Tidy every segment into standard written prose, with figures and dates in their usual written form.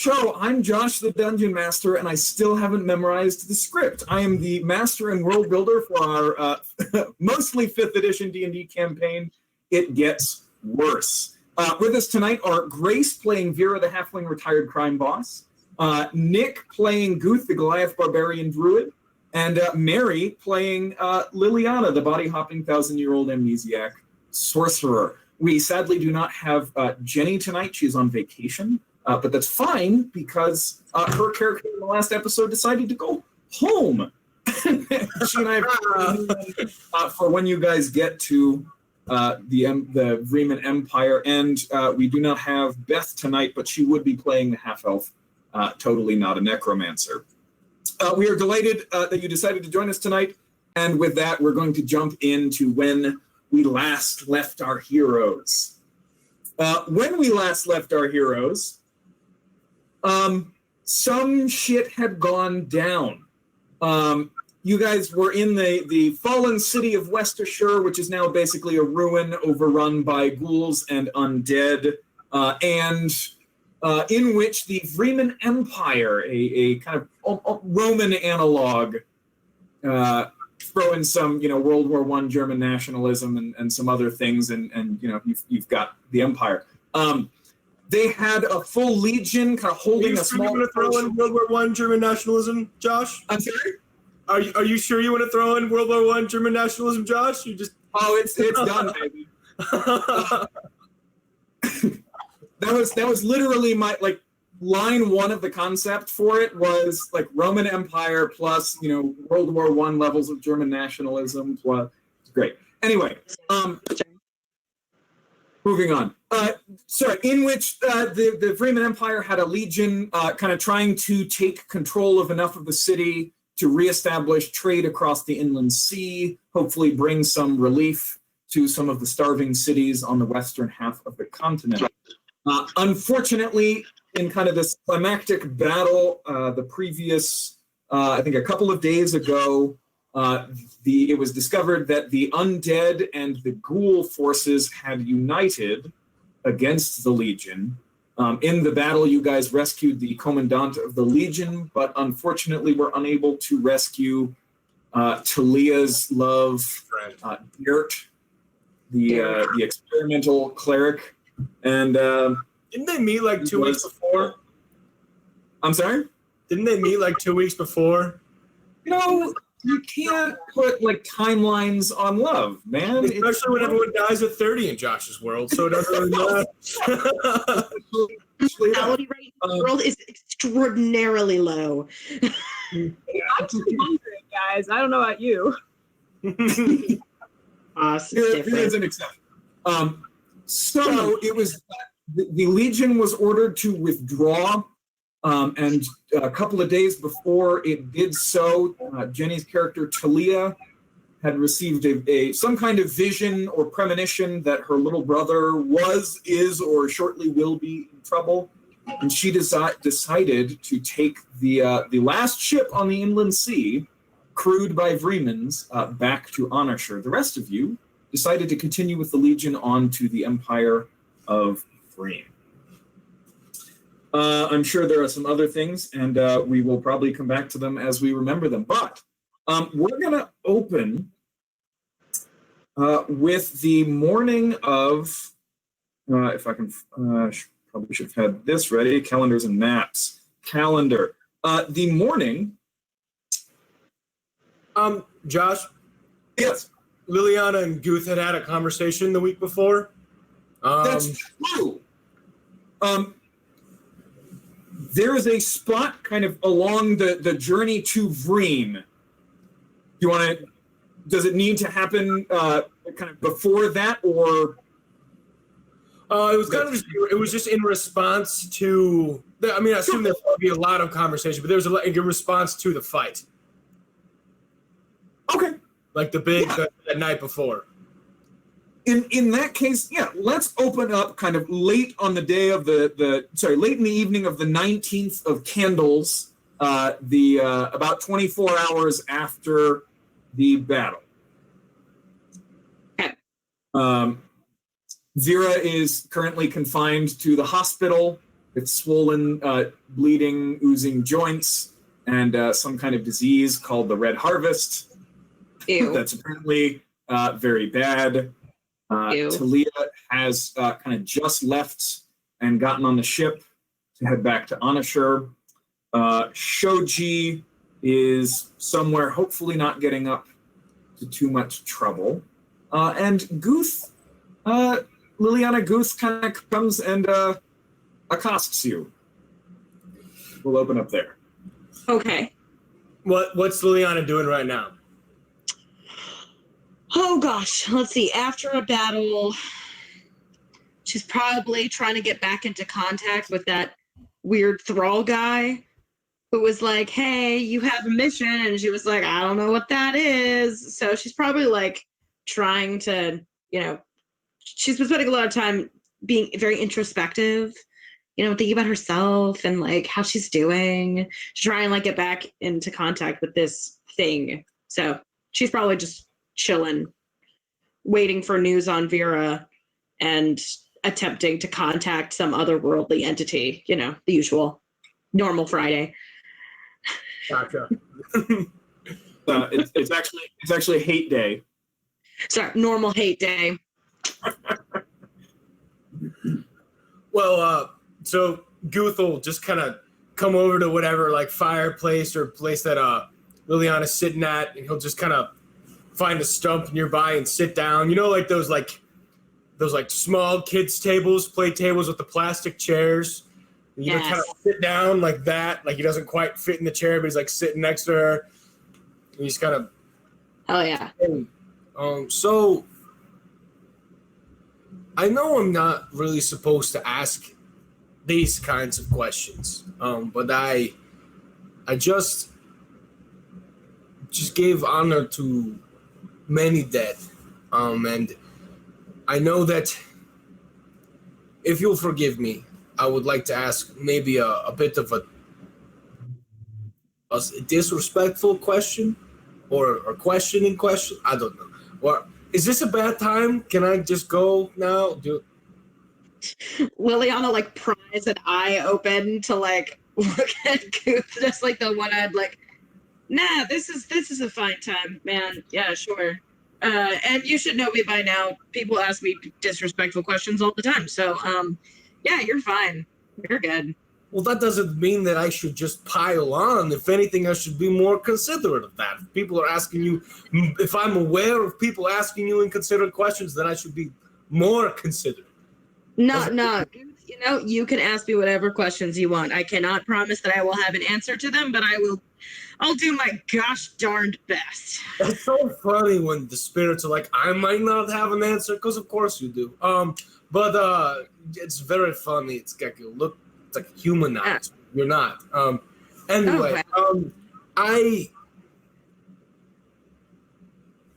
Show, I'm Josh the Dungeon Master, and I still haven't memorized the script. I am the master and world builder for our mostly 5th edition D&D campaign. It gets worse. With us tonight are Grace playing Vera the Halfling retired crime boss, Nick playing Guth the Goliath barbarian druid, and Mary playing Liliana the body-hopping 1,000-year-old amnesiac sorcerer. We sadly do not have Jenny tonight. She's on vacation. But that's fine because her character in the last episode decided to go home. She and I have for when you guys get to the Vreimen Empire, and we do not have Beth tonight, but she would be playing the half-elf, totally not a necromancer. We are delighted that you decided to join us tonight, and with that, we're going to jump into when we last left our heroes. When we last left our heroes, some shit had gone down. You guys were in the fallen city of Westershire, which is now basically a ruin overrun by ghouls and undead, and in which the Vreimen Empire, a kind of Roman analog, throw in some, World War I German nationalism and some other things, and you've got the Empire. They had a full legion kind of holding a small... Are you sure you want to throw in World War I German nationalism, Josh? I'm sorry? Are you sure you want to throw in World War I German nationalism, Josh? You just... Oh, it's done, baby. That was literally my, line one of the concept for it was, Roman Empire plus, World War I levels of German nationalism. Plus, it's great. Anyway, moving on. In which the Vreimen Empire had a legion kind of trying to take control of enough of the city to reestablish trade across the inland sea, hopefully bring some relief to some of the starving cities on the western half of the continent. Unfortunately, in kind of this climactic battle, the previous, I think a couple of days ago, it was discovered that the undead and the ghoul forces had united against the Legion. In the battle, you guys rescued the commandant of the Legion, but unfortunately were unable to rescue Talia's love, Gert, the experimental cleric. And didn't they meet 2 weeks before? I'm sorry? Didn't they meet 2 weeks before? You can't put timelines on love, man. Especially when everyone dies at 30 in Josh's world, so it doesn't really matter. The mortality rate in the world is extraordinarily low. I'm 200, guys. I don't know about you. Here's an exception. So it was the Legion was ordered to withdraw. And a couple of days before it did so, Jenny's character Talia had received some kind of vision or premonition that her little brother is, or shortly will be in trouble. And she decided to take the last ship on the inland sea, crewed by Vreimens, back to Anershire. The rest of you decided to continue with the Legion on to the Empire of Vreim. I'm sure there are some other things, and we will probably come back to them as we remember them. But we're going to open with the morning of, if I can, probably should have had this ready, calendars and maps. Calendar. The morning. Josh? Yes. Liliana and Guth had a conversation the week before. That's true. There is a spot kind of along the journey to Vreim. Does it need to happen kind of before that, or? It was just in response to, I assume there'll be a lot of conversation, but there was a response to the fight. Okay. The night before. In that case, yeah, let's open up kind of late on the day of late in the evening of the 19th of Candles, about 24 hours after the battle. Okay. Vera is currently confined to the hospital. with swollen, bleeding, oozing joints and some kind of disease called the Red Harvest. Ew. That's apparently very bad. Ew. Talia has kind of just left and gotten on the ship to head back to Anashur. Shoji is somewhere, hopefully not getting up to too much trouble. And Guth, Liliana Guth kind of comes and accosts you. We'll open up there. Okay. What's Liliana doing right now? Oh gosh, let's see. After a battle, she's probably trying to get back into contact with that weird thrall guy who was like, "Hey, you have a mission," and she was like, "I don't know what that is." So she's probably like trying to, she's been spending a lot of time being very introspective, thinking about herself and like how she's doing, to try and like get back into contact with this thing. So she's probably just chilling, waiting for news on Vera and attempting to contact some otherworldly entity, the usual normal Friday. Gotcha. It's actually hate day. Sorry, normal hate day. Well, so Guth will just kind of come over to whatever like fireplace or place that Liliana's sitting at, and he'll just kind of find a stump nearby and sit down. Like those small kids tables, play tables with the plastic chairs. And you kind of sit down like that, like he doesn't quite fit in the chair, but he's like sitting next to her. And he's kind of, hell yeah. So I know I'm not really supposed to ask these kinds of questions, but I just gave honor to many dead, and I know that if you'll forgive me, I would like to ask maybe a bit of a disrespectful question or a questioning question. I don't know. Or is this a bad time? Can I just go now? Liliana like pries an eye open to like look at Guth, just like the one-eyed like, nah, this is a fine time, man. Yeah, sure. And you should know me by now. People ask me disrespectful questions all the time. So, yeah, you're fine. You're good. Well, that doesn't mean that I should just pile on. If anything, I should be more considerate of that. If people are asking you, if I'm aware of people asking you inconsiderate questions, then I should be more considerate. No. You can ask me whatever questions you want. I cannot promise that I will have an answer to them, but I'll do my gosh darned best. It's so funny when the spirits are like, I might not have an answer, because of course you do. But it's very funny. It's like you look, it's like humanized. You're not. Anyway, I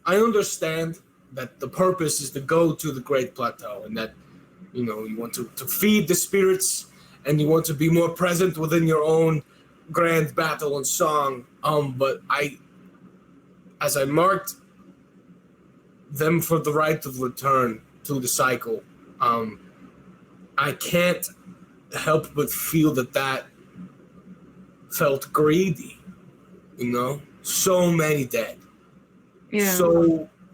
understand that the purpose is to go to the Great Plateau, and that you want to feed the spirits, and you want to be more present within your own grand battle and song. But as I marked them for the right of return to the cycle, I can't help but feel that felt greedy. So many dead. Yeah.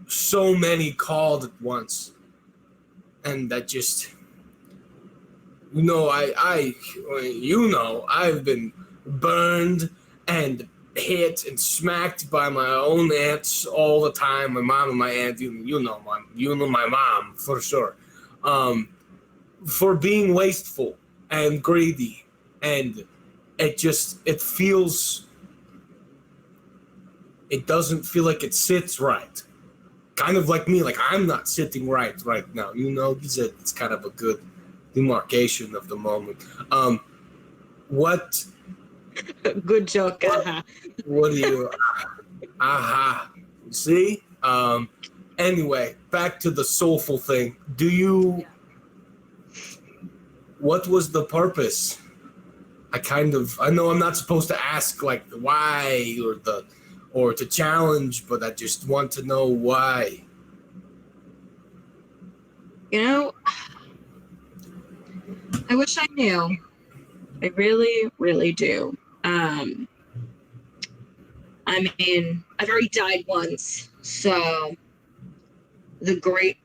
So many called at once. And that just, I've been burned and hit and smacked by my own aunts all the time. My mom and my aunt, you know my mom for sure, for being wasteful and greedy, and it doesn't feel like it sits right. Kind of like me, like I'm not sitting right now. It's kind of a good demarcation of the moment. What? Good joke. What do you? See? Anyway, back to the soulful thing. What was the purpose? I know I'm not supposed to ask like why or to challenge, but I just want to know why. I wish I knew. I really, really do. I mean, I've already died once, so the Great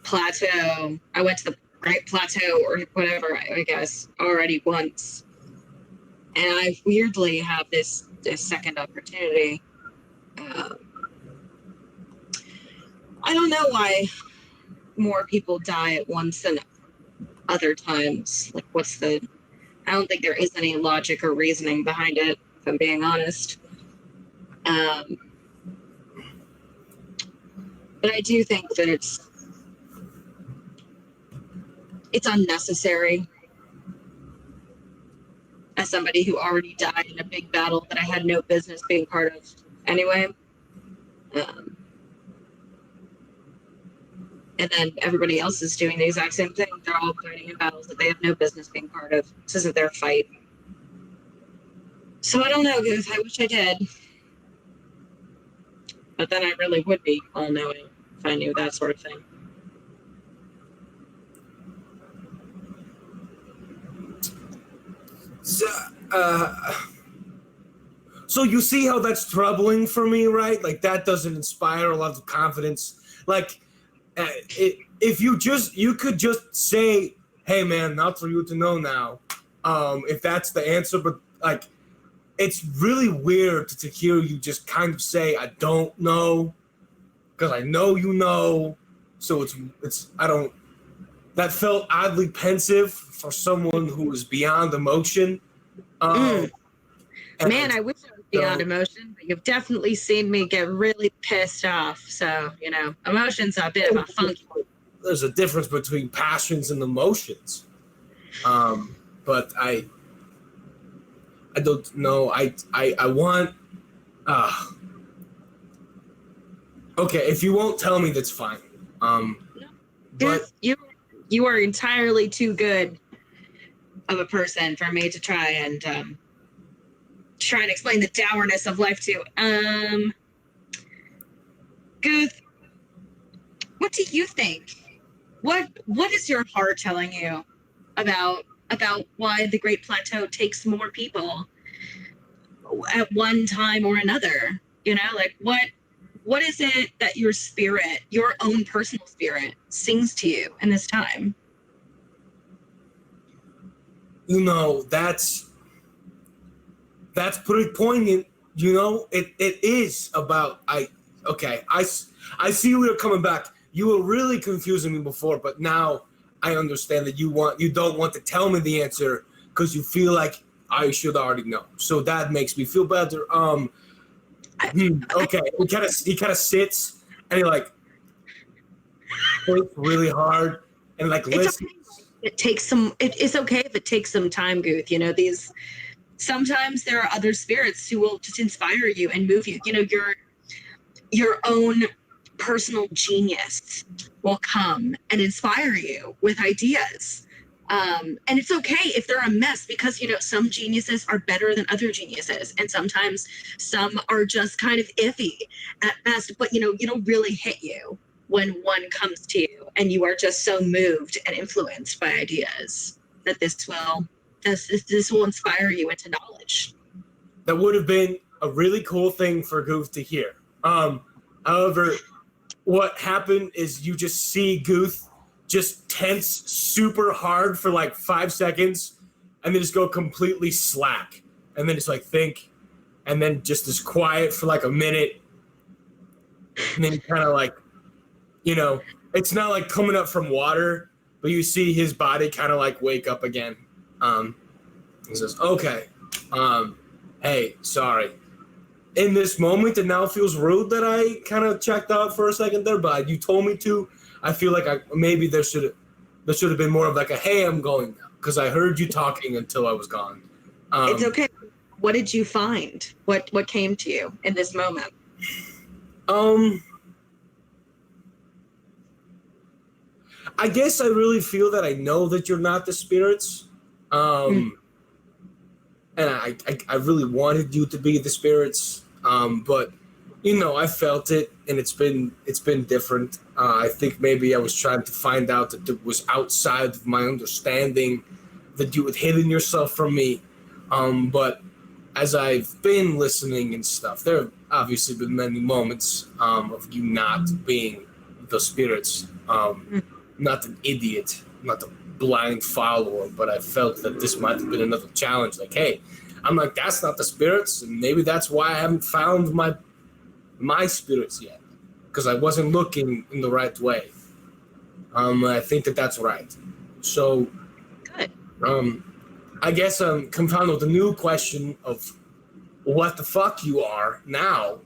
Plateau. I went to the Great Plateau or whatever, I guess, already once, and I weirdly have this second opportunity. I don't know why more people die at once than other times. Like, I don't think there is any logic or reasoning behind it, if I'm being honest. But I do think that it's unnecessary. As somebody who already died in a big battle that I had no business being part of anyway. And then everybody else is doing the exact same thing. They're all fighting in battles that they have no business being part of. This isn't their fight. So I don't know, Goof. I wish I did. But then I really would be all-knowing if I knew that sort of thing. So you see how that's troubling for me, right? Like, that doesn't inspire a lot of confidence. Like, if you could just say, hey, man, not for you to know now, if that's the answer. But, like, it's really weird to hear you just kind of say, I don't know, because I know you know. So that felt oddly pensive for someone who was beyond emotion. Man, I wish I was beyond emotion, but you've definitely seen me get really pissed off. So, emotions are a bit of a funky. There's a difference between passions and emotions. But I don't know. I want. Okay, if you won't tell me, that's fine. But you are entirely too good of a person for me to try and explain the dourness of life to. Guth, what do you think? What is your heart telling you about why the Great Plateau takes more people at one time or another? Like what is it that your spirit, your own personal spirit, sings to you in this time? That's pretty poignant. It is about I see we are coming back. You were really confusing me before, but now I understand that you don't want to tell me the answer because you feel like I should already know. So that makes me feel better. Okay. He kind of sits and he like thinks really hard and like listens. It's okay if it takes some time, Guth. Sometimes there are other spirits who will just inspire you and move you. Your own personal genius will come and inspire you with ideas. And it's okay if they're a mess because, some geniuses are better than other geniuses. And sometimes some are just kind of iffy at best, but, it'll really hit you when one comes to you and you are just so moved and influenced by ideas that this will inspire you into knowledge. That would have been a really cool thing for Goof to hear. However, what happened is you just see Goof just tense super hard for like 5 seconds and then just go completely slack. And then just like think and then just is quiet for like a minute. And then kind of like, it's not like coming up from water, but you see his body kind of like wake up again. He says, okay, hey, sorry. In this moment, it now feels rude that I kind of checked out for a second there, but you told me to. I feel like maybe there should have been more of like a, hey, I'm going now, because I heard you talking until I was gone. It's okay. What did you find? What came to you in this moment? I guess I really feel that I know that you're not the spirits. And I really wanted you to be the spirits. But I felt it and it's been different. I think maybe I was trying to find out that it was outside of my understanding that you had hidden yourself from me. But as I've been listening and stuff, there have obviously been many moments of you not being the spirits, not an idiot, not a blind follower, but I felt that this might have been another challenge. Like, hey, I'm like, that's not the spirits, and maybe that's why I haven't found my spirits yet, because I wasn't looking in the right way. I think that's right. So, Good. I guess I'm confounded with the new question of what the fuck you are now,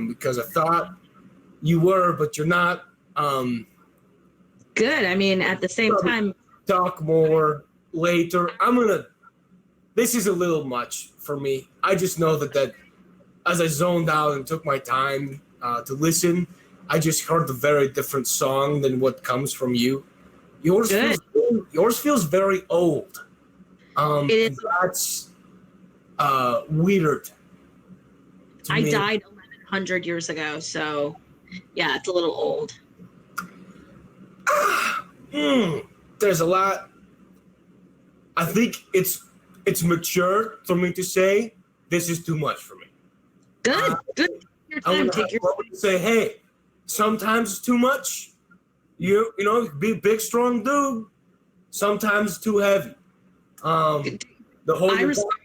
because I thought you were, but you're not. Good. I mean, at the same time, Talk more later. This is a little much for me. I just know that as I zoned out and took my time to listen, I just heard a very different song than what comes from you. Yours feels very old. it is. That's weird. I died 1,100 years ago, so yeah, it's a little old. There's a lot. I think it's mature for me to say this is too much for me. Good. Good. Your time. Take your time. Say, hey, sometimes it's too much. You know, be a big, strong dude. Sometimes too heavy. The whole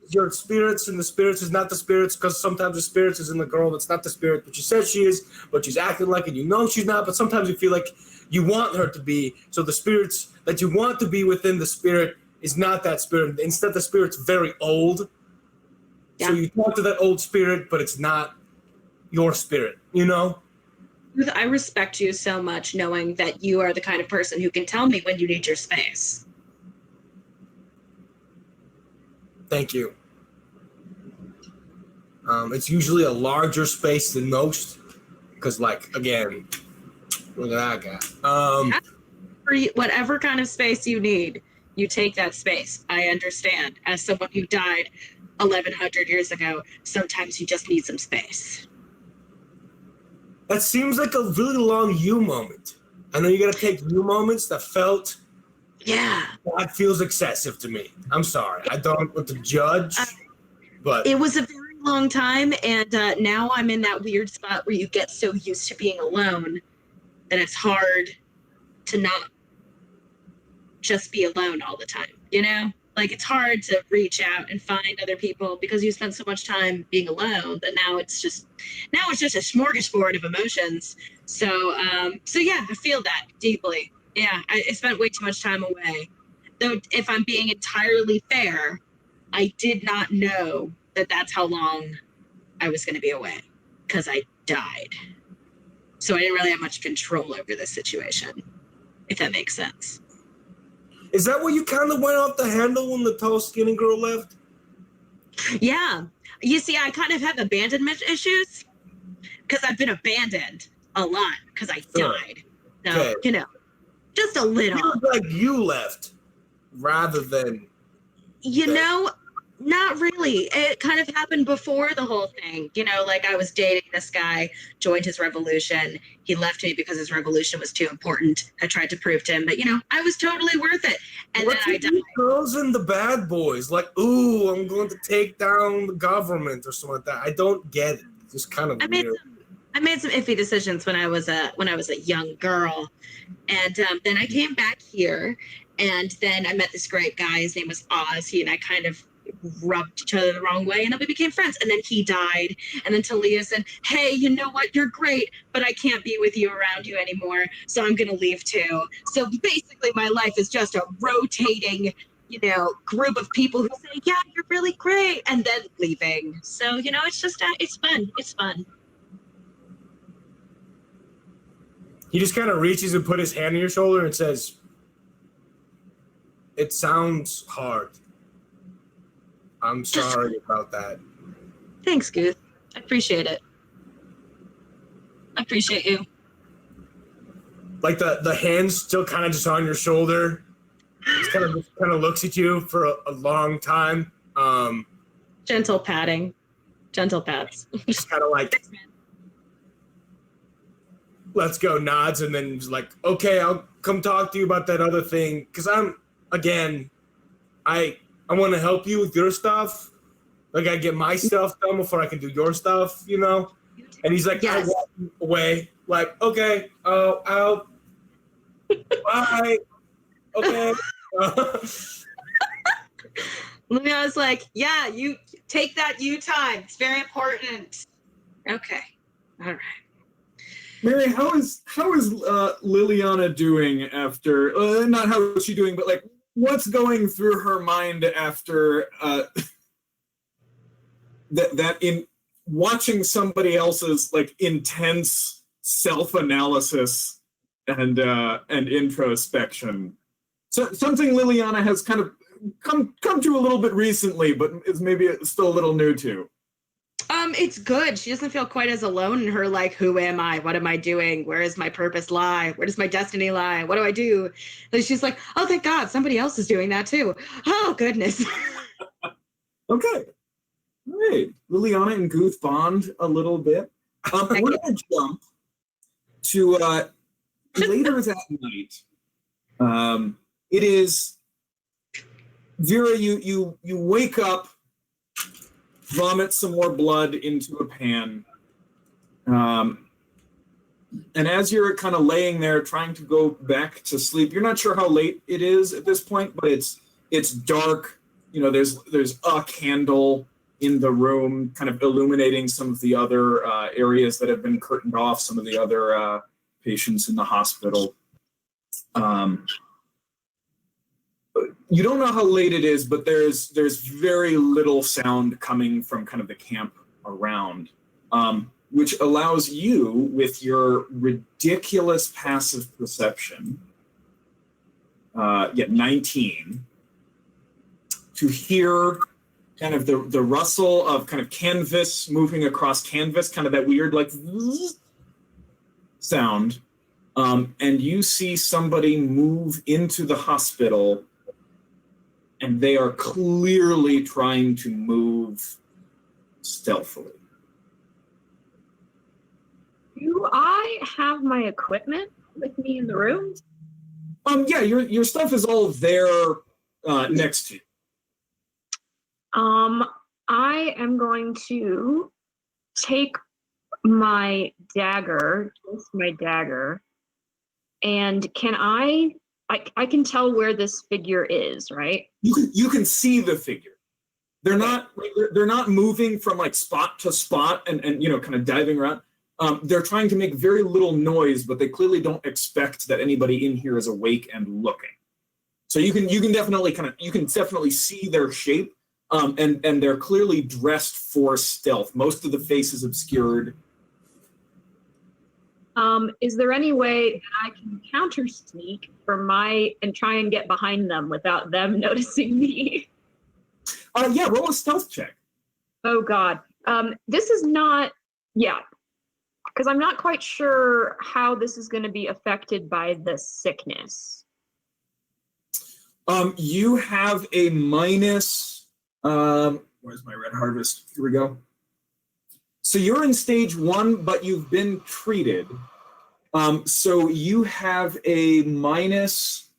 your spirits and the spirits is not the spirits, because sometimes the spirits is in the girl that's not the spirit, but she says she is, but she's acting like it. You know she's not, but sometimes you feel like you want her to be. So the spirits that you want to be within the spirit is not that spirit. Instead, the spirit's very old. Yeah. So you talk to that old spirit, but it's not your spirit, you know? I respect you so much, knowing that you are the kind of person who can tell me when you need your space. Thank you. It's usually a larger space than most, because, like, again, look at that guy. For whatever kind of space you need, you take that space. I understand. As someone who died 1,100 years ago, sometimes you just need some space. That seems like a really long you moment. I know you got to take you moments that felt. Yeah. That feels excessive to me. I'm sorry. I don't want to judge, but it was a very long time, and now I'm in that weird spot where you get so used to being alone that it's hard to not just be alone all the time, you know? Like, it's hard to reach out and find other people because you spent so much time being alone that now it's just a smorgasbord of emotions. So yeah, I feel that deeply. Yeah, I spent way too much time away. Though, if I'm being entirely fair, I did not know that that's how long I was going to be away, because I died. So I didn't really have much control over this situation, if that makes sense. Is that where you kind of went off the handle when the tall, skinny girl left? Yeah. You see, I kind of have abandonment issues because I've been abandoned a lot because I died. So, okay. You know, just a little. It feels like you left rather than... You know, not really. It kind of happened before the whole thing. You know, like, I was dating this guy, joined his revolution. He left me because his revolution was too important. I tried to prove to him that, you know, I was totally worth it. And then I died. Girls and the bad boys, like, ooh, I'm going to take down the government or something like that. I don't get it. It's just kind of weird. I made some iffy decisions when I was a young girl, and then I came back here, and then I met this great guy. His name was Oz. He and I kind of rubbed each other the wrong way, and then we became friends. And then he died, and then Talia said, hey, you know what, you're great, but I can't be with you around you anymore, so I'm gonna leave too. So basically my life is just a rotating, you know, group of people who say, yeah, you're really great, and then leaving. So, you know, it's just it's fun. He just kind of reaches and put his hand on your shoulder and says, it sounds hard. I'm sorry about that. Thanks, Goose. I appreciate it. I appreciate you. Like the hand's still kind of just on your shoulder. Just kind of looks at you for a long time. Gentle patting. Gentle pats. Just kind of like, let's go, nods, and then just like, okay, I'll come talk to you about that other thing. Because I'm I want to help you with your stuff. Like, I get my stuff done before I can do your stuff, you know? And he's like, Yes. I walk away. Like, okay, I'll bye. Okay. Lumiana's like, yeah, you take that you time. It's very important. Okay. All right. Mary, how is Liliana doing after? Not how is she doing, but like, what's going through her mind after that in watching somebody else's like intense self-analysis and introspection. So something Liliana has kind of come to a little bit recently, but is maybe still a little new to. It's good. She doesn't feel quite as alone in her, like, who am I? What am I doing? Where does my purpose lie? Where does my destiny lie? What do I do? And she's like, oh, thank God, somebody else is doing that too. Oh, goodness. Okay. All right. Liliana and Guth bond a little bit. We're going to jump to later that night. It is, Vera, you wake up, vomit some more blood into a pan. And as you're kind of laying there trying to go back to sleep, you're not sure how late it is at this point, but it's dark. You know, there's a candle in the room kind of illuminating some of the other areas that have been curtained off, some of the other patients in the hospital. You don't know how late it is, but there's very little sound coming from kind of the camp around, which allows you, with your ridiculous passive perception, 19, to hear kind of the rustle of kind of canvas moving across canvas, kind of that weird like sound, and you see somebody move into the hospital. And they are clearly trying to move stealthily. Do I have my equipment with me in the room? Yeah, your stuff is all there next to you. I am going to take my dagger, and can I can tell where this figure is, right? You can see the figure. They're not moving from like spot to spot and you know, kind of diving around. They're trying to make very little noise, but they clearly don't expect that anybody in here is awake and looking. So you can definitely see their shape, and they're clearly dressed for stealth. Most of the face is obscured. Is there any way that I can counter sneak and try and get behind them without them noticing me? Yeah, roll a stealth check. Oh God. This is not, because I'm not quite sure how this is going to be affected by the sickness. You have a minus, where's my red harvest? Here we go. So you're in stage 1, but you've been treated. So you have a minus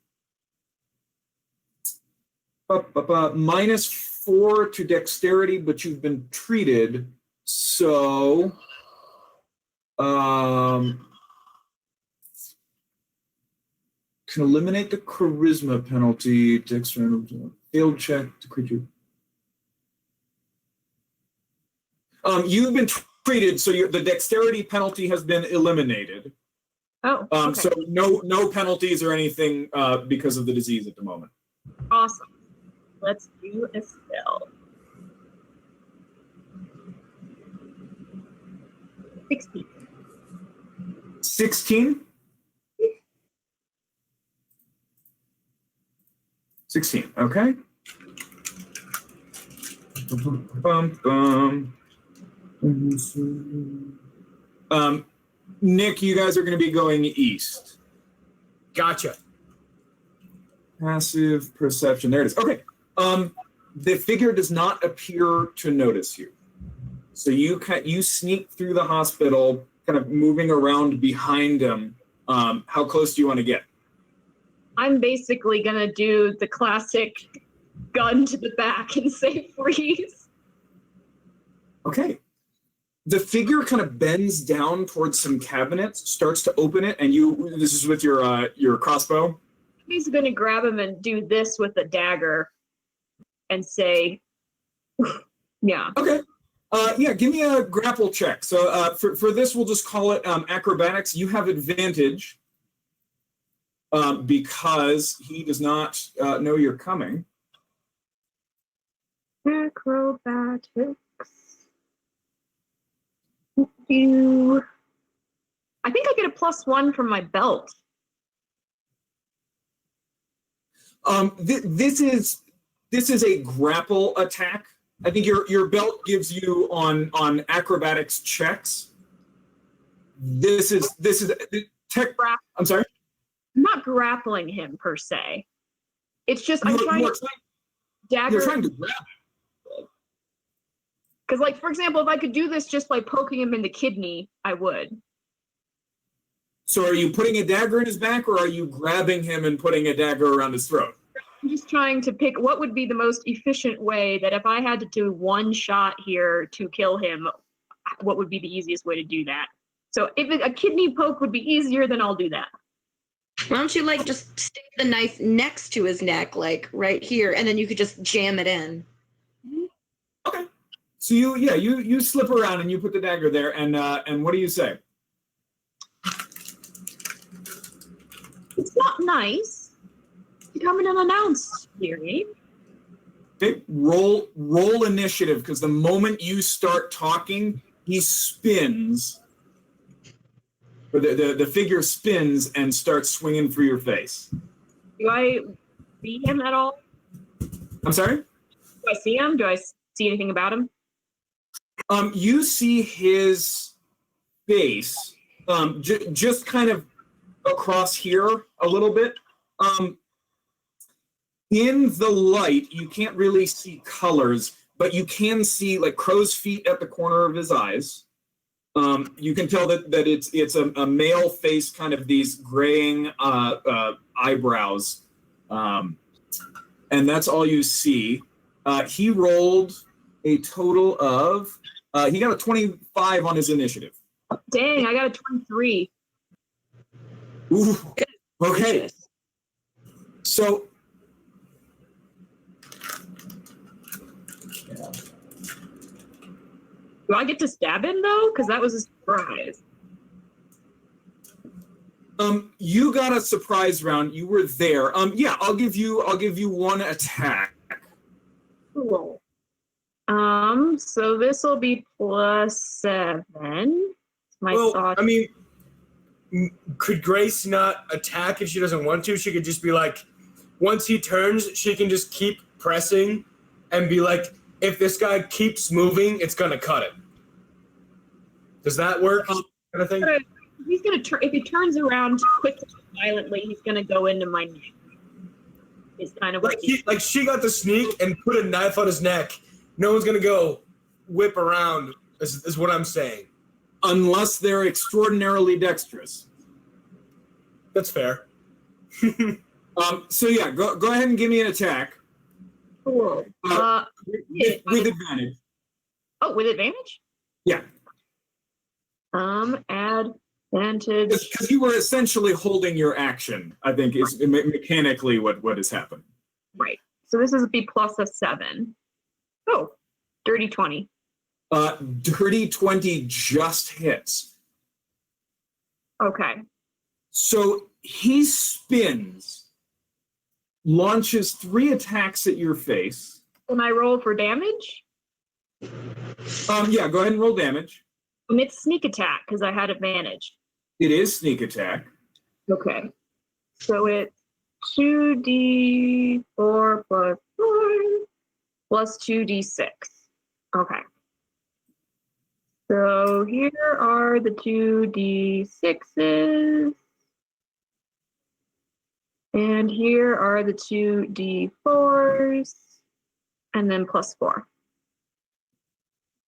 4 to dexterity, but you've been treated. So can eliminate the charisma penalty. Dexterity failed check to creature. You've been treated, so the dexterity penalty has been eliminated. Oh, okay. So no penalties or anything because of the disease at the moment. Awesome. Let's do a spell. 16. 16? 16, okay. Nick, you guys are going to be going east. Gotcha. Passive perception. There it is. Okay. The figure does not appear to notice you. So you sneak through the hospital, kind of moving around behind him. How close do you want to get? I'm basically going to do the classic gun to the back and say freeze. Okay. The figure kind of bends down towards some cabinets, starts to open it, and this is with your crossbow? He's gonna grab him and do this with a dagger and say, yeah. Okay. Yeah, give me a grapple check. So for this, we'll just call it acrobatics. You have advantage because he does not know you're coming. Acrobatics. I think I get a +1 from my belt. This is a grapple attack. I think your belt gives you on acrobatics checks. This is tech. I'm sorry. I'm not grappling him per se. It's just I'm trying to dagger. You're trying to grab. Because, like, for example, if I could do this just by poking him in the kidney, I would. So are you putting a dagger in his back, or are you grabbing him and putting a dagger around his throat? I'm just trying to pick what would be the most efficient way that if I had to do one shot here to kill him, what would be the easiest way to do that? So if a kidney poke would be easier, then I'll do that. Why don't you like just stick the knife next to his neck, like right here, and then you could just jam it in. Okay. So you slip around and you put the dagger there, and what do you say? It's not nice to come in unannounced, dearie. Okay, roll initiative, because the moment you start talking, he spins. Or the figure spins and starts swinging for your face. Do I see him at all? I'm sorry? Do I see him? Do I see anything about him? You see his face just kind of across here a little bit. In the light, you can't really see colors, but you can see like crow's feet at the corner of his eyes. You can tell that it's a male face, kind of these graying eyebrows, and that's all you see. He rolled a total of he got a 25 on his initiative. Dang, I got a 23. Ooh, okay. So Do I get to stab him though? Because that was a surprise. You got a surprise round. You were there. Yeah, I'll give you one attack. Cool. So this will be +7. My thought. I mean, could Grace not attack if she doesn't want to? She could just be like, once he turns, she can just keep pressing and be like, if this guy keeps moving, it's gonna cut it. Does that work? Kind of thing? He's gonna turn. If he turns around quickly, violently, he's gonna go into my neck. Is kind of like she got the sneak and put a knife on his neck. No one's gonna go whip around. Is what I'm saying. Unless they're extraordinarily dexterous. That's fair. So yeah, go ahead and give me an attack. Cool. With advantage. Oh, with advantage? Yeah. Advantage. Because you were essentially holding your action, I think, is mechanically what has happened. Right. So this is be +7. Oh, dirty 20. Dirty 20 just hits. Okay. So he spins, launches 3 attacks at your face. Can I roll for damage? Yeah, go ahead and roll damage. It's sneak attack because I had advantage. It is sneak attack. Okay. So it's 2d4 +4 plus 2d6. Okay. So here are the 2d6s. And here are the 2d4s. And then +4.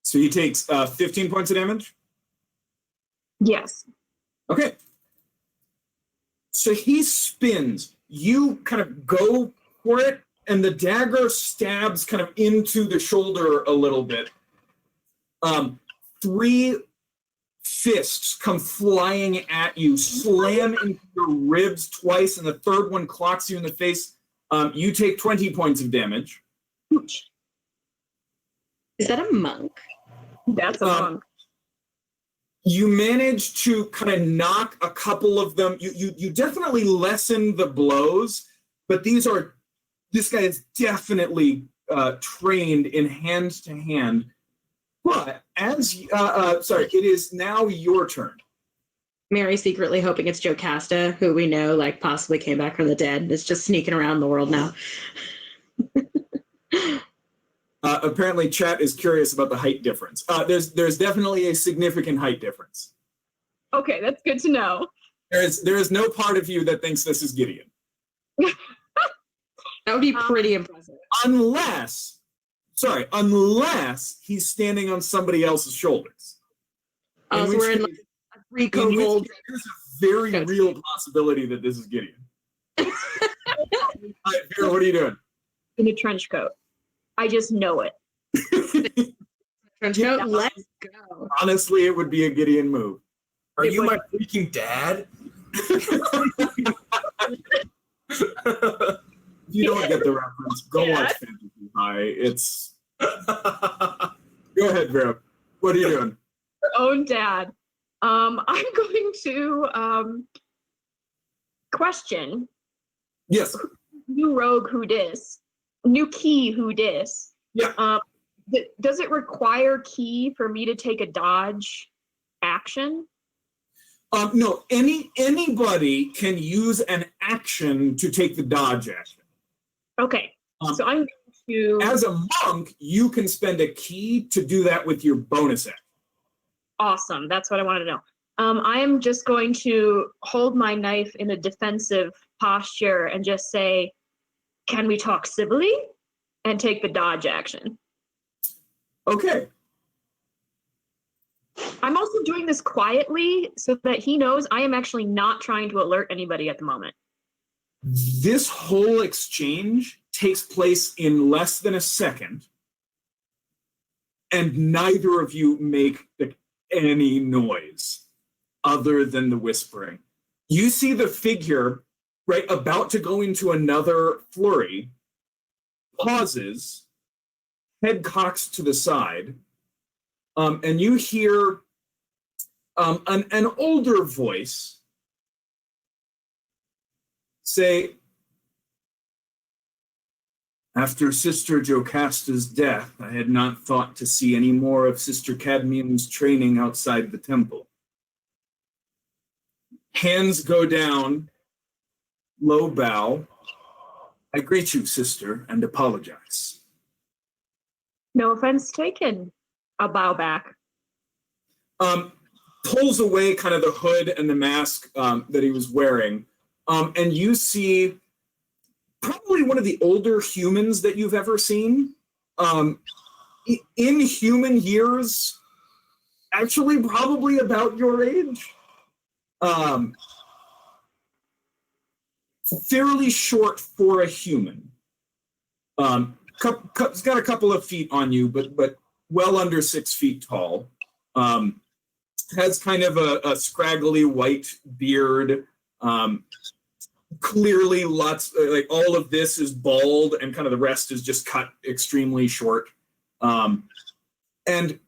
So he takes 15 points of damage? Yes. Okay. So he spins. You kind of go for it, and the dagger stabs kind of into the shoulder a little bit. 3 fists come flying at you, slam into your ribs twice, and the third one clocks you in the face. You take 20 points of damage. Is that a monk? That's a monk. You manage to kind of knock a couple of them. You definitely lessen the blows, but this guy is definitely trained in hand to hand. But it is now your turn. Mary secretly hoping it's Jocasta, who we know like possibly came back from the dead, is just sneaking around the world now. Apparently, chat is curious about the height difference. There's definitely a significant height difference. Okay, that's good to know. There is no part of you that thinks this is Gideon. That would be pretty impressive. Unless he's standing on somebody else's shoulders. So we're in like a 3 kobold. There's a very real possibility that this is Gideon. All right, Vera, what are you doing? In a trench coat. I just know it. Trench coat, let's go. Honestly, it would be a Gideon move. Are you my freaking dad? If you don't get the reference, go watch Fantasy High. It's... Go ahead, Vera. What are you doing? Your own dad. I'm going to question. Yes. New rogue who dis. New key who dis. Yeah. Does it require key for me to take a dodge action? No. Anybody can use an action to take the dodge action. Okay. So I'm going to... As a monk, you can spend a key to do that with your bonus action. Awesome. That's what I wanted to know. I am just going to hold my knife in a defensive posture and just say, can we talk civilly? And take the dodge action. Okay. I'm also doing this quietly so that he knows I am actually not trying to alert anybody at the moment. This whole exchange takes place in less than a second, and neither of you make any noise other than the whispering. You see the figure, right, about to go into another flurry, pauses, head cocks to the side, and you hear an older voice say, after Sister Jocasta's death, I had not thought to see any more of Sister Cadmium's training outside the temple. Hands go down, low bow. I greet you, sister, and apologize. No offense taken. I'll bow back. Pulls away kind of the hood and the mask that he was wearing, and you see probably one of the older humans that you've ever seen. In human years, actually probably about your age. Fairly short for a human. It's got a couple of feet on you, but well under 6 feet tall. Has kind of a scraggly white beard. Clearly lots, like all of this is bald and kind of the rest is just cut extremely short. And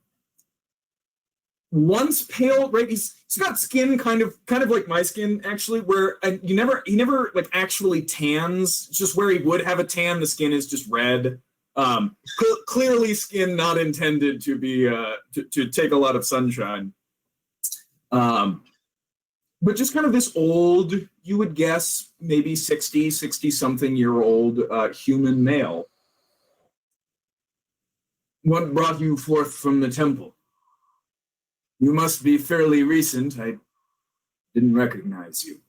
once pale, right? He's got skin kind of like my skin actually, where he never like actually tans. It's just where he would have a tan, the skin is just red. Clearly skin not intended to be to take a lot of sunshine. But just kind of this old, you would guess maybe 60 something year old human male. What brought you forth from the temple? You must be fairly recent. I didn't recognize you.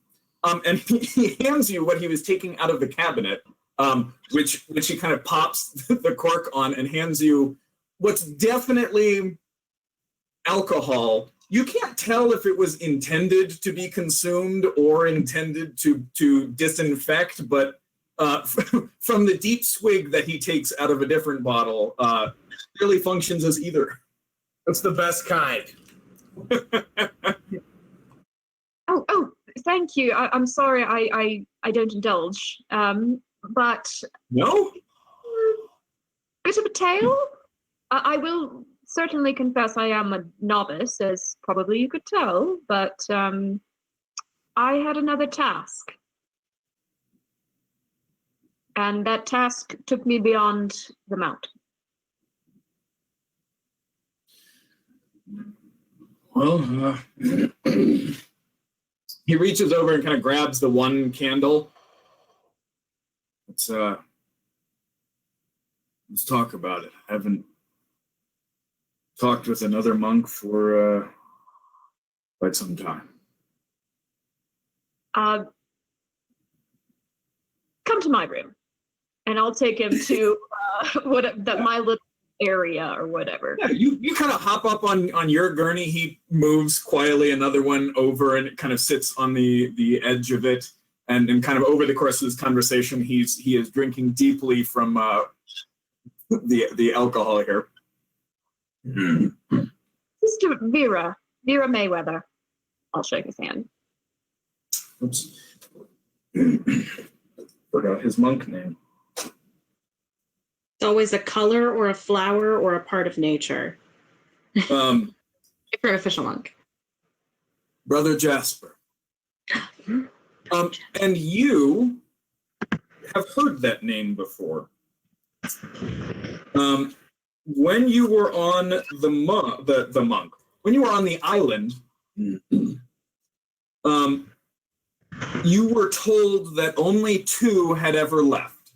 And he hands you what he was taking out of the cabinet, which he kind of pops the cork on and hands you what's definitely alcohol. You can't tell if it was intended to be consumed or intended to disinfect, but from the deep swig that he takes out of a different bottle, really functions as either. That's the best kind. Oh, thank you. I'm sorry I don't indulge. But No? bit of a tale? I will certainly confess I am a novice, as probably you could tell, but I had another task. And that task took me beyond the mountain. Well, he reaches over and kind of grabs the one candle. Let's talk about it. I haven't talked with another monk for quite some time. Come to my room, and I'll take him to my little area or whatever. Yeah, you kind of hop up on your gurney. He moves quietly another one over, and it kind of sits on the edge of it. And kind of over the course of this conversation, he is drinking deeply from the alcohol here. Sister Vera Mayweather. I'll shake his hand. Oops. Forgot his monk name. It's always a color or a flower or a part of nature. For an official monk. Brother Jasper. And you have heard that name before. When you were on the monk, when you were on the island, you were told that only 2 had ever left.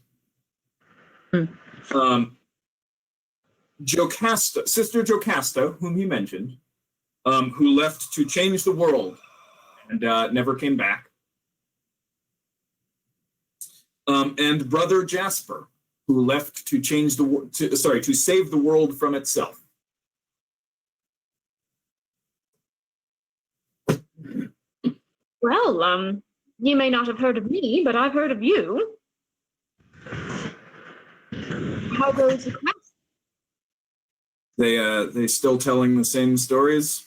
Jocasta, Sister Jocasta, whom he mentioned, who left to change the world and never came back. And Brother Jasper, who left to change to save the world from itself. Well, you may not have heard of me, but I've heard of you. How goes the quest? They still telling the same stories?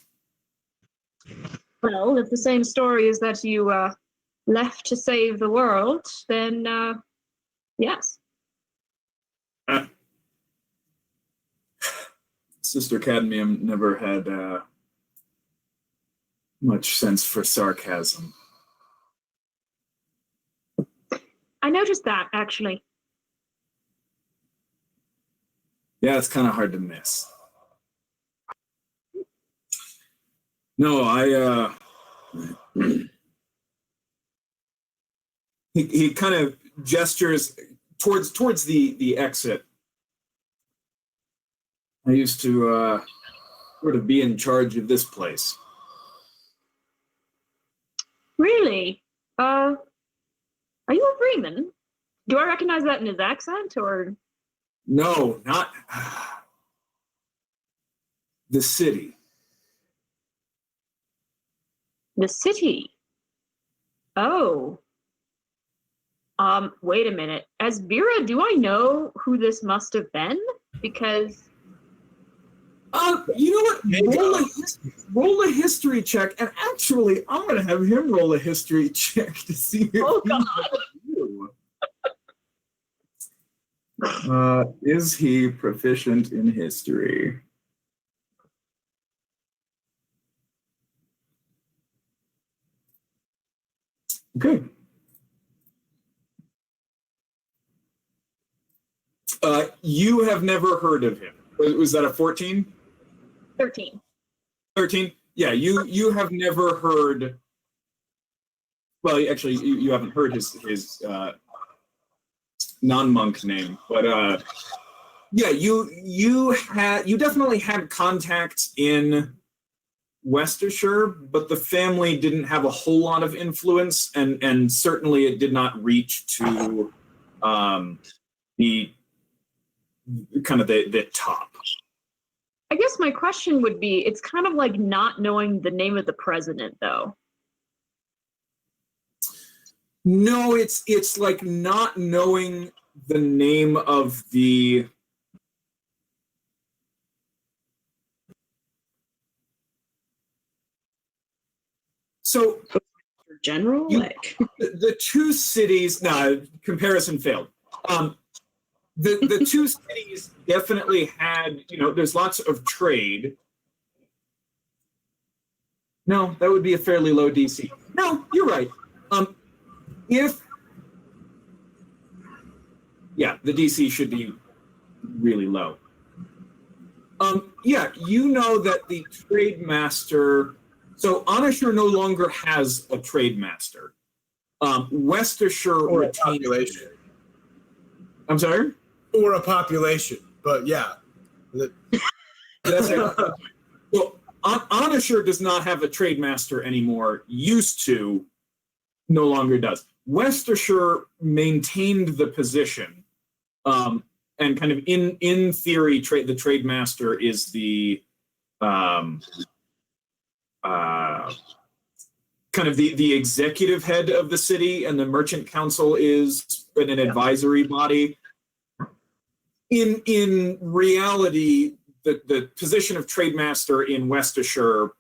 Well, if the same story is that you left to save the world, then yes. Sister Cadmium never had much sense for sarcasm. I noticed that, actually. Yeah, it's kind of hard to miss. No, he kind of gestures towards the exit. I used to sort of be in charge of this place. Really? Are you a Vreimen? Do I recognize that in his accent, or? No, not the city. The city? Oh. Wait a minute. As Vera, do I know who this must have been? Because... you know what? Roll a history check, and actually, I'm going to have him roll a history check to see if Oh, God. Is he proficient in history? Okay. You have never heard of him. Was that a 14? 13. 13? Yeah, you have never heard. Well, actually, you haven't heard his non-monk name, but yeah, you definitely had contact in Worcestershire, but the family didn't have a whole lot of influence, and certainly it did not reach to the kind of the top. I guess my question would be, it's kind of like not knowing the name of the president, though. No, it's like not knowing the name of the. So General, like the two cities. No, comparison failed. The two cities definitely had. There's lots of trade. No, that would be a fairly low DC. No, you're right. If the DC should be really low. You know that the trade master. So Anashur no longer has a trade master. Westershire Or a retains. population. I'm sorry. Or a population, but yeah. That's it. So Anashur does not have a trade master anymore. Used to, no longer does. Westershire maintained the position, and kind of in theory, the trade master is the kind of the executive head of the city, and the merchant council is an advisory body. In reality, the position of trade master in Westershire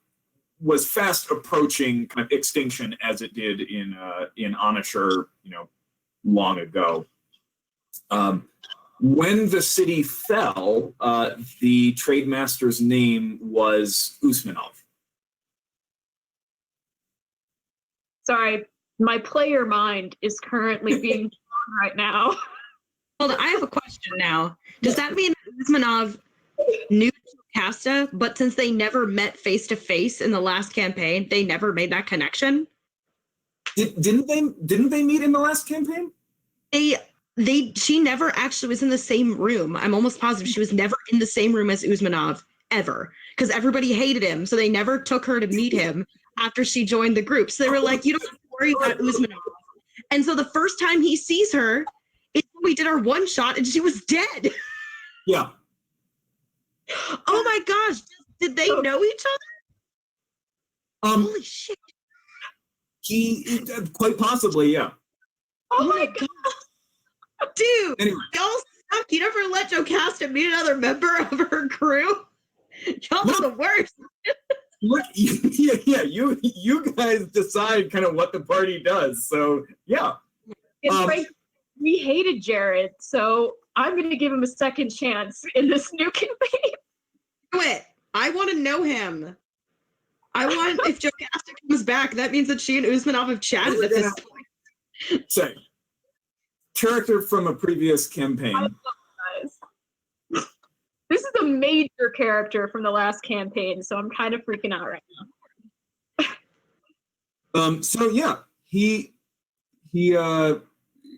was fast approaching kind of extinction, as it did in Anashur, long ago. When the city fell, the trade master's name was Usmanov. Sorry, my player mind is currently being drawn right now. hold on, I have a question now. Does that mean Usmanov knew Jocasta, but since they never met face to face in the last campaign, they never made that connection? Didn't they meet in the last campaign? She never actually was in the same room. I'm almost positive she was never in the same room as Usmanov ever, because everybody hated him, so they never took her to meet him after she joined the group. So they were like, you don't have to worry about Usmanov. And so the first time he sees her is when we did our one shot and she was dead. Yeah. Oh my gosh. Did they know each other? Holy shit. He quite possibly, yeah. Oh my god. Dude, Anyway. y'all suck. You never let Jocasta meet another member of her crew. Y'all are the worst. Look, you guys decide kind of what the party does. So yeah. And Frank, we hated Jared, so I'm going to give him a second chance in this new campaign. Do it. I want to know him. I want, if Jocasta comes back, that means that she and Usmanov have chatted at this point. So, character from a previous campaign. I apologize. This is a major character from the last campaign, so I'm kind of freaking out right now. So yeah, he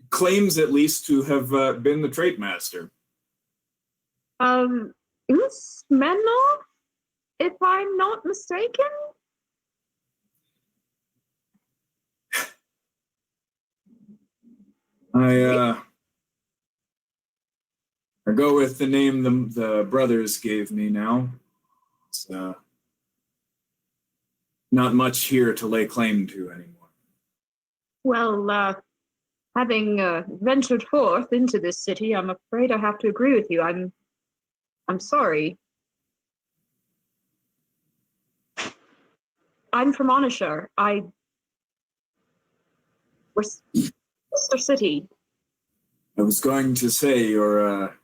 claims at least to have been the trait master. Usmanov, if I'm not mistaken? I go with the name the brothers gave me now. It's not much here to lay claim to anymore. Well, having ventured forth into this city, I'm afraid I have to agree with you. I'm sorry. I'm from Anashur. We're sister city. I was going to say you're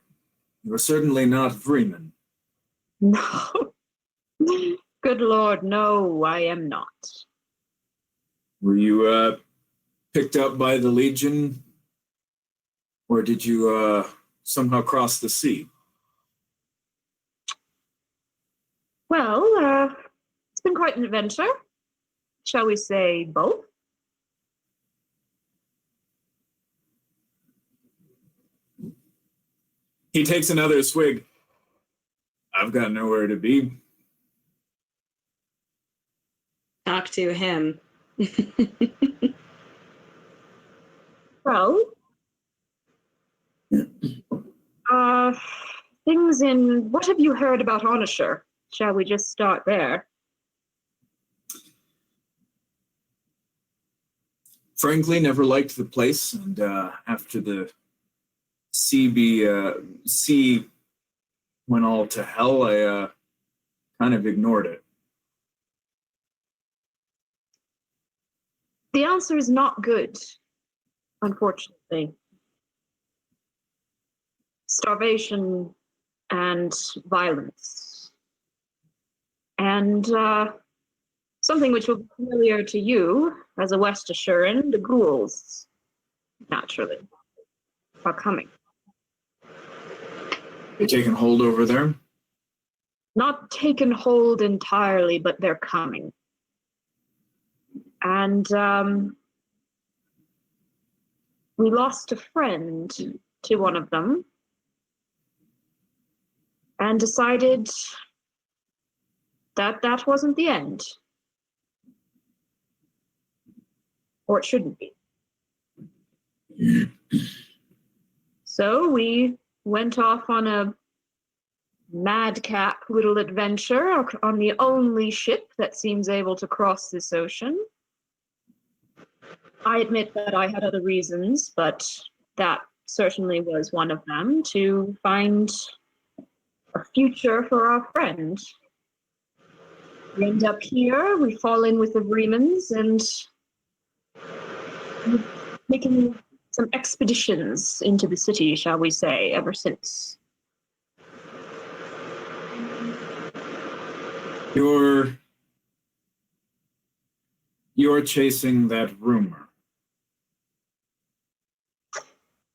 certainly not Vreimen. No. Good Lord, no, I am not. Were you picked up by the Legion, or did you somehow cross the sea? Well, it's been quite an adventure. Shall we say both? He takes another swig. I've got nowhere to be. Talk to him. Well, things in... What have you heard about Anashur? Shall we just start there? frankly, never liked the place, and after the sea went all to hell, I kind of ignored it. The answer is not good, unfortunately. Starvation and violence. And something which will be familiar to you as a West Assuran, the ghouls, naturally, are coming. They taken hold over there? Not taken hold entirely, but they're coming. And we lost a friend to one of them and decided that that wasn't the end. Or it shouldn't be. So we went off on a madcap little adventure on the only ship that seems able to cross this ocean. I admit that I had other reasons, but that certainly was one of them, to find a future for our friend. We end up here, we fall in with the Vreimens, and we've making some expeditions into the city, shall we say, ever since. You're chasing that rumor.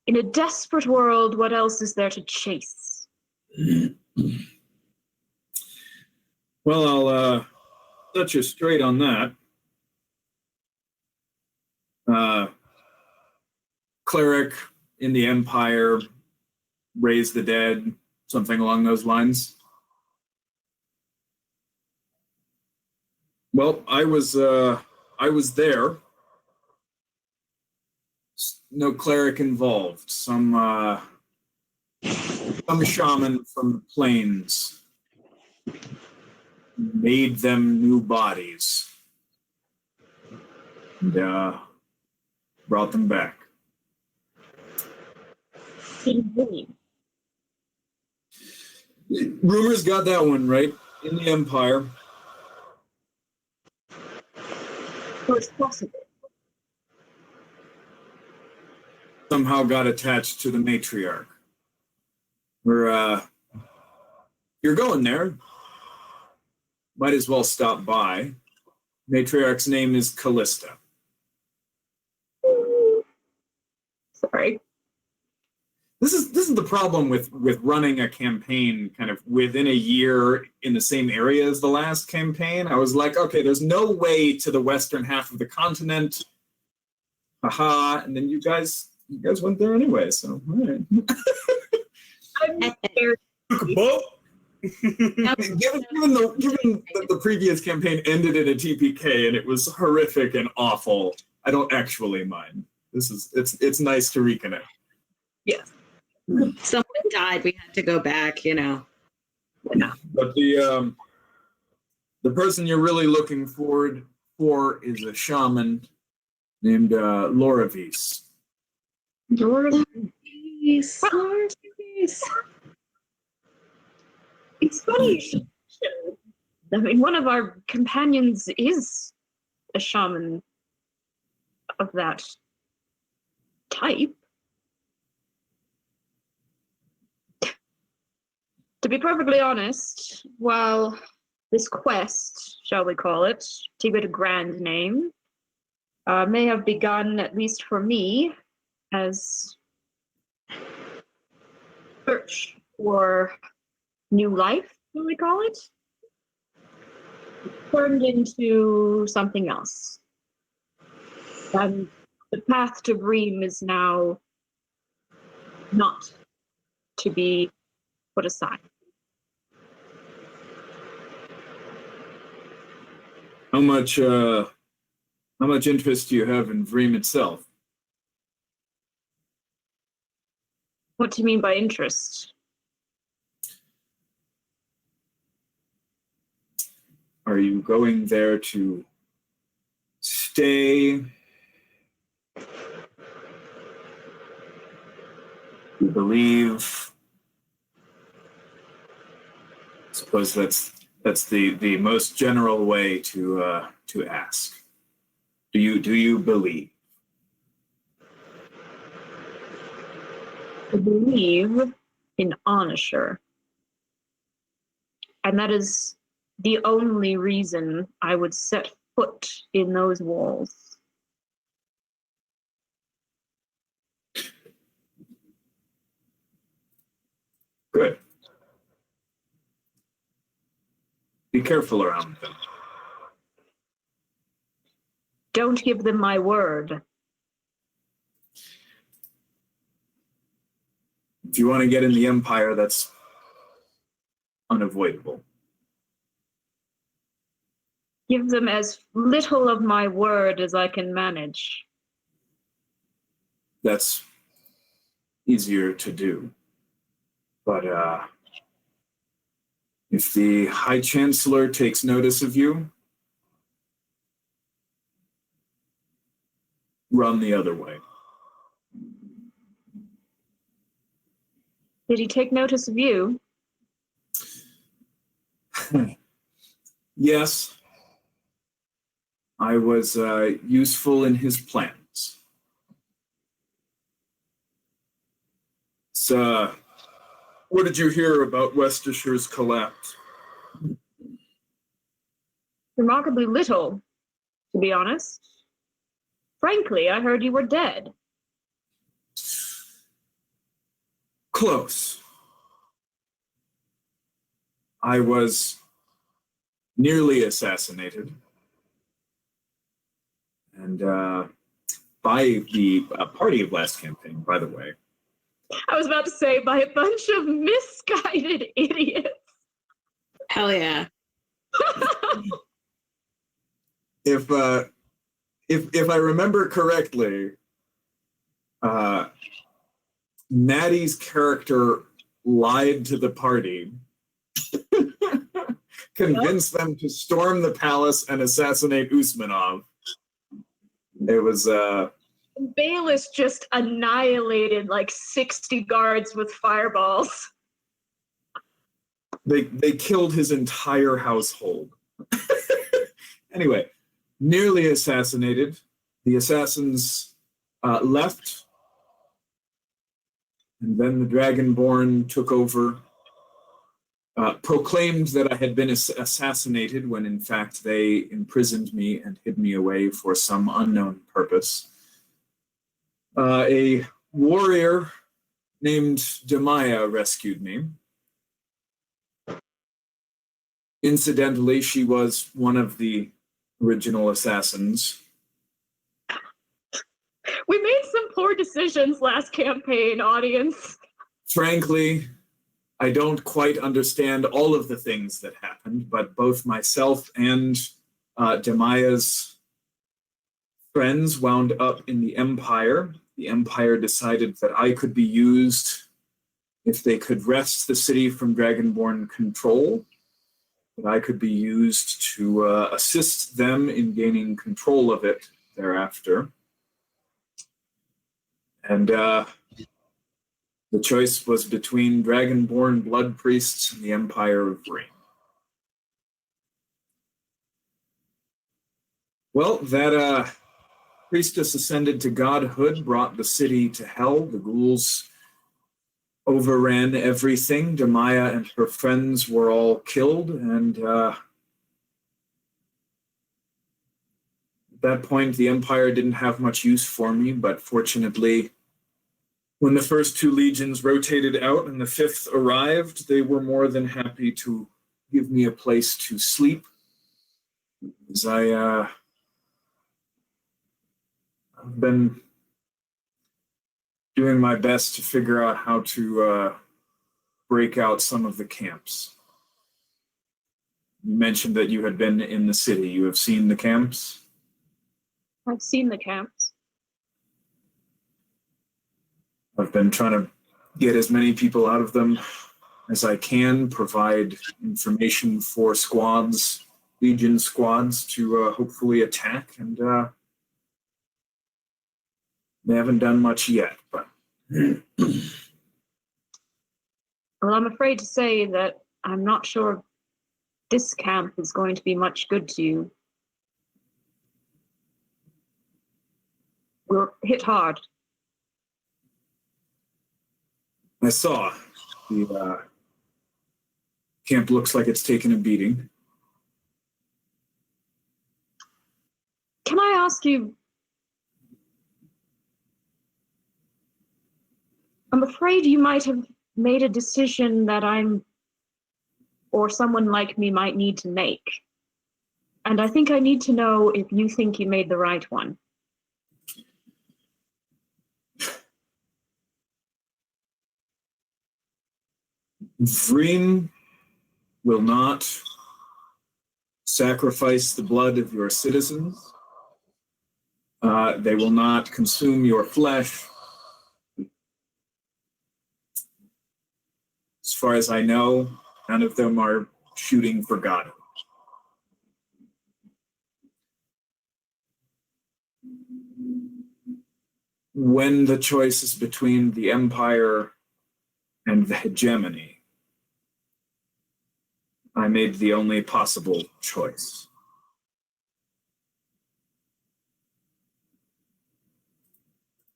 In a desperate world, what else is there to chase? Well, I'll set you straight on that. Cleric in the Empire, raise the dead, something along those lines. Well, I was there. No cleric involved. Some shaman from the plains made them new bodies and brought them back. Rumors got that one right. In the Empire. So it's possible. Somehow got attached to the matriarch. You're going there. Might as well stop by. Matriarch's name is Callista. Sorry. This is the problem with running a campaign kind of within a year in the same area as the last campaign. I was like, okay, there's no way to the western half of the continent. Haha, and then you guys went there anyway, so all right. I'm very Given the previous campaign ended in a TPK and it was horrific and awful, I don't actually mind. It's nice to reconnect. yes. Someone died. We had to go back, you know. Yeah. But the person you're really looking forward for is a shaman named Loravis. Loravis. It's funny. I mean, one of our companions is a shaman of that type. To be perfectly honest, while this quest, shall we call it, to give it a grand name, may have begun, at least for me, as search for new life, shall we call it, turned into something else. And the path to Vreim is now not to be put aside. How much interest do you have in Vreim itself? What do you mean by interest? Are you going there to stay, You believe. I suppose that's the most general way to ask. Do you believe? I believe in Onisher. And that is the only reason I would set foot in those walls. Good. Be careful around them. Don't give them my word. If you want to get in the Empire, that's unavoidable. Give them as little of my word as I can manage. That's easier to do. But if the High Chancellor takes notice of you, run the other way. Did he take notice of you? Yes, I was useful in his plans. So, what did you hear about Westershire's collapse? Remarkably little, to be honest. Frankly, I heard you were dead. Close. I was nearly assassinated. And by the party of last campaign, by the way. I was about to say, by a bunch of misguided idiots. Hell yeah. If I remember correctly, Maddie's character lied to the party, convinced them to storm the palace and assassinate Usmanov. It was Baelish just annihilated like 60 guards with fireballs. they killed his entire household. Anyway, nearly assassinated. The assassins left, and then the Dragonborn took over, proclaimed that I had been assassinated when in fact they imprisoned me and hid me away for some unknown purpose. A warrior named Demaya rescued me. Incidentally, she was one of the original assassins. We made some poor decisions last campaign, audience. Frankly, I don't quite understand all of the things that happened, but both myself and Demaya's friends wound up in the Empire. The Empire decided that I could be used if they could wrest the city from Dragonborn control, that I could be used to assist them in gaining control of it thereafter. And the choice was between Dragonborn blood priests and the Empire of Vreim. Well, that priestess ascended to godhood, brought the city to hell. The ghouls overran everything. Demaya and her friends were all killed, and at that point, the Empire didn't have much use for me, but fortunately, when the first two legions rotated out and the fifth arrived, they were more than happy to give me a place to sleep, as I've been doing my best to figure out how to break out some of the camps. You mentioned that you had been in the city. You have seen the camps? I've seen the camps. I've been trying to get as many people out of them as I can, provide information for squads, Legion squads, to hopefully attack, and they haven't done much yet, but Well, I'm afraid to say that I'm not sure this camp is going to be much good to you. We're hit hard. I saw. The camp looks like it's taken a beating. Can I ask you? I'm afraid you might have made a decision that or someone like me might need to make. And I think I need to know if you think you made the right one. Vreim will not sacrifice the blood of your citizens. They will not consume your flesh. As far as I know, none of them are shooting for God. When the choice is between the Empire and the hegemony, I made the only possible choice.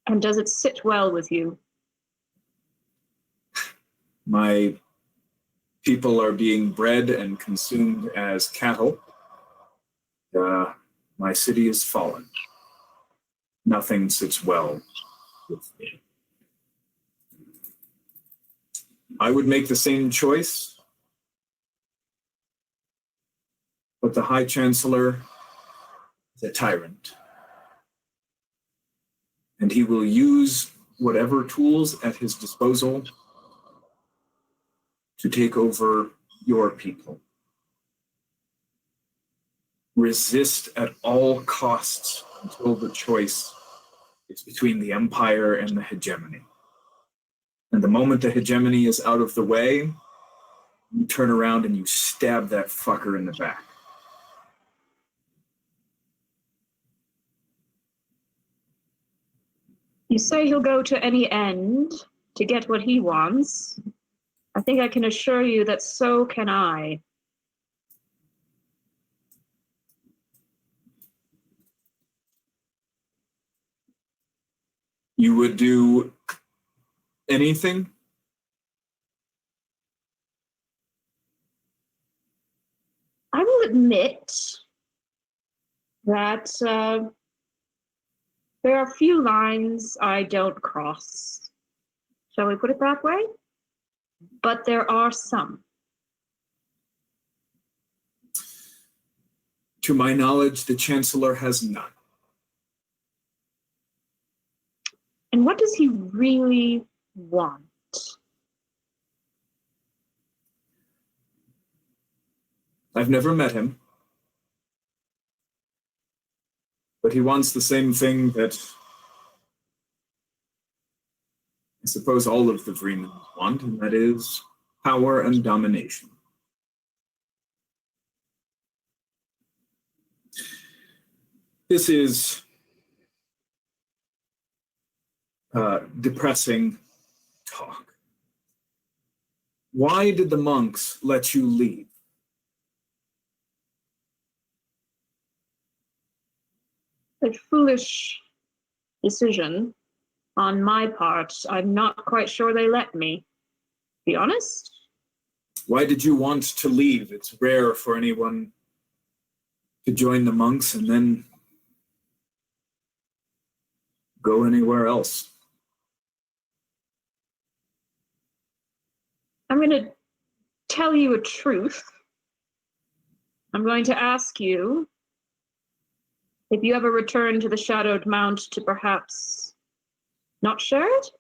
And does it sit well with you? My people are being bred and consumed as cattle. My city is fallen. Nothing sits well with me. I would make the same choice, but the High Chancellor is a tyrant. And he will use whatever tools at his disposal to take over your people. Resist at all costs until the choice is between the Empire and the hegemony. And the moment the hegemony is out of the way, you turn around and you stab that fucker in the back. You say he'll go to any end to get what he wants. I think I can assure you that so can I. You would do anything? I will admit that there are few lines I don't cross. Shall we put it that way? But there are some. To my knowledge, the Chancellor has none. And what does he really want? I've never met him. But he wants the same thing that I suppose all of the Vreimen want, and that is power and domination. This is depressing talk. Why did the monks let you leave? A foolish decision on my part. I'm not quite sure they let me. Be honest? Why did you want to leave? It's rare for anyone to join the monks and then go anywhere else. I'm going to tell you a truth. I'm going to ask you if you ever return to the Shadowed Mount to perhaps not share it?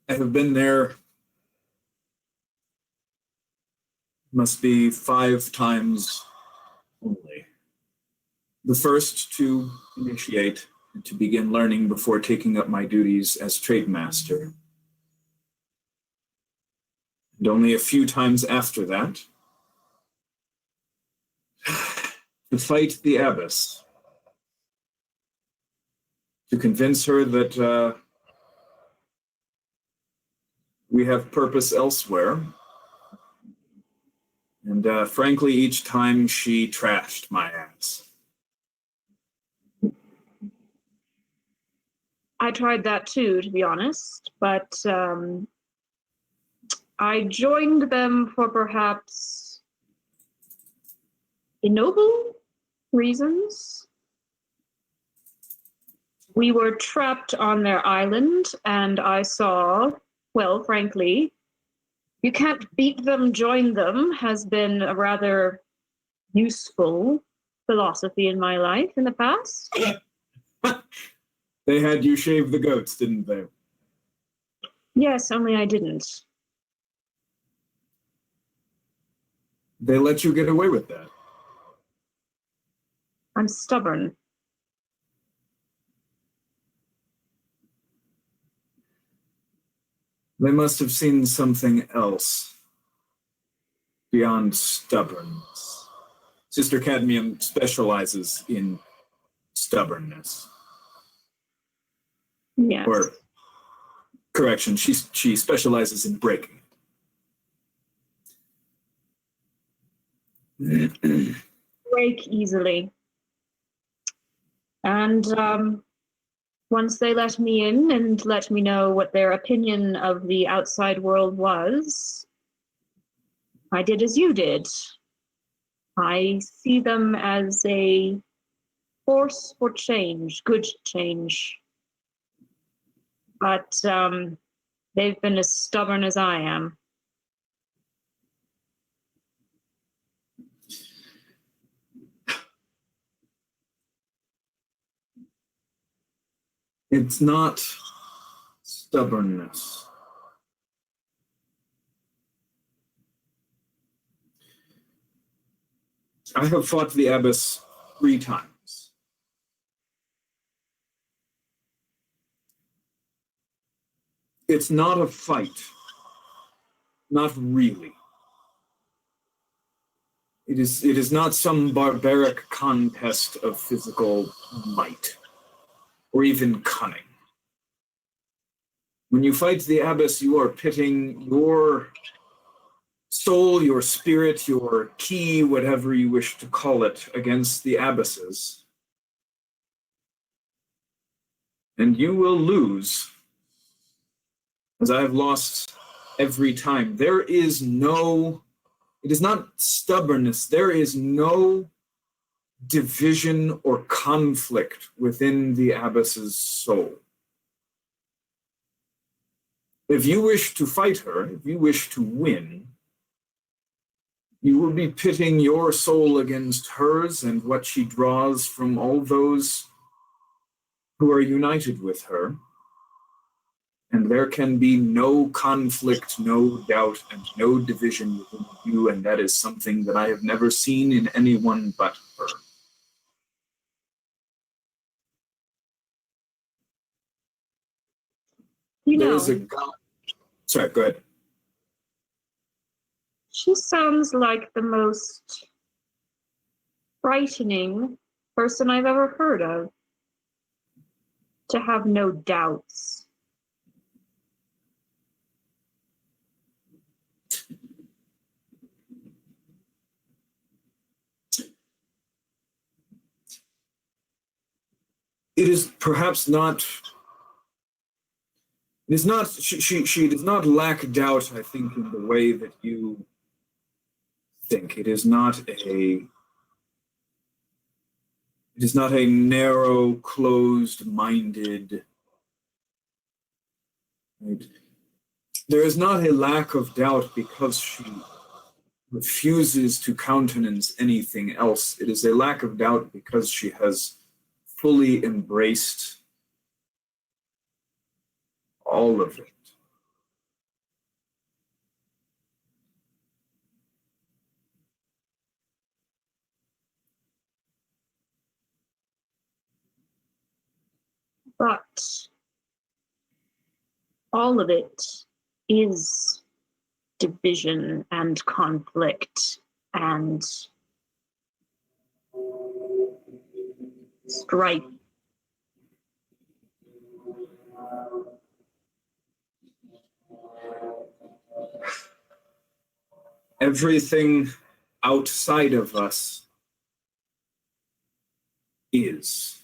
I have been there, must be 5 times only. The first to initiate and to begin learning before taking up my duties as trade master. And only a few times after that, to fight the abbess, to convince her that We have purpose elsewhere. And frankly, each time she trashed my ass. I tried that too, to be honest, but I joined them for perhaps ignoble reasons. We were trapped on their island, and I saw, well, frankly, you can't beat them, join them has been a rather useful philosophy in my life in the past. They had you shave the goats, didn't they? Yes, only I didn't. They let you get away with that. I'm stubborn. They must have seen something else beyond stubbornness. Sister Cadmium specializes in stubbornness. Yes. Or, correction, she specializes in breaking it. Break easily. And once they let me in and let me know what their opinion of the outside world was, I did as you did. I see them as a force for change, good change. But they've been as stubborn as I am. It's not stubbornness. I have fought the abbess 3 times. It's not a fight. Not really. It is not some barbaric contest of physical might, or even cunning. When you fight the abbess, you are pitting your soul, your spirit, your ki, whatever you wish to call it, against the abbesses. And you will lose, as I have lost every time. It is not stubbornness. There is no division or conflict within the abbess's soul. If you wish to fight her, if you wish to win, you will be pitting your soul against hers and what she draws from all those who are united with her. And there can be no conflict, no doubt, and no division within you, and that is something that I have never seen in anyone but her. You know, There's a God. Sorry, go ahead. she sounds like the most frightening person I've ever heard of. To have no doubts. It is perhaps not. It is not. She does not lack doubt, I think, in the way that you think. It is not a. It is not a narrow, closed-minded. Right? There is not a lack of doubt because she refuses to countenance anything else. It is a lack of doubt because she has fully embraced all of it. But all of it is division and conflict and strife. Everything outside of us is.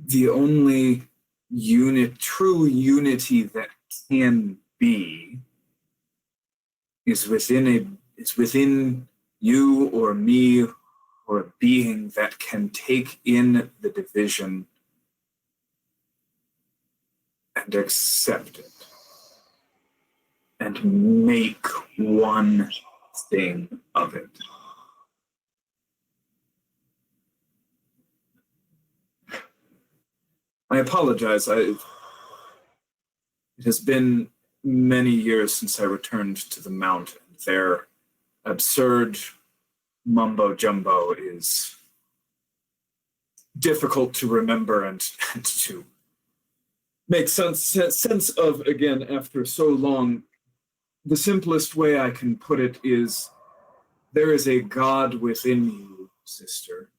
The only true unity that can be is within you or me or a being that can take in the division and accept it and make one thing of it. I apologize. It has been many years since I returned to the mountain. Their absurd mumbo jumbo is difficult to remember and to make sense of again after so long. The simplest way I can put it is there is a God within you, sister.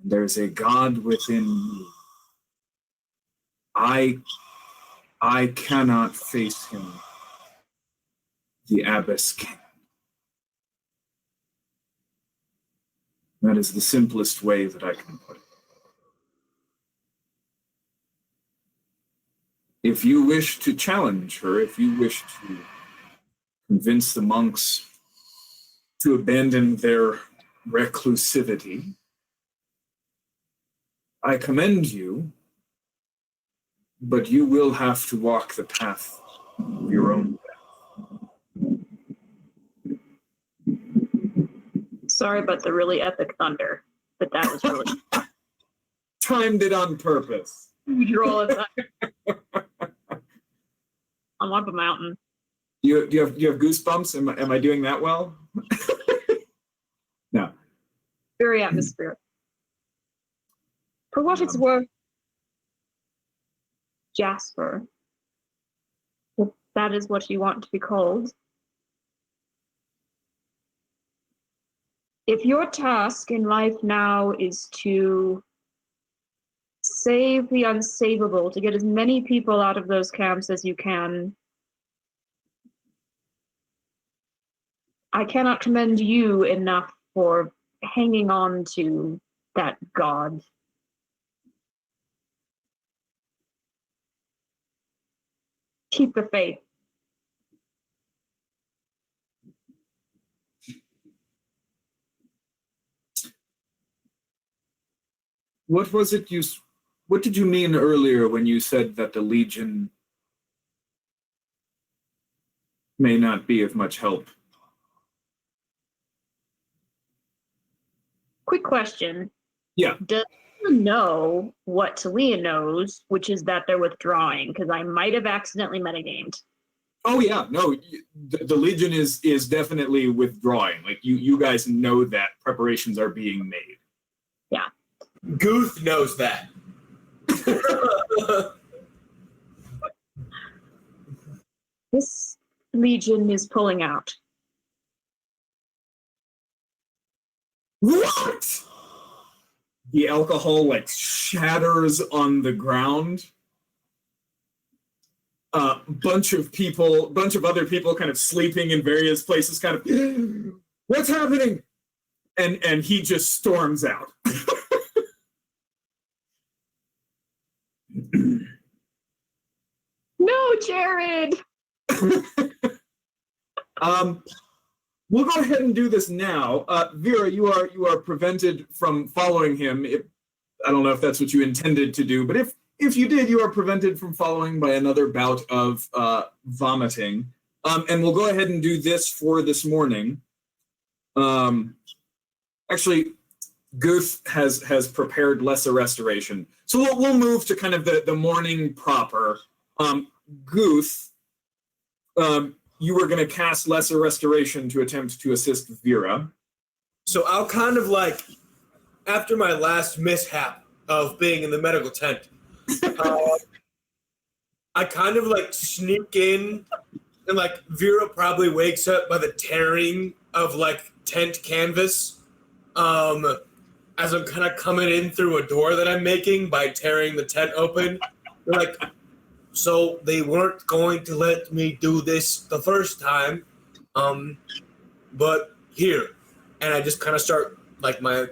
There is a God within me. I cannot face him. The abbess can. That is the simplest way that I can put it. If you wish to challenge her, if you wish to convince the monks to abandon their reclusivity, I commend you, but you will have to walk the path of your own path. Sorry about the really epic thunder, but that was really Timed it on purpose. huge roll of thunder. I'm up a mountain. Do you have goosebumps? Am I doing that well? No. Very atmospheric. For what it's worth, Jasper, if that is what you want to be called, if your task in life now is to save the unsavable, to get as many people out of those camps as you can, I cannot commend you enough for hanging on to that God. Keep the faith. What did you mean earlier when you said that the Legion may not be of much help? Quick question. Yeah. Does anyone know what Talia knows, which is that they're withdrawing? Because I might have accidentally metagamed. Oh yeah, no, the Legion is definitely withdrawing. Like you guys know that preparations are being made. Yeah. Guth knows that. This Legion is pulling out. What? The alcohol like shatters on the ground. Bunch of other people kind of sleeping in various places, kind of, what's happening? And he just storms out. No, Jared! We'll go ahead and do this now. Vera, you are prevented from following him. I don't know if that's what you intended to do, but if you did, you are prevented from following by another bout of vomiting. And we'll go ahead and do this for this morning. Actually, Guth has prepared lesser restoration. So we'll move to kind of the morning proper. Guth, you were going to cast lesser restoration to attempt to assist Vera. So I'll kind of like, after my last mishap of being in the medical tent, I kind of like sneak in, and like Vera probably wakes up by the tearing of like tent canvas, as I'm kind of coming in through a door that I'm making by tearing the tent open, like, so they weren't going to let me do this the first time, but here, and I just kind of start like my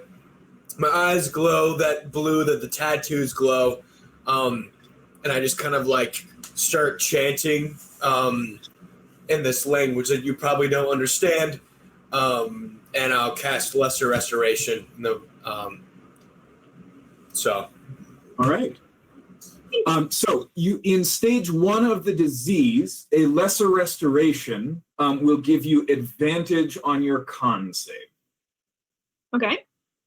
eyes glow that blue that the tattoos glow, and I just kind of like start chanting in this language that you probably don't understand, and I'll cast Lesser Restoration. So. All right. So you, in stage 1 of the disease, a lesser restoration will give you advantage on your con save. Okay.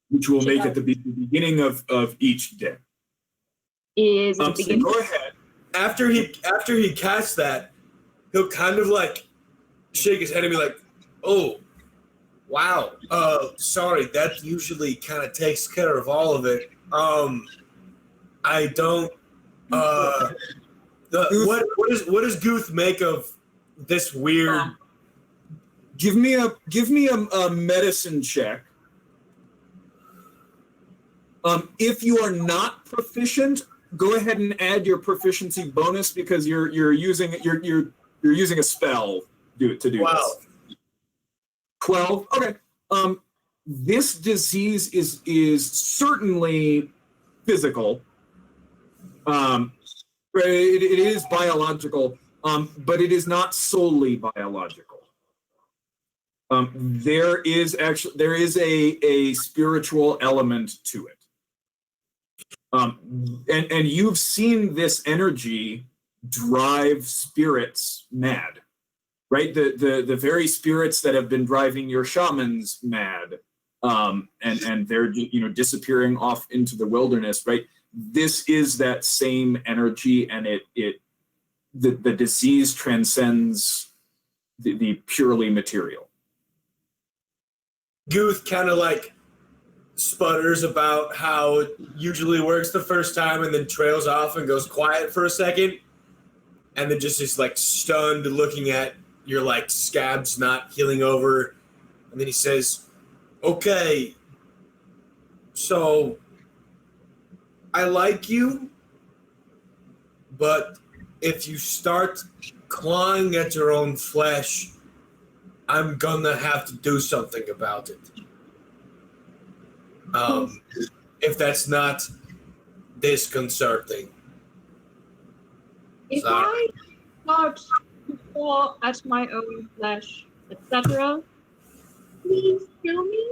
Which will make it the beginning of each day. Is it the So beginning? go ahead. After he casts that, he'll kind of like shake his head and be like, "Oh, wow. Sorry, that usually kind of takes care of all of it. I don't. What does Guth make of this weird? Give me a medicine check. If you are not proficient, go ahead and add your proficiency bonus because you're using a spell to do this. 12. Okay. This disease is certainly physical. It is biological, but it is not solely biological. There is a spiritual element to it. And you've seen this energy drive spirits mad, right? The very spirits that have been driving your shamans mad, and they're disappearing off into the wilderness, right? This is that same energy, and the disease transcends the purely material. Guth kind of like sputters about how it usually works the first time and then trails off and goes quiet for a second, and then just is like stunned looking at your like scabs not healing over, and then he says, "Okay, so I like you, but if you start clawing at your own flesh, I'm gonna have to do something about it. If that's not disconcerting." If Sorry. I start to claw at my own flesh, etc., please kill me.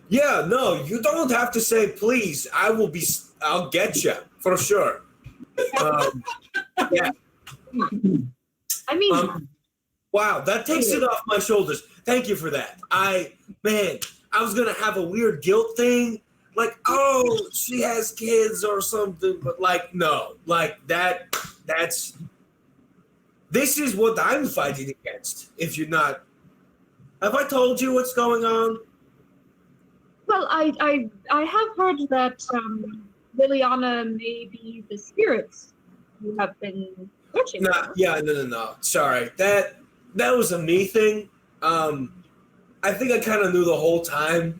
Yeah, no, you don't have to say please. I'll get you for sure. Yeah. I mean, Wow, that takes it off my shoulders. Thank you for that. I was gonna have a weird guilt thing, like, oh, she has kids or something, but like, no, like this is what I'm fighting against. If you're not, have I told you what's going on? well, I have heard that Liliana may be the spirits you have been searching for. No. Sorry, that was a me thing. I think I kind of knew the whole time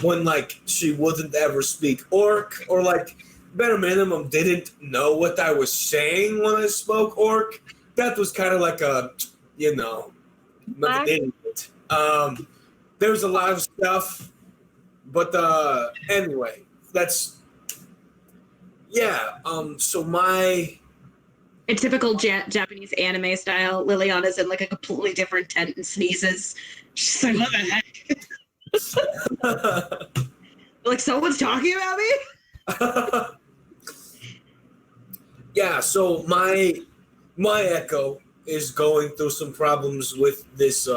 when like she wouldn't ever speak Orc, or like bare minimum didn't know what I was saying when I spoke Orc. That was kind of like a, not an idiot. There was a lot of stuff, but anyway, that's so my. In typical Japanese anime style, Liliana's in like a completely different tent and sneezes. She's like, what the heck? Like, someone's talking about me? Yeah, so my echo is going through some problems with this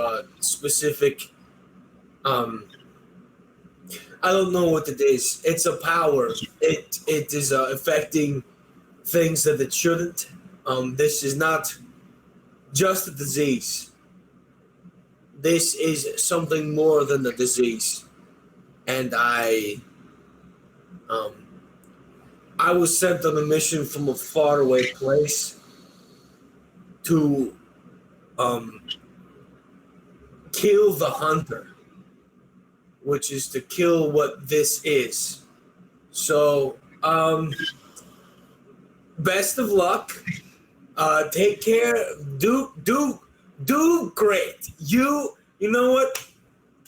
specific I don't know what it is. It's a power. It is affecting things that it shouldn't. This is not just a disease. This is something more than a disease. And I was sent on a mission from a faraway place to kill the hunter, which is to kill what this is. So best of luck. Take care. Do great. You know what?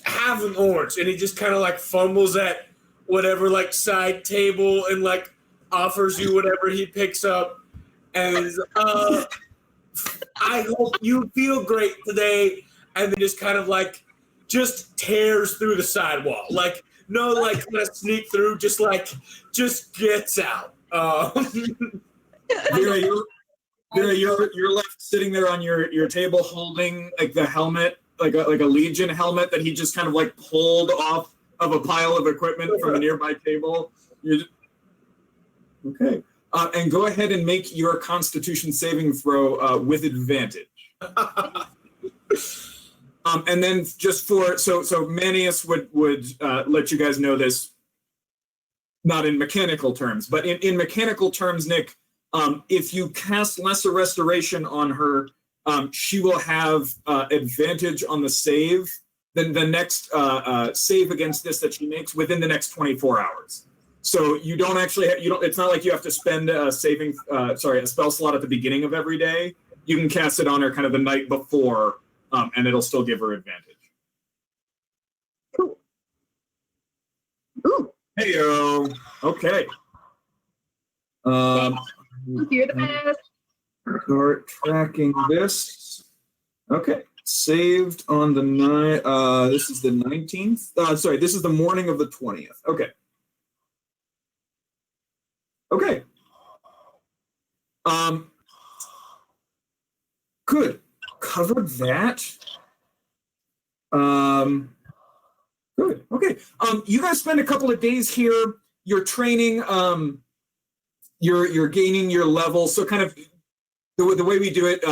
Have an orange. And he just kind of like fumbles at whatever like side table and like offers you whatever he picks up. And I hope you feel great today. And then just kind of like just tears through the sidewall. Like no like kind of sneak through, just gets out. Vera, you're left sitting there on your table holding like the helmet, like a Legion helmet that he just kind of like pulled off of a pile of equipment from a nearby table. Okay. And go ahead and make your Constitution saving throw with advantage. And then just for so Manius would let you guys know this, not in mechanical terms, but in mechanical terms, Nick. If you cast Lesser Restoration on her, she will have advantage on the save. Then the next save against this that she makes within the next 24 hours. So you don't actually it's not like you have to spend a spell slot at the beginning of every day. You can cast it on her kind of the night before, and it'll still give her advantage. Cool. Ooh. Heyo. Okay. You're the best. Start tracking this. Okay. Saved on the night. This is the 19th. This is the morning of the 20th. Okay. Okay. Good. Covered that. Good. Okay. You guys spend a couple of days here. You're training. You're gaining your level. So kind of the way we do it,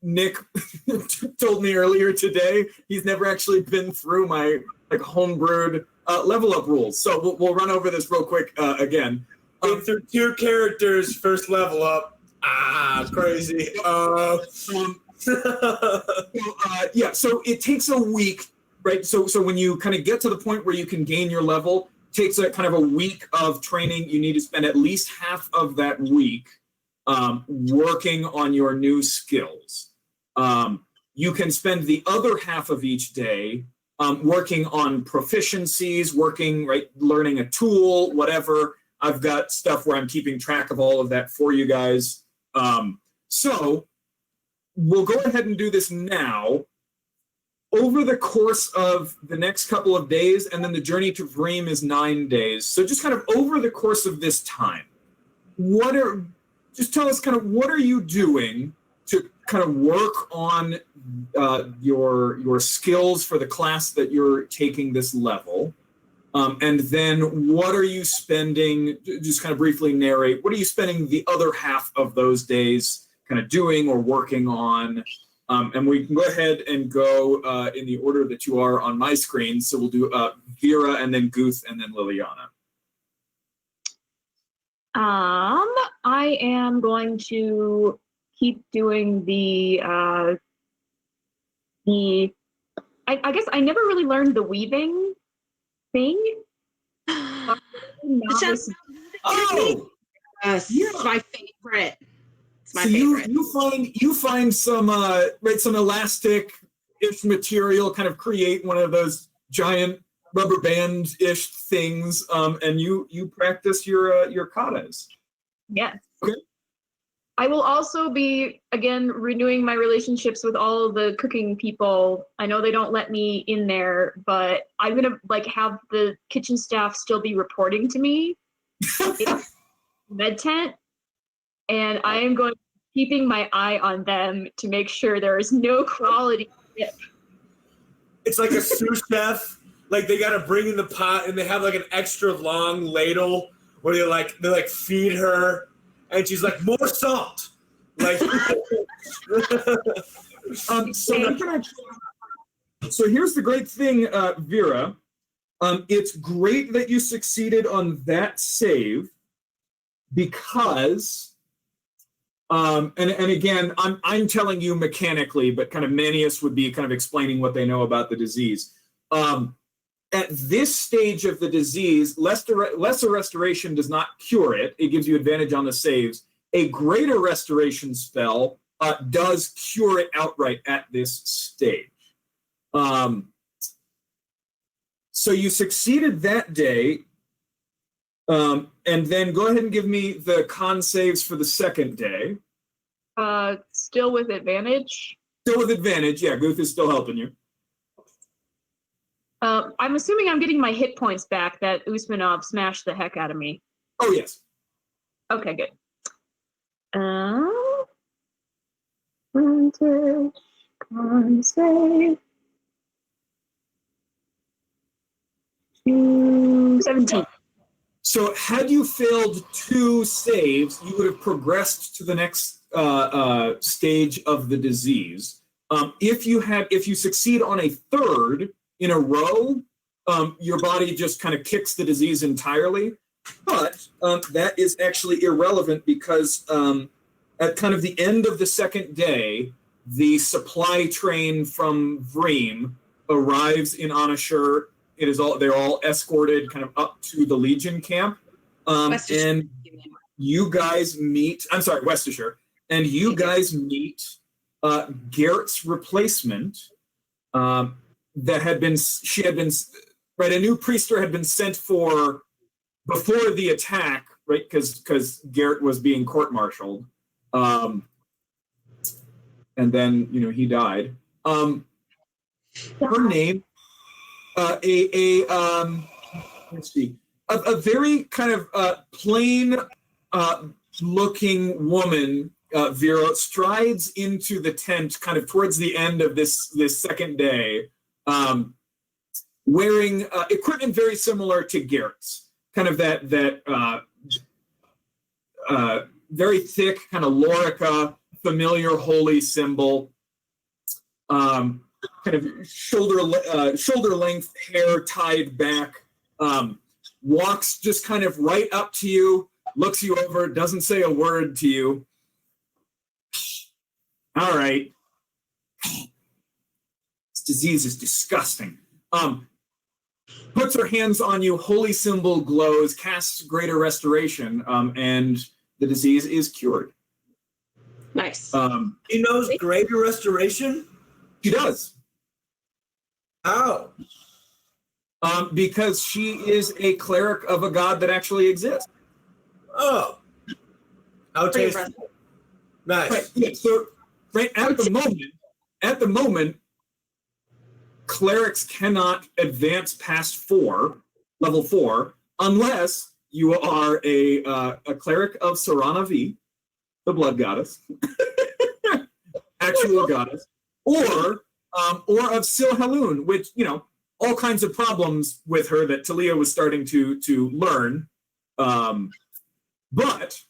Nick told me earlier today he's never actually been through my like homebrewed level up rules. So we'll run over this real quick again. If they're 2 characters, first level up. Crazy. So it takes a week, right? So when you kind of get to the point where you can gain your level, takes a kind of a week of training. You need to spend at least half of that week working on your new skills. You can spend the other half of each day working on proficiencies, learning a tool, whatever. I've got stuff where I'm keeping track of all of that for you guys. So we'll go ahead and do this now. Over the course of the next couple of days, and then the journey to Vreim is 9 days. So just kind of over the course of this time, just tell us kind of what are you doing to kind of work on your skills for the class that you're taking this level. And then what are you spending, just kind of briefly narrate, what are you spending the other half of those days kind of doing or working on? And we can go ahead and go in the order that you are on my screen. So we'll do Vera and then Guth and then Liliana. I am going to keep doing I guess I never really learned the weaving thing. It's my favorite. It's my so favorite. you find some some elastic-ish material, kind of create one of those giant rubber band-ish things, and you practice your katas. Yes. Okay. I will also be, again, renewing my relationships with all of the cooking people. I know they don't let me in there, but I'm going to have the kitchen staff still be reporting to me in med tent. And I am going keeping my eye on them to make sure there is no quality dip. It's like a sous chef. Like they got to bring in the pot and they have like an extra long ladle where they feed her. And she's like, more salt. Like, so here's the great thing, Vera. It's great that you succeeded on that save because, and again, I'm telling you mechanically, but kind of Manius would be kind of explaining what they know about the disease. At this stage of the disease, lesser restoration does not cure it. It gives you advantage on the saves. A greater restoration spell does cure it outright at this stage. So you succeeded that day, and then go ahead and give me the con saves for the second day. Still with advantage. Still with advantage, yeah. Guth is still helping you. I'm assuming I'm getting my hit points back that Usmanov smashed the heck out of me. Oh yes. Okay, good. Advantage, con save. 17. So had you failed 2 saves, you would have progressed to the next stage of the disease. If you succeed on a 3rd in a row, your body just kind of kicks the disease entirely. But that is actually irrelevant because at kind of the end of the second day, the supply train from Vreim arrives in Anashur. They're all escorted kind of up to the Legion camp. And you guys meet, I'm sorry, Westashire. And you guys meet Garrett's replacement a new priester had been sent for before the attack, right? Because Garrett was being court-martialed. And then, he died. Her name, let's see, a very kind of plain looking woman, Vera, strides into the tent kind of towards the end of this second day, wearing equipment very similar to Garrett's, kind of that very thick kind of lorica, familiar holy symbol, kind of shoulder length hair tied back, walks just kind of right up to you, looks you over, doesn't say a word to you. All right. This disease is disgusting. Puts her hands on you, holy symbol glows, casts greater restoration, and the disease is cured. Nice. He knows greater restoration? She does. How? Because she is a cleric of a god that actually exists. Oh. How tasteful. Nice. Right, yeah, so right at the moment, clerics cannot advance past level 4, unless you are a cleric of Saranavi, the blood goddess, actual goddess, or of Silhalun, which, all kinds of problems with her that Talia was starting to learn. But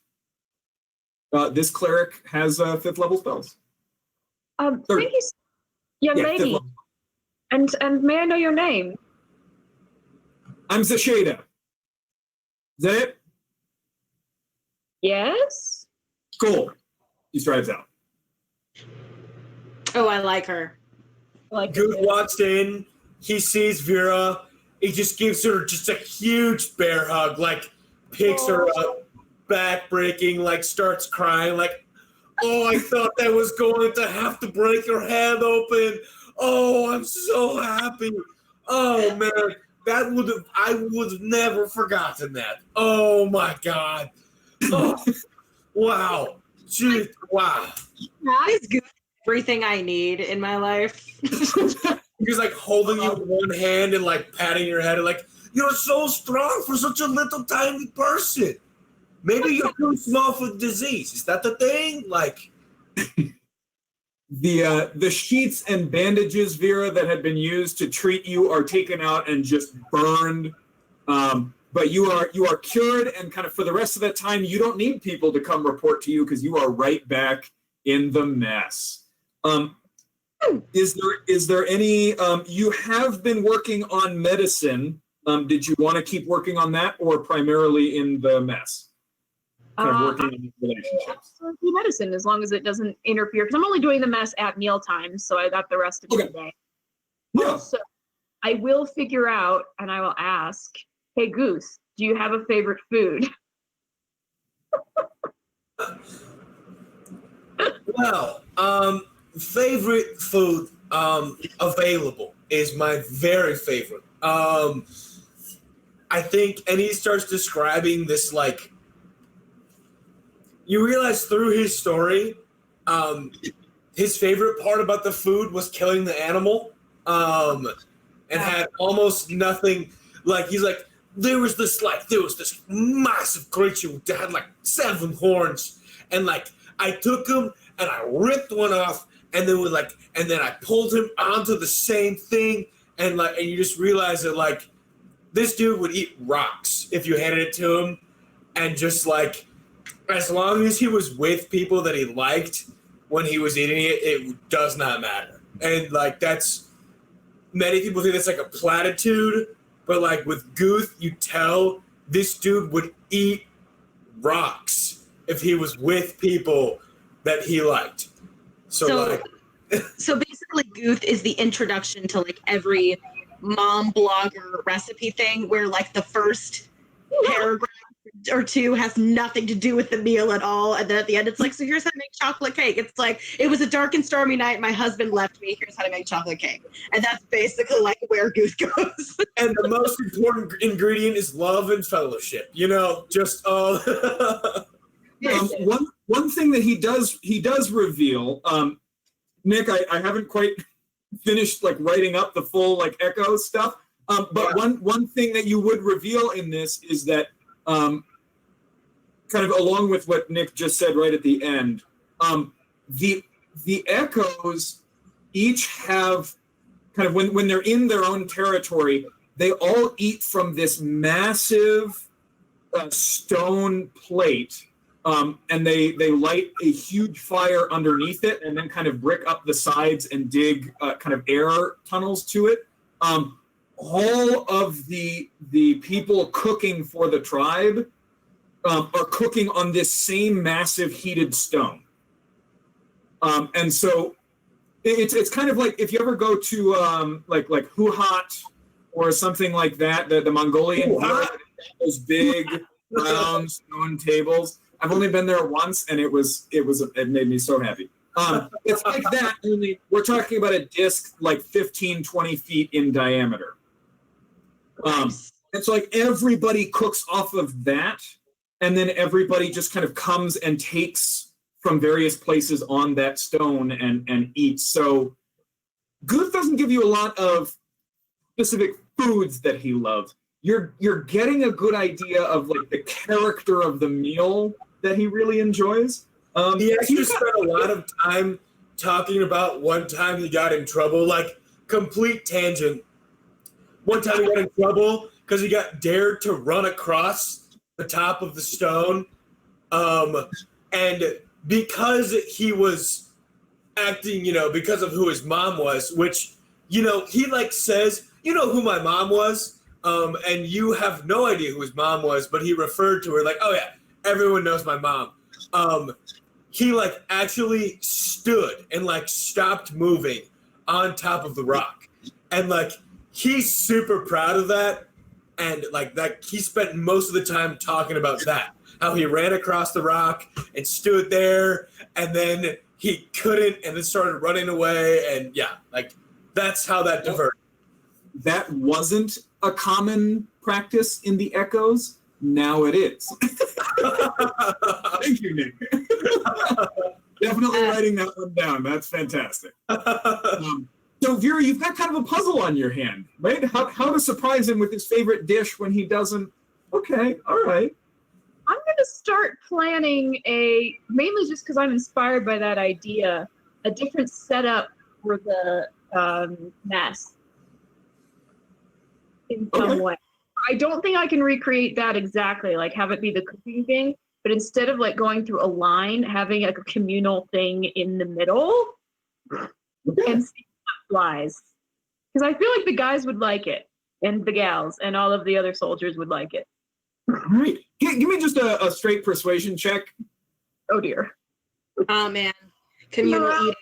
this cleric has 5th level spells. Thank you, young lady. And may I know your name? I'm Zasheda. Is that it? Yes. Cool. He strides out. Oh, I like her. Dude walks in, he sees Vera, he just gives her just a huge bear hug, picks her up, back-breaking, starts crying, oh, I thought that was going to have to break her hand open. Oh, I'm so happy. Oh, man, I would have never forgotten that. Oh, my God. Oh, wow. Jeez, wow. That is good. Everything I need in my life. He's holding you with one hand and patting your head and you're so strong for such a little tiny person. Maybe you're too small for the disease. Is that the thing? The sheets and bandages, Vera, that had been used to treat you are taken out and just burned. But you are cured, and kind of for the rest of that time, you don't need people to come report to you because you are right back in the mess. Is there any? You have been working on medicine. Did you want to keep working on that, or primarily in the mess? Kind of working on relationships. Absolutely medicine, as long as it doesn't interfere. Because I'm only doing the mess at meal times, so I got the rest of the day. Yeah. So I will figure out, and I will ask, hey, Goose, do you have a favorite food? Well, favorite food available is my very favorite. I think, and he starts describing this like, you realize through his story, his favorite part about the food was killing the animal, and had almost nothing. Like he's like, there was this massive creature that had like 7 horns, and like I took him and I ripped one off, and then I pulled him onto the same thing, and you just realize that like this dude would eat rocks if you handed it to him, and just like as long as he was with people that he liked when he was eating it, it does not matter. And like that's many people think that's like a platitude, but like with Guth, you tell this dude would eat rocks if he was with people that he liked. So basically Guth is the introduction to like every mom blogger recipe thing where like the first paragraph or 2 has nothing to do with the meal at all, and then at the end it's like, so here's how to make chocolate cake. It's like, it was a dark and stormy night, my husband left me, here's how to make chocolate cake. And that's basically like where Guth goes. And the most important ingredient is love and fellowship, just one thing that he does reveal, Nick, I haven't quite finished like writing up the full like Echo stuff, but one thing that you would reveal in this is that kind of along with what Nick just said right at the end, the Echoes each have kind of when they're in their own territory, they all eat from this massive stone plate, and they light a huge fire underneath it, and then kind of brick up the sides and dig kind of air tunnels to it. All of the people cooking for the tribe are cooking on this same massive heated stone, and so it's kind of like if you ever go to like Huhat or something like that, the Mongolian village, those big round stone tables. I've only been there once, and it made me so happy. It's like that, only we're talking about a disc like 15, 20 feet in diameter. And so like everybody cooks off of that, and then everybody just kind of comes and takes from various places on that stone and eats. So Guth doesn't give you a lot of specific foods that he loves. You're getting a good idea of like the character of the meal that he really enjoys. He actually spent a lot of time talking about one time he got in trouble, like complete tangent. One time he got in trouble because he got dared to run across the top of the stone. And because he was acting, because of who his mom was, which, he like says, who my mom was? And you have no idea who his mom was, but he referred to her like, oh yeah, everyone knows my mom. He like actually stood and like stopped moving on top of the rock. And like, he's super proud of that. And like that, he spent most of the time talking about that, how he ran across the rock and stood there, and then he couldn't, and then started running away. And yeah, like that's how that diverted. That wasn't a common practice in the Echoes. Now it is. Thank you, Nick. Definitely writing that one down. That's fantastic. So, Vera, you've got kind of a puzzle on your hand, right? How to surprise him with his favorite dish when he doesn't. Okay, all right. I'm going to start planning mainly just because I'm inspired by that idea, a different setup for the mess in some way. I don't think I can recreate that exactly, like have it be the cooking thing, but instead of like going through a line, having like a communal thing in the middle and see what flies. Because I feel like the guys would like it, and the gals, and all of the other soldiers would like it. All right. Give me just a straight persuasion check. Oh dear. Oh man, communal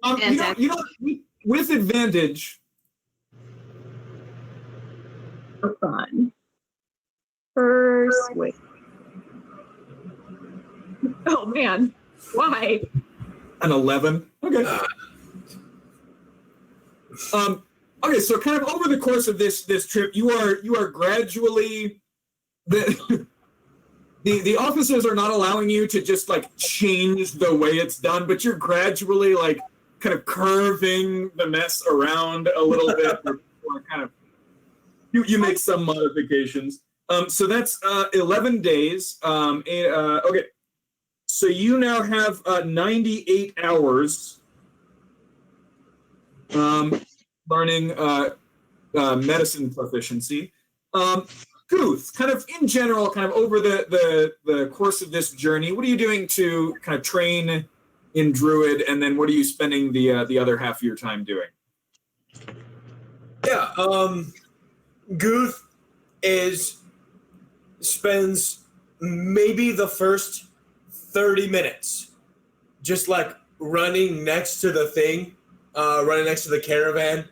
eating. With advantage. For fun. Persuade. Oh man, why? An 11. Okay. Okay, so kind of over the course of this trip, you are gradually the officers are not allowing you to just like change the way it's done, but you're gradually like kind of curving the mess around a little bit, or kind of you make some modifications. So that's 11 days. Okay, so you now have 98 hours. Learning medicine proficiency. Guth, kind of in general, kind of over the course of this journey, what are you doing to kind of train in Druid, and then what are you spending the other half of your time doing? Yeah, Guth spends maybe the first 30 minutes just like running next to the thing, running next to the caravan,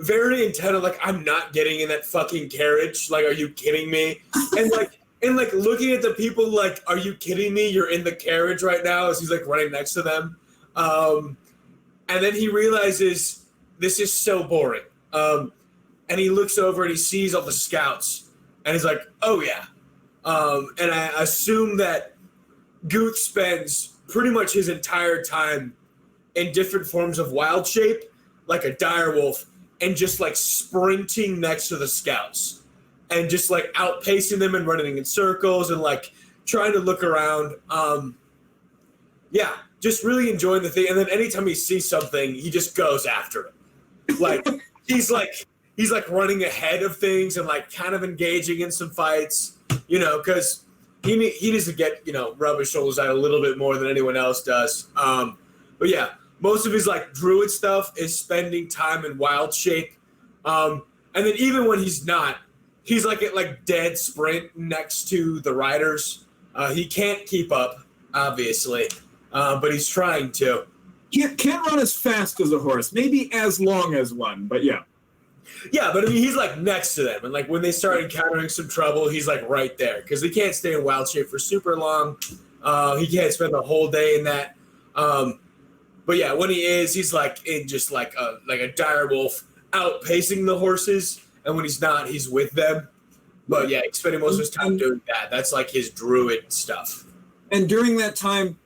very intent of like, I'm not getting in that fucking carriage. Like, are you kidding me? And like looking at the people like, are you kidding me? You're in the carriage right now, as he's like running next to them. And then he realizes this is so boring. And he looks over and he sees all the scouts and he's like, oh yeah. And I assume that Guth spends pretty much his entire time in different forms of wild shape, like a direwolf, and just like sprinting next to the scouts and just like outpacing them and running in circles and like trying to look around. Yeah, just really enjoying the thing. And then anytime he sees something, he just goes after it. Like he's like running ahead of things and like kind of engaging in some fights, because he needs to get, rub his shoulders out a little bit more than anyone else does. But yeah, most of his like druid stuff is spending time in wild shape. And then even when he's not, he's like at like dead sprint next to the riders. He can't keep up, obviously, but he's trying to. Can't run as fast as a horse, maybe as long as one, but yeah. Yeah, but I mean, he's like next to them. And like when they start encountering some trouble, he's like right there because he can't stay in wild shape for super long. He can't spend the whole day in that. But yeah, when he is, he's like in just like a dire wolf outpacing the horses. And when he's not, he's with them. But yeah, he's spending most of his time doing that. That's like his druid stuff. And during that time,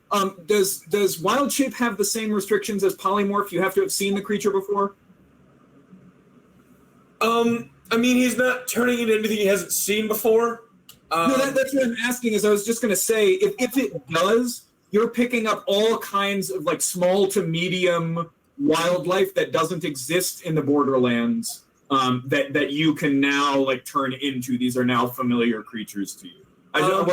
does wild shape have the same restrictions as polymorph? You have to have seen the creature before? I mean, he's not turning into anything he hasn't seen before. No, that's what I'm asking. Is I was just going to say, if it does, you're picking up all kinds of like small to medium wildlife that doesn't exist in the Borderlands. That you can now like turn into. These are now familiar creatures to you. I'm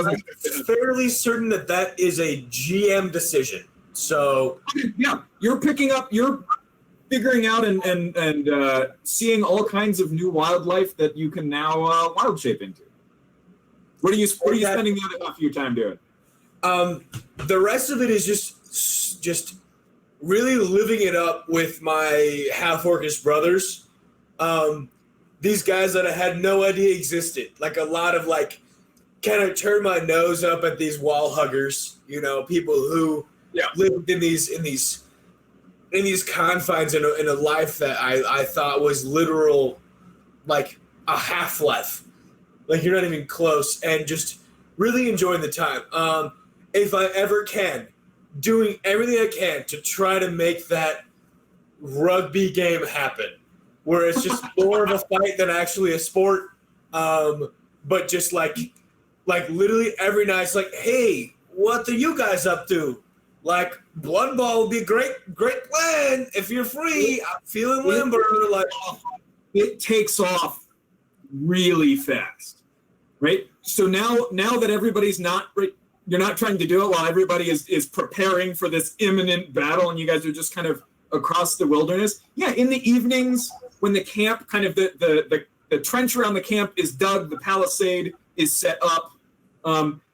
fairly certain that is a GM decision. So yeah, you're figuring out and seeing all kinds of new wildlife that you can now wild shape into. What are you spending the other half of your time doing? The rest of it is just really living it up with my half-orcish brothers. These guys that I had no idea existed. Like a lot of like kind of turn my nose up at these wall huggers, people who lived in these confines in a life that I thought was literal, like a half-life. Like you're not even close, and just really enjoying the time. If I ever can, doing everything I can to try to make that rugby game happen, where it's just more of a fight than actually a sport. But just like literally every night, it's like, hey, what are you guys up to? Like, Blood Ball would be a great plan if you're free. I'm feeling limber. Like, it takes off really fast, right? So now that everybody's you're not trying to do it while everybody is preparing for this imminent battle, and you guys are just kind of across the wilderness. Yeah, in the evenings when the camp, kind of the trench around the camp is dug, the palisade is set up.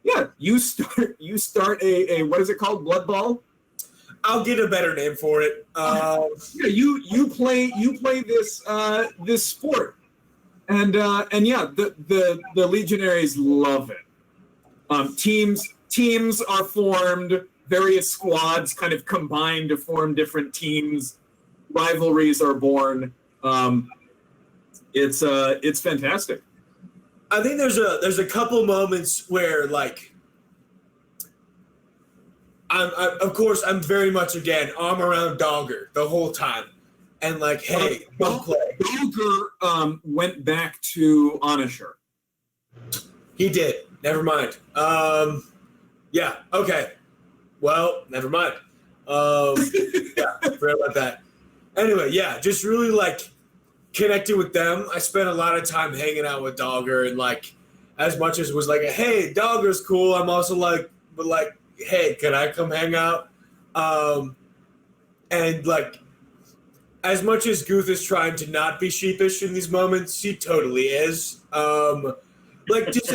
Yeah, you start a what is it called? Blood Ball? I'll get a better name for it. Yeah, you play this sport, and yeah, the legionaries love it. Teams are formed. various squads kind of combine to form different teams. Rivalries are born. It's fantastic. I think there's a couple moments where like I'm very much again arm around Dogger the whole time, and like, hey, don't play. Dogger went back to Onisher. He did. Never mind. Yeah. Okay. Well, never mind. Yeah. Forget about that. Anyway, yeah. Just really like connected with them. I spent a lot of time hanging out with Dogger, and like, as much as it was like, hey, Dogger's cool. I'm also like, but like, hey, can I come hang out? And like, as much as Guth is trying to not be sheepish in these moments, he totally is. Like just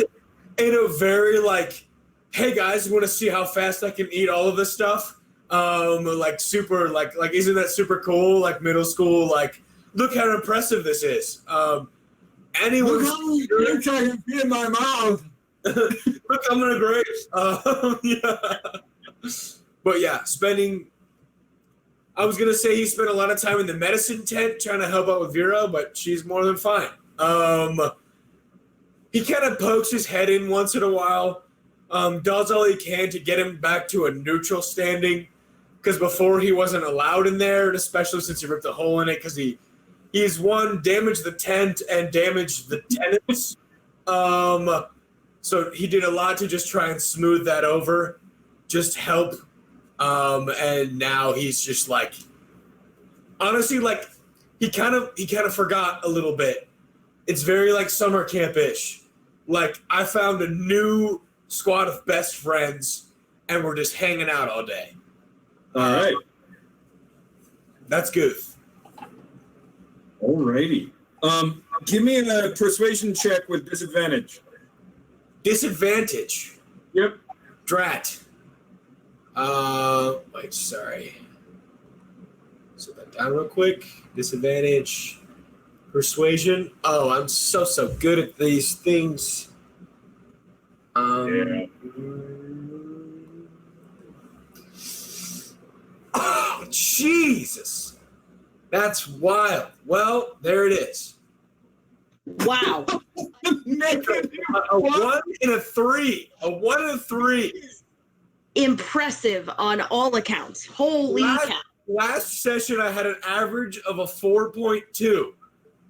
in a very like, hey guys, you want to see how fast I can eat all of this stuff? Like super, like isn't that super cool? Like middle school, like look how impressive this is. Anyone? Look how many grapes I can fit in my mouth. Look how many grapes. Yeah. But yeah, I was gonna say he spent a lot of time in the medicine tent trying to help out with Vera, but she's more than fine. He kind of pokes his head in once in a while, does all he can to get him back to a neutral standing, because before he wasn't allowed in there, and especially since he ripped a hole in it, because he's damaged the tent and damaged the tenants. So he did a lot to just try and smooth that over, just help. And now he's just like, honestly, like he kind of forgot a little bit. It's very like summer camp-ish. Like I found a new squad of best friends and we're just hanging out all day. All right. That's good. Alrighty. Give me a persuasion check with disadvantage. Disadvantage. Yep. Drat. Wait, sorry. Set that down real quick. Disadvantage. Persuasion. Oh, I'm so good at these things. Yeah. Oh, Jesus. That's wild. Well, there it is. Wow. A 1 and a 3. A 1 and a 3. Impressive on all accounts. Holy cow. Last session, I had an average of a 4.2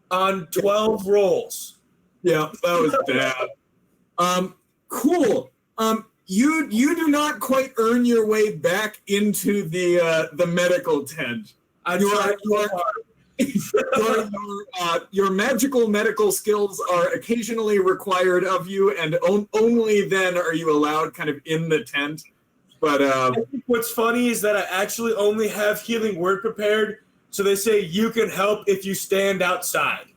on 12 rolls. Yeah, that was bad. Cool. You do not quite earn your way back into the medical tent. Your magical medical skills are occasionally required of you, and only then are you allowed kind of in the tent. But I think what's funny is that I actually only have healing word prepared, so they say you can help if you stand outside.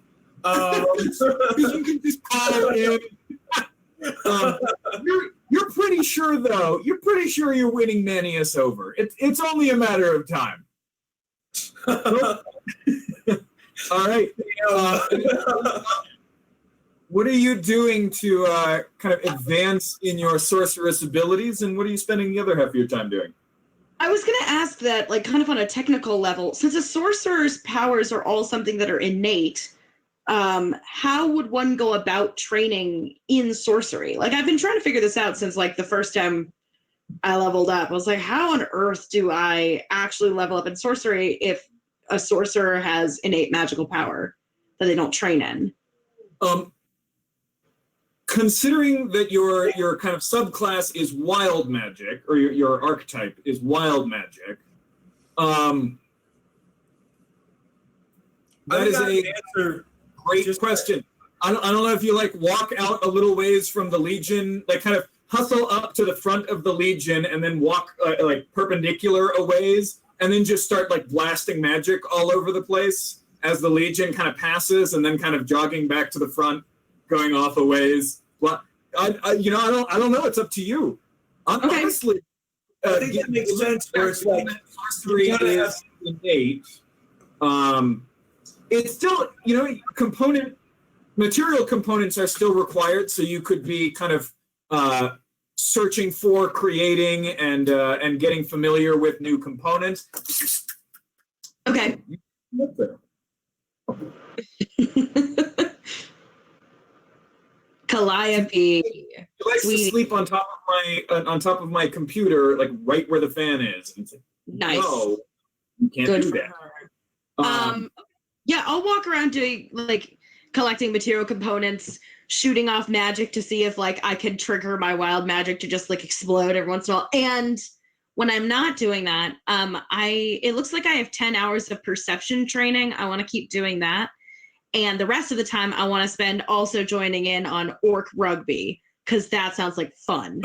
You can just pile in. You're pretty sure, though. You're pretty sure you're winning Manius over. It's only a matter of time. All right. What are you doing to kind of advance in your sorceress abilities, and what are you spending the other half of your time doing? I was going to ask that, like, kind of on a technical level, since a sorcerer's powers are all something that are innate, how would one go about training in sorcery? Like, I've been trying to figure this out since, like, the first time I leveled up. I was like, how on earth do I actually level up in sorcery if a sorcerer has innate magical power that they don't train in? Considering that your kind of subclass is wild magic, or your archetype is wild magic, that is a great question. I don't know if you like walk out a little ways from the Legion, like kind of hustle up to the front of the Legion and then walk like perpendicular a ways, and then just start like blasting magic all over the place as the Legion kind of passes, and then kind of jogging back to the front, going off a ways. Well, I don't know. It's up to you. Okay. Honestly, I think that makes sense. Where it's like sorcery is innate. It's still, material components are still required. So you could be kind of searching for, creating, and getting familiar with new components. Okay. Calliope. He likes to Sweetie. sleep on top of my computer, like right where the fan is. And it's like, Nice. no, you can't Good do for that. her. Yeah, I'll walk around doing like collecting material components, shooting off magic to see if like I can trigger my wild magic to just like explode every once in a while. And when I'm not doing that, it looks like I have 10 hours of perception training. I want to keep doing that. And the rest of the time I want to spend also joining in on orc rugby, because that sounds like fun.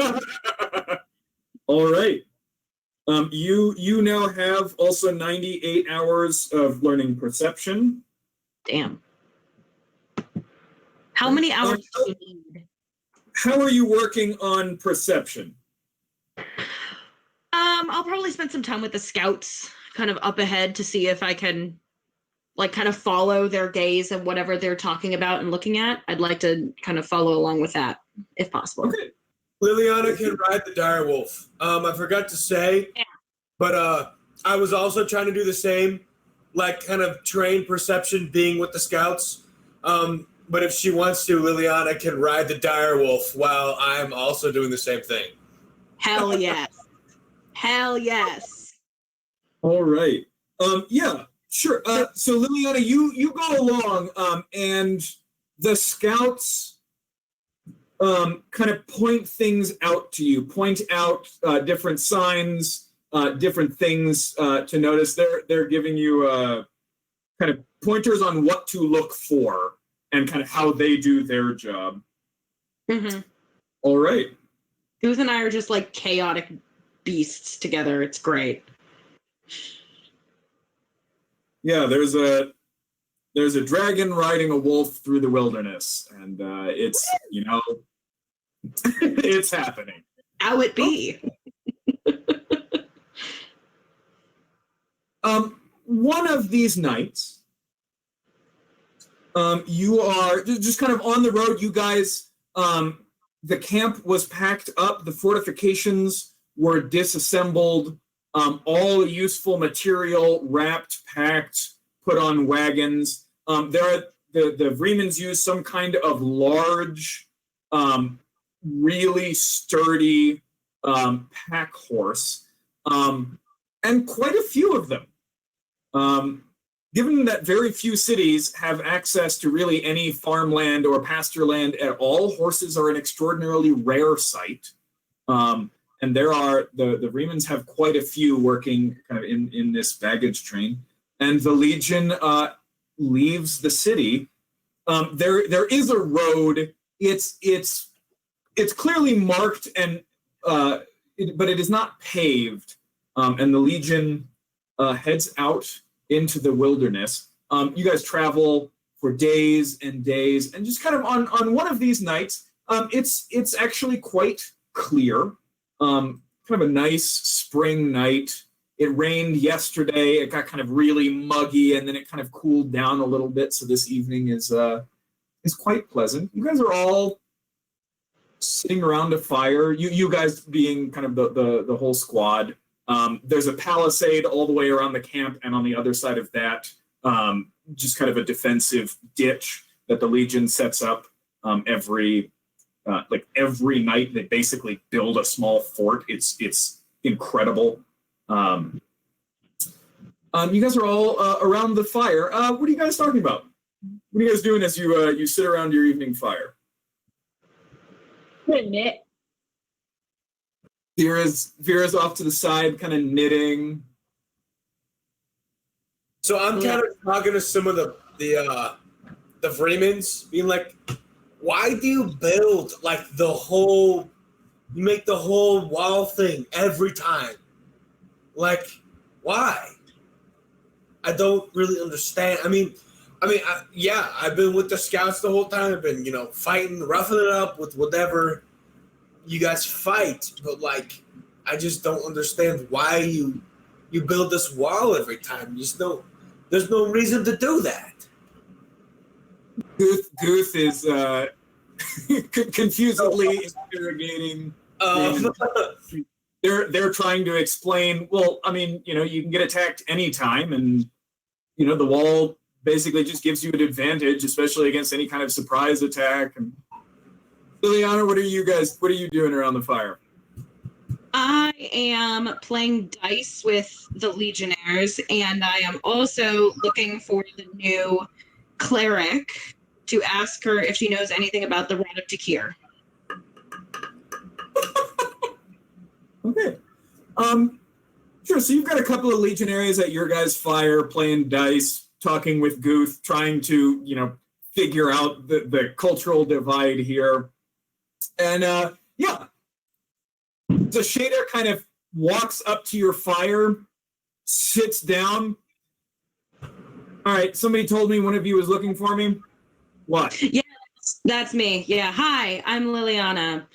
All right. You now have also 98 hours of learning perception. Damn. How many hours do you need? How are you working on perception? I'll probably spend some time with the scouts, kind of up ahead to see if I can like kind of follow their gaze and whatever they're talking about and looking at. I'd like to kind of follow along with that if possible. Okay. Liliana can ride the direwolf. I forgot to say, but I was also trying to do the same, like kind of train perception being with the scouts. But if she wants to, Liliana can ride the direwolf while I'm also doing the same thing. Hell yes. Hell yes. All right. Yeah, sure. So Liliana, you go along, and the scouts kind of point things out to you, point out different signs, different things to notice. They're giving you kind of pointers on what to look for and kind of how they do their job. Mm-hmm. All right. Goose and I are just like chaotic beasts together. It's great. Yeah, there's a dragon riding a wolf through the wilderness, and it's, you know, it's happening. How it be? One of these nights, you are just kind of on the road. You guys, the camp was packed up. The fortifications were disassembled. All useful material wrapped, packed, put on wagons. The Vreimens use some kind of large, really sturdy pack horse, and quite a few of them. Given that very few cities have access to really any farmland or pasture land at all, horses are an extraordinarily rare sight. And there are, the Vreimens have quite a few working kind of in this baggage train. And the Legion leaves the city. There is a road. It's clearly marked, and but it is not paved. And the Legion heads out into the wilderness. You guys travel for days and days, and just kind of on one of these nights, it's actually quite clear. Kind of a nice spring night. It rained yesterday. It got kind of really muggy, and then it kind of cooled down a little bit. So this evening is quite pleasant. You guys are all sitting around a fire. You guys being kind of the whole squad. There's a palisade all the way around the camp, and on the other side of that, just kind of a defensive ditch that the Legion sets up every night. They basically build a small fort. It's incredible. You guys are all around the fire. What are you guys talking about? What are you guys doing as you sit around your evening fire? Knit. Vera's off to the side, kind of knitting. So I'm kind of talking to some of the Vreimens, being like, why do you build like you make the whole wall thing every time? Like, why? I don't really understand. I've been with the scouts the whole time. I've been, fighting, roughing it up with whatever you guys fight. But like, I just don't understand why you build this wall every time. There's no reason to do that. Guth is confusedly interrogating They're trying to explain, well, I mean, you can get attacked anytime, and the wall basically just gives you an advantage, especially against any kind of surprise attack. And Liliana, what are you doing around the fire? I am playing dice with the Legionnaires, and I am also looking for the new cleric to ask her if she knows anything about the Rod of Dakir. Okay. Sure. So you've got a couple of legionaries at your guys' fire playing dice, talking with Guth, trying to, figure out the cultural divide here. And yeah. The Shader kind of walks up to your fire, sits down. All right, somebody told me one of you was looking for me. What? Yeah, that's me. Yeah. Hi, I'm Liliana.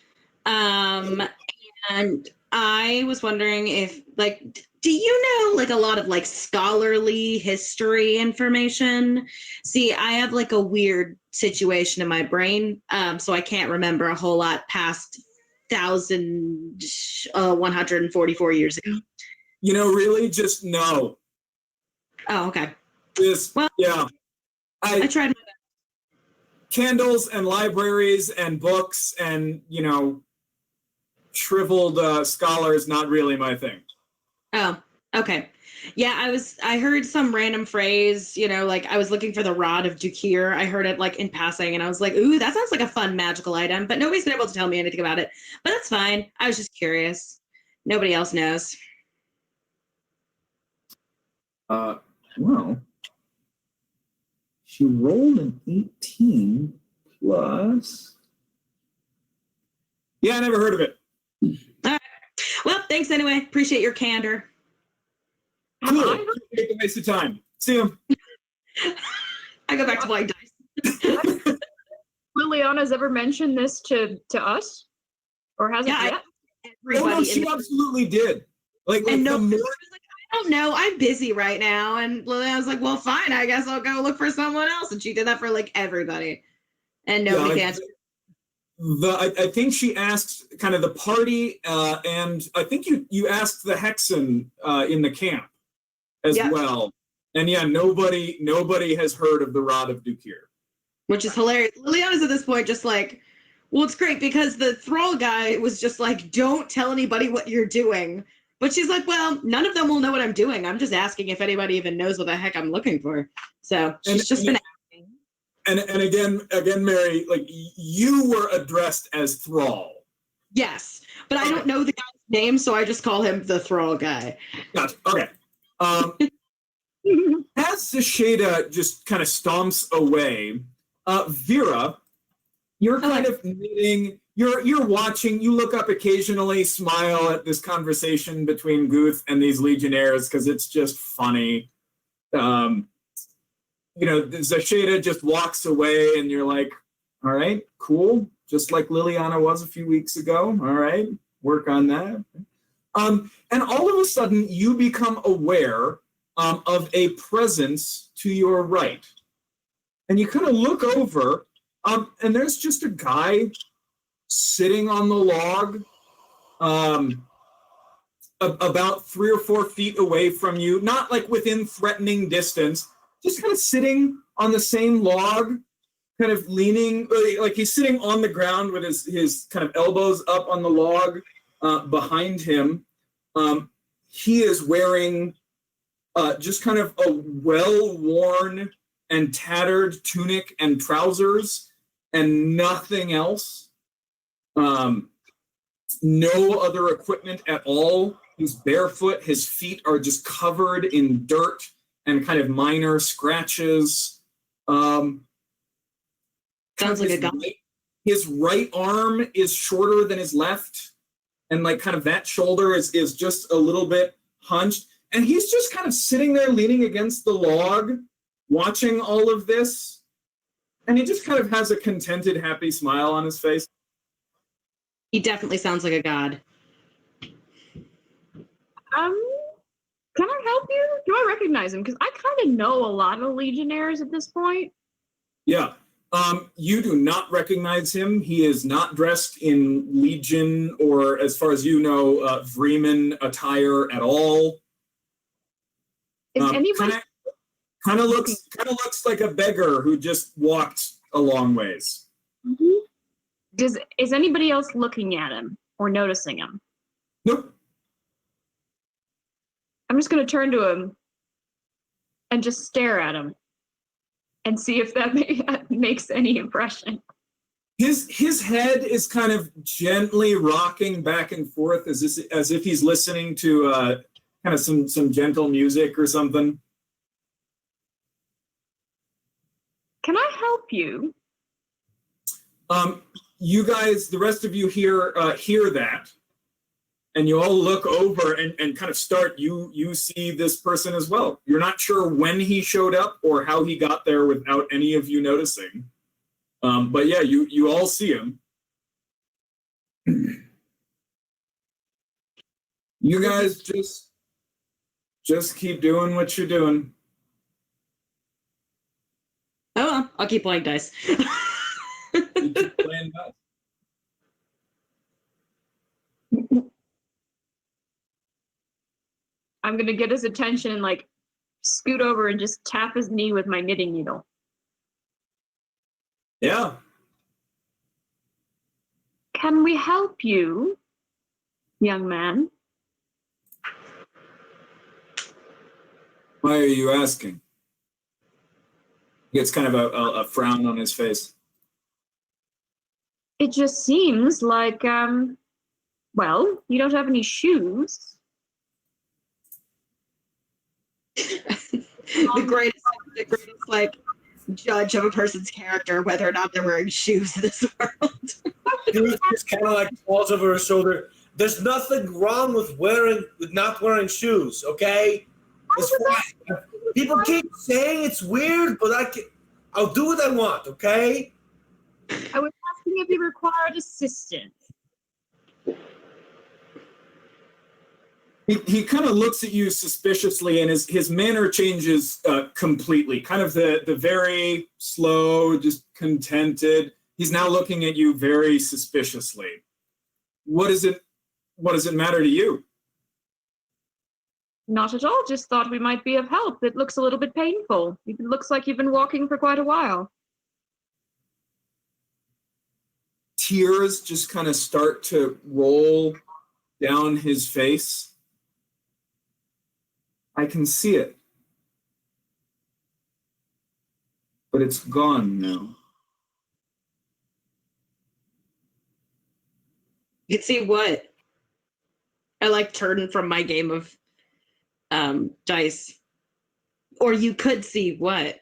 And I was wondering if, do you know, a lot of, scholarly history information? See, I have, a weird situation in my brain, so I can't remember a whole lot past 1,144 years ago. Really, just no. Oh, okay. Yeah. I tried my best. Candles and libraries and books and, shriveled scholars, not really my thing. Oh, okay. Yeah, I heard some random phrase, I was looking for the Rod of Dakir. I heard it in passing, and I was like, ooh, that sounds like a fun magical item, but nobody's been able to tell me anything about it. But that's fine. I was just curious. Nobody else knows. Well, she rolled an 18 plus. Yeah, I never heard of it. All right. Well, thanks anyway. Appreciate your candor. Cool. Take a waste of time. See you. I go back to playing dice. Liliana's ever mentioned this to us? Or hasn't yet? She absolutely did. And no, I don't know. I'm busy right now. And Liliana was like, well, fine. I guess I'll go look for someone else. And she did that for everybody. And nobody can answer. I think she asked kind of the party, and I think you asked the Hexen in the camp as well. And yeah, nobody has heard of the Rod of Dakir. Which is hilarious. Liliana's at this point just well, it's great because the thrall guy was just don't tell anybody what you're doing. But she's like, well, none of them will know what I'm doing. I'm just asking if anybody even knows what the heck I'm looking for. So she's been asking. And again, Mary, you were addressed as Thrall. Yes, but I don't know the guy's name, so I just call him the Thrall guy. Gotcha. Okay. As Sasheda just kind of stomps away, Vera, you're kind of knitting. You're watching. You look up occasionally, smile at this conversation between Guth and these Legionnaires because it's just funny. Zasheda just walks away, and you're like, all right, cool. Just like Liliana was a few weeks ago. All right, work on that. And all of a sudden, you become aware of a presence to your right. And you kind of look over, and there's just a guy sitting on the log about 3 or 4 feet away from you, not within threatening distance, just kind of sitting on the same log, kind of leaning, he's sitting on the ground with his kind of elbows up on the log behind him. He is wearing just kind of a well-worn and tattered tunic and trousers and nothing else. No other equipment at all. He's barefoot. His feet are just covered in dirt and kind of minor scratches. Sounds like a guy. His right arm is shorter than his left, and kind of that shoulder is just a little bit hunched. And he's just kind of sitting there leaning against the log, watching all of this. And he just kind of has a contented, happy smile on his face. He definitely sounds like a god. Can I help you? Do I recognize him? Because I kind of know a lot of Legionnaires at this point. Yeah. You do not recognize him. He is not dressed in Legion or, as far as you know, Vreimen attire at all. Is anybody Kind of looks like a beggar who just walked a long ways. is anybody else looking at him or noticing him? Nope. I'm just going to turn to him and just stare at him and see if that makes any impression. His head is kind of gently rocking back and forth as if he's listening to kind of some gentle music or something. Can I help you? You guys, the rest of you hear that, and you all look over and kind of start. You see this person as well. You're not sure when he showed up or how he got there without any of you noticing. But yeah, you all see him. You guys just keep doing what you're doing. Oh, well, I'll keep playing dice. You keep playing dice. I'm going to get his attention and like scoot over and just tap his knee with my knitting needle. Yeah. Can we help you, young man? Why are you asking? He gets kind of a frown on his face. It just seems like, well, you don't have any shoes. the greatest like judge of a person's character, whether or not they're wearing shoes in this world. Dude just kind of like falls over her shoulder. There's nothing wrong with not wearing shoes, okay? It's fine. People keep saying it's weird, but I'll do what I want, okay? I was asking if you required assistance. He kind of looks at you suspiciously, and his manner changes completely. Kind of the very slow, just contented. He's now looking at you very suspiciously. What does it matter to you? Not at all, just thought we might be of help. It looks a little bit painful. It looks like you've been walking for quite a while. Tears just kind of start to roll down his face. I can see it. But it's gone now. You can see what? I like turn from my game of dice. Or you could see what?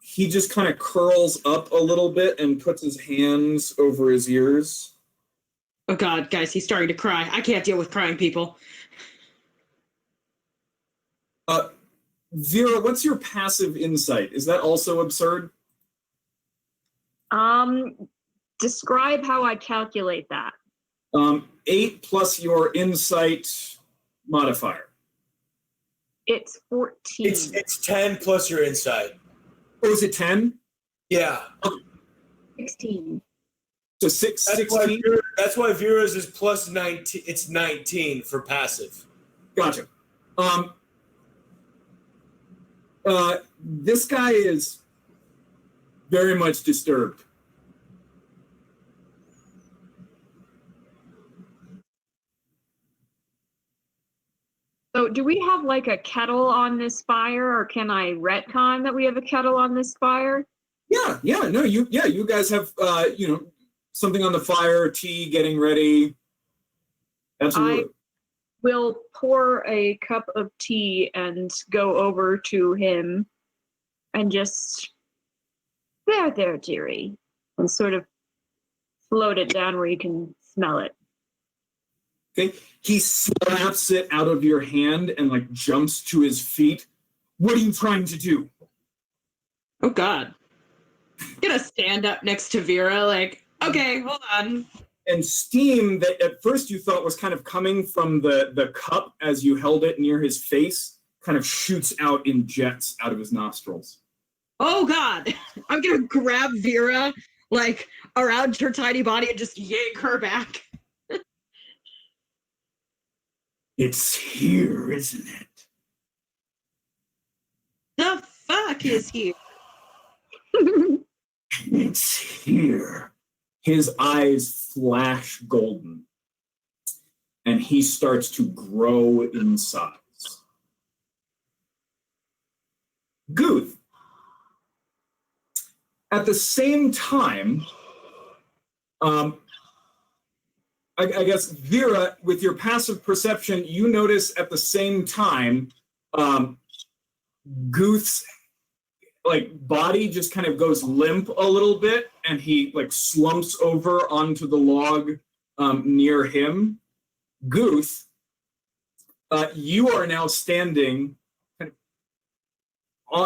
He just kind of curls up a little bit and puts his hands over his ears. Oh God, guys, he's starting to cry. I can't deal with crying people. Vera, what's your passive insight? Is that also absurd? Describe how I calculate that. 8 plus your insight modifier. It's 14. It's 10 plus your insight. Oh, is it 10? Yeah. 16. So 16? That's why Vera's is plus 19. It's 19 for passive. Gotcha. This guy is very much disturbed. So do we have like a kettle on this fire, or can I retcon that we have a kettle on this fire? Yeah, no, you guys have something on the fire, tea getting ready. Absolutely. I will pour a cup of tea and go over to him and just, there, dearie, and sort of float it down where you can smell it. Okay. He slaps it out of your hand and like jumps to his feet. What are you trying to do? Oh God. I'm gonna stand up next to Vera, like, okay, hold on. And steam that at first you thought was kind of coming from the cup as you held it near his face kind of shoots out in jets out of his nostrils. Oh God, I'm gonna grab Vera like around her tiny body and just yank her back. It's here, isn't it? The fuck is here? It's here. His eyes flash golden, and he starts to grow in size. Guth. At the same time, I guess, Vera, with your passive perception, you notice at the same time, Guth's body just kind of goes limp a little bit, and he slumps over onto the log near him. Guth, you are now standing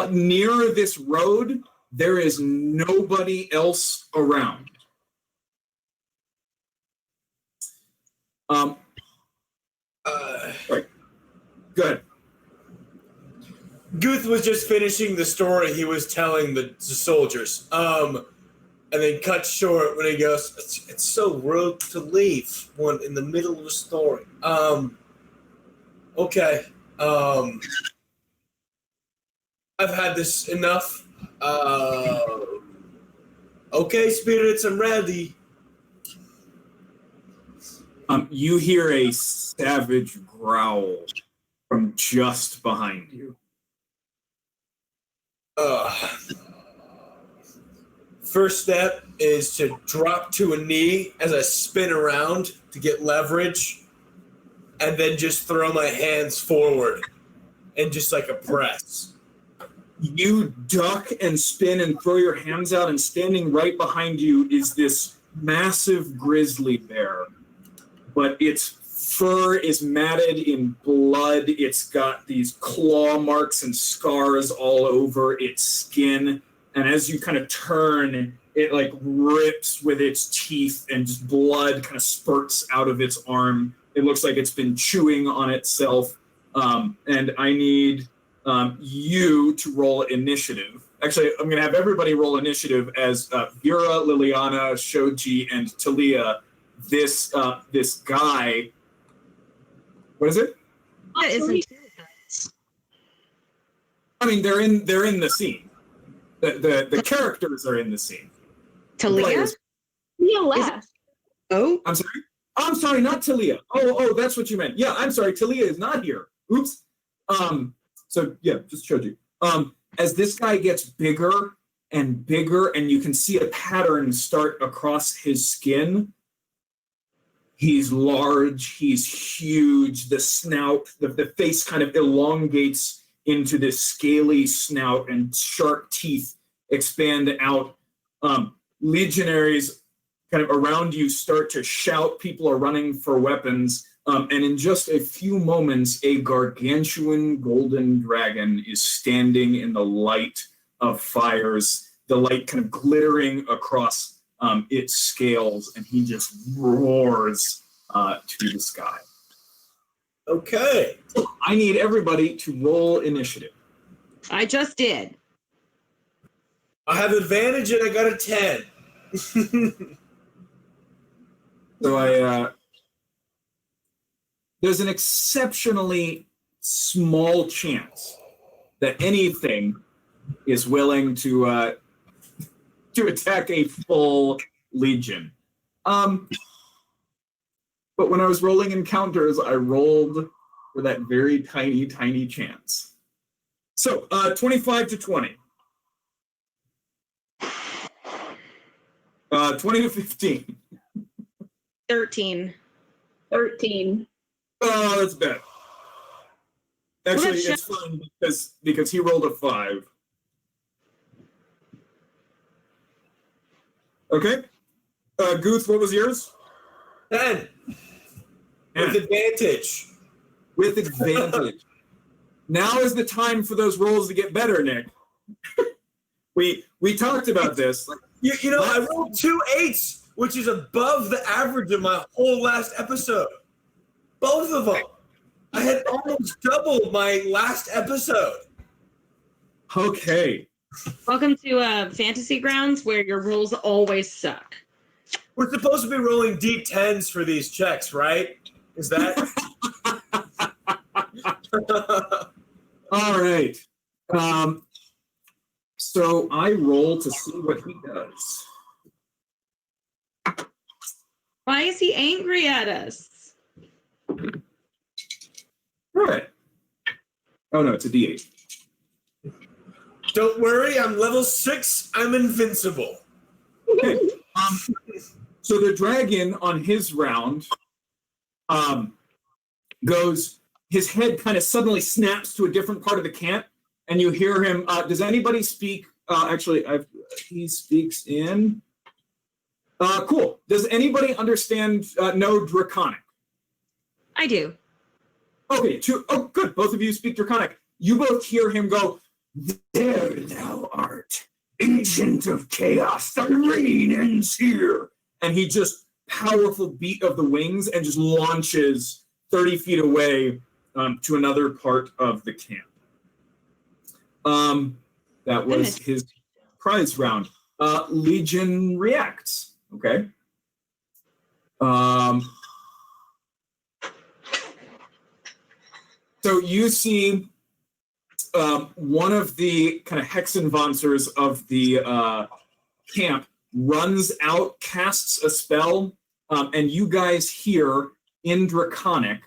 near this road. There is nobody else around. Right. Good. Guth was just finishing the story he was telling the soldiers. And then cut short when he goes, it's so rude to leave one in the middle of a story. Okay. I've had this enough. Okay, spirits, I'm ready. You hear a savage growl from just behind you. First step is to drop to a knee as I spin around to get leverage, and then just throw my hands forward and just like a press. You duck and spin and throw your hands out, and standing right behind you is this massive grizzly bear. But its fur is matted in blood. It's got these claw marks and scars all over its skin. And as you kind of turn, it rips with its teeth, and just blood kind of spurts out of its arm. It looks like it's been chewing on itself. And I need you to roll initiative. Actually, I'm going to have everybody roll initiative as Vera, Liliana, Shoji, and Talia. This guy. What is it? What isn't? I mean, they're in the scene. The characters are in the scene. Talia? Talia left. Oh, I'm sorry, not Talia. Oh, that's what you meant. Yeah, I'm sorry, Talia is not here. Oops. So yeah, just showed you. As this guy gets bigger and bigger, and you can see a pattern start across his skin. He's large, he's huge, the snout, the face kind of elongates into this scaly snout, and sharp teeth expand out. Legionaries kind of around you start to shout, people are running for weapons, and in just a few moments, a gargantuan golden dragon is standing in the light of fires, the light kind of glittering across its scales, and he just roars to the sky. Okay. I need everybody to roll initiative. I just did. I have advantage and I got a 10. So there's an exceptionally small chance that anything is willing to attack a full legion. But when I was rolling encounters, I rolled for that very tiny, tiny chance. So 25 to 20. 20 to 15. 13. 13. Oh, that's bad. Actually, Well, it's fine because he rolled a 5. Okay. Guth, what was yours? 10. With advantage. With advantage. Now is the time for those rolls to get better, Nick. We talked about this. You know, I rolled 2 8s, which is above the average of my whole last episode. Both of them. I had almost doubled my last episode. Okay. Welcome to Fantasy Grounds, where your rolls always suck. We're supposed to be rolling D10s for these checks, right? Is that? All right. So I roll to see what he does. Why is he angry at us? All right. Oh no, it's a D8. Don't worry, I'm level 6. I'm invincible. Okay. So the dragon on his round goes, his head kind of suddenly snaps to a different part of the camp, and you hear him. Does anybody speak? He speaks in. Cool. Does anybody know Draconic? I do. Okay, oh, good. Both of you speak Draconic. You both hear him go, "There thou art, ancient of chaos, the reign ends here." And he just, powerful beat of the wings, and just launches 30 feet away to another part of the camp. That was his prize round. Legion reacts. Okay. So you see one of the kind of Hexenvancers of the camp runs out, casts a spell, and you guys hear in Draconic,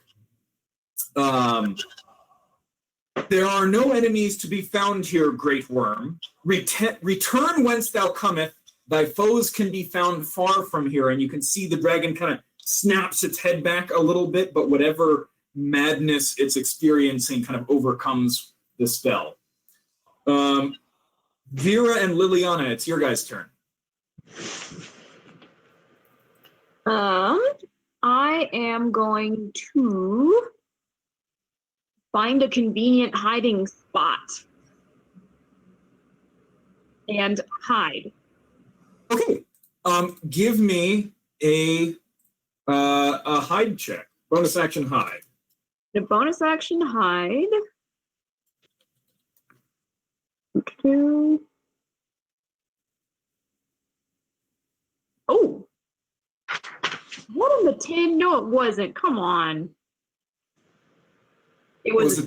there are no enemies to be found here, Great Worm. Return whence thou cometh. Thy foes can be found far from here. And you can see the dragon kind of snaps its head back a little bit, but whatever madness it's experiencing kind of overcomes the spell. Vera and Liliana, it's your guys' turn. I am going to find a convenient hiding spot and hide. Okay. Give me a hide check. Bonus action hide. The bonus action hide. Okay. Oh. What in the 10? No, it wasn't. Come on. It was.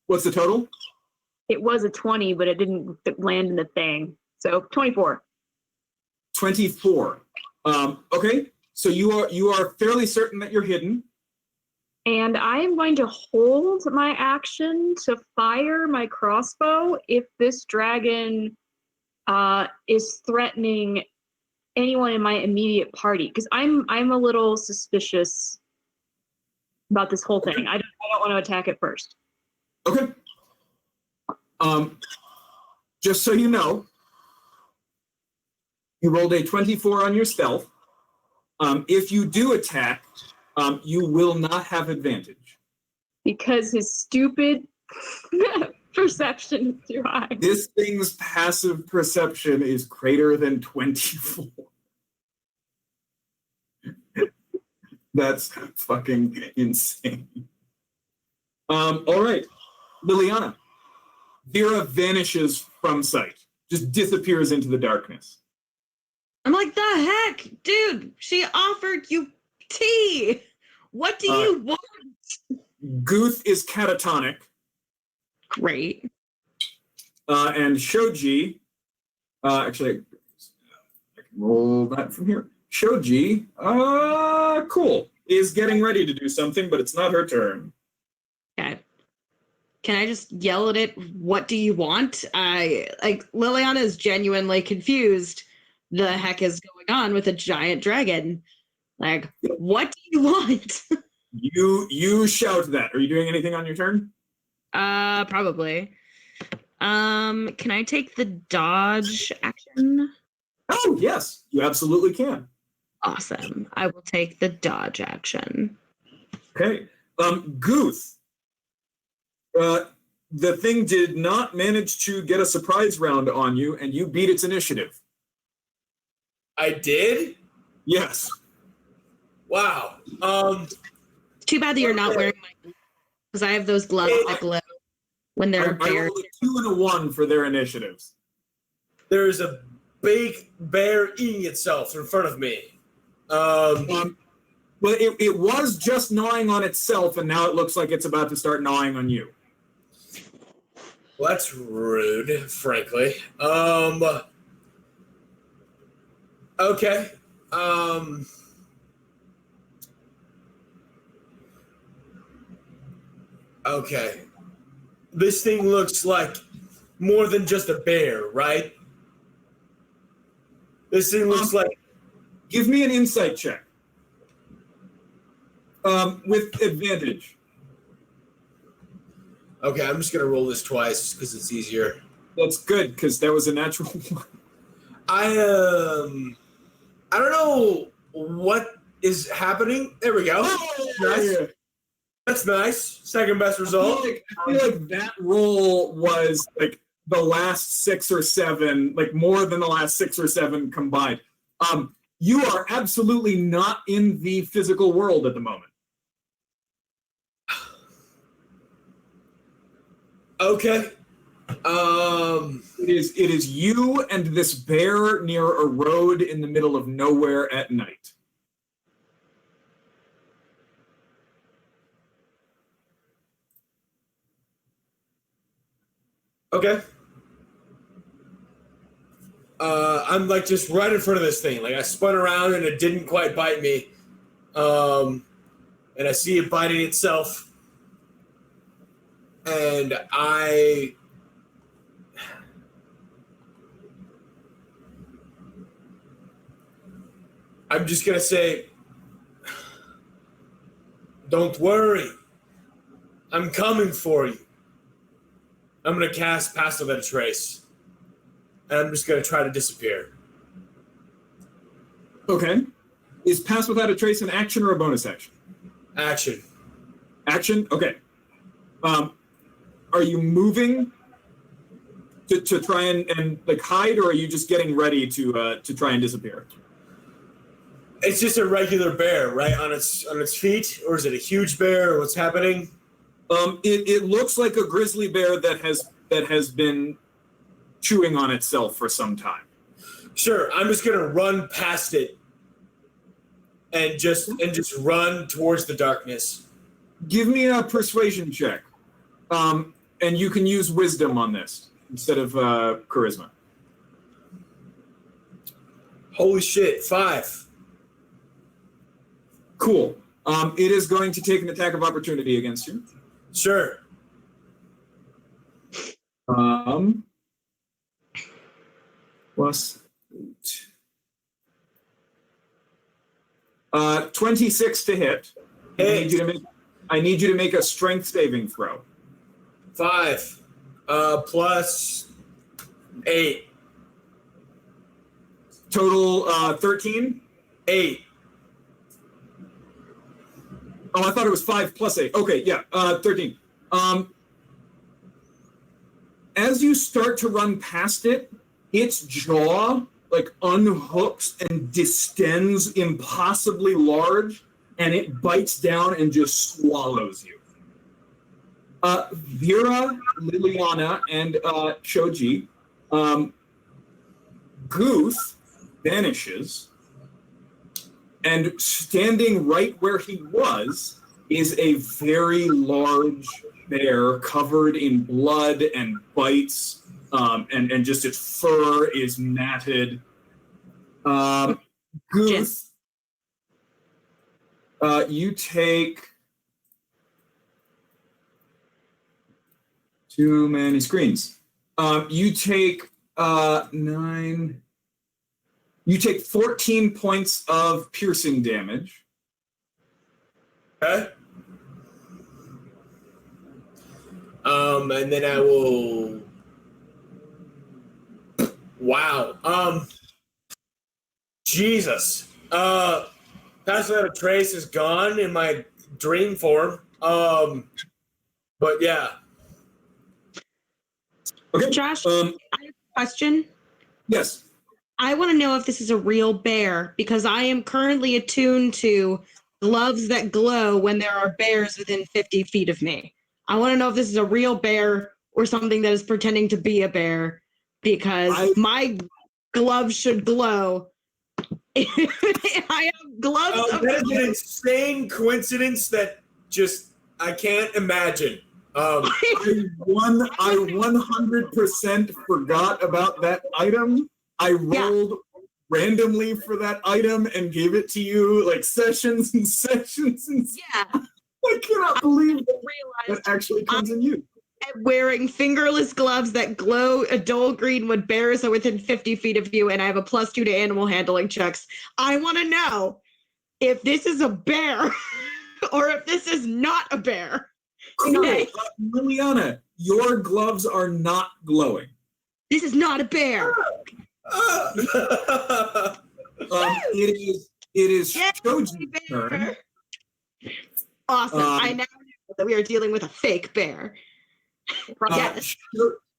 What's the total? It was a 20, but it didn't land in the thing. So 24. 24. Okay. So you are fairly certain that you're hidden. And I am going to hold my action to fire my crossbow if this dragon is threatening anyone in my immediate party, because I'm a little suspicious about this whole thing. I don't want to attack it first. Okay. Just so you know, you rolled a 24 on your stealth. If you do attack, you will not have advantage. Because his stupid perception is too high. This thing's passive perception is greater than 24. That's fucking insane. All right, Liliana. Vera vanishes from sight, just disappears into the darkness. I'm like, the heck? Dude, she offered you tea. What do you want? Guth is catatonic. Great. And Shoji, actually, I can roll that from here. Shoji, cool, is getting ready to do something, but it's not her turn. Okay. Can I just yell at it, what do you want? Liliana is genuinely confused. The heck is going on with a giant dragon? Like, what do you want? You shout that. Are you doing anything on your turn? Probably. Can I take the dodge action? Oh, yes, you absolutely can. Awesome. I will take the dodge action. Okay. Guth. The thing did not manage to get a surprise round on you, and you beat its initiative. I did? Yes. Wow. Too bad that you're not wearing my Because I have those gloves that glow when I they're bears. rolled a 2 and a 1 for their initiatives. There's a big bear eating itself in front of me. Well, it was just gnawing on itself, and now it looks like it's about to start gnawing on you. Well, that's rude, frankly. Okay. Okay. This thing looks like more than just a bear, right? This thing looks like... Give me an insight check. With advantage. Okay, I'm just going to roll this twice because it's easier. That's good, because that was a natural one. I don't know what is happening. There we go. Nice. Yeah. That's nice. Second best result. I feel like that roll was like the last 6 or 7, like more than the last 6 or 7 combined. You are absolutely not in the physical world at the moment. Okay. It is you and this bear near a road in the middle of nowhere at night. Okay. I'm like just right in front of this thing. Like I spun around and it didn't quite bite me. And I see it biting itself. And I'm just going to say, don't worry. I'm coming for you. I'm going to cast Pass Without a Trace. And I'm just going to try to disappear. Okay. Is Pass Without a Trace an action or a bonus action? Action. Action? Okay. Are you moving to try and like hide, or are you just getting ready to try and disappear? It's just a regular bear, right? On its feet? Or is it a huge bear? Or what's happening? It looks like a grizzly bear that has been chewing on itself for some time. Sure, I'm just gonna run past it and just run towards the darkness. Give me a persuasion check, and you can use wisdom on this instead of charisma. Holy shit, 5. Cool. It is going to take an attack of opportunity against you. Sure. Plus 8. 26 to hit. Hey. I need you to make a strength saving throw. 5. Plus 8. Total 13? 8. Oh, I thought it was 5 plus 8. Okay, yeah, 13. As you start to run past it, its jaw like unhooks and distends impossibly large, and it bites down and just swallows you. Vera, Liliana, and Choji, Guth vanishes, and standing right where he was is a very large bear covered in blood and bites, and just its fur is matted. Guth, you take too many screens. You take 9. You take 14 points of piercing damage. Okay. And then I will. Wow. Jesus. Pass Without a Trace is gone in my dream form. But yeah. Okay. Josh, I have a question. Yes. I want to know if this is a real bear because I am currently attuned to gloves that glow when there are bears within 50 feet of me. I want to know if this is a real bear or something that is pretending to be a bear, because my gloves should glow. I have gloves. That is an insane coincidence that just I can't imagine. I 100% forgot about that item. I rolled randomly for that item and gave it to you like sessions and sessions and Yeah. I cannot believe that actually comes in use. I'm wearing fingerless gloves that glow a dull green when bears are within 50 feet of you, and I have a +2 to animal handling checks. I want to know if this is a bear or if this is not a bear. Cool. Okay. Liliana, your gloves are not glowing. This is not a bear. It is Shoji's turn. Awesome. I now know that we are dealing with a fake bear. Yes.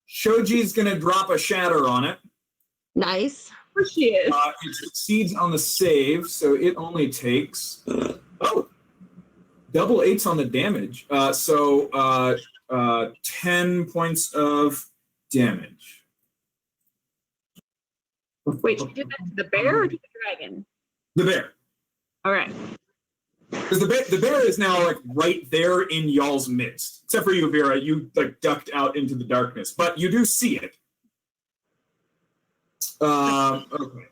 Shoji's going to drop a shatter on it. Nice. Where she is. It succeeds on the save, so it only takes double 8s on the damage. So 10 points of damage. Wait, she did that to the bear or to the dragon? The bear. All right. Because the bear is now like right there in y'all's midst. Except for you, Vera, you like ducked out into the darkness, but you do see it. Okay.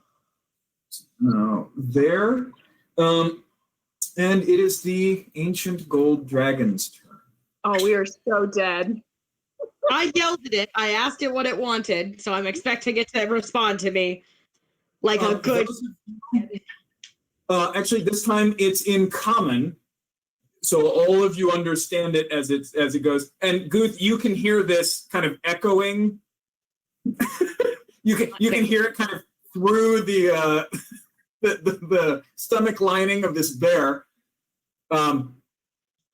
No, there. And it is the ancient gold dragon's turn. Oh, we are so dead. I yelled at it. I asked it what it wanted, so I'm expecting it to respond to me like a good. Actually, this time it's in common, so all of you understand it as it goes. And Guth, you can hear this kind of echoing. you can hear it kind of through the stomach lining of this bear.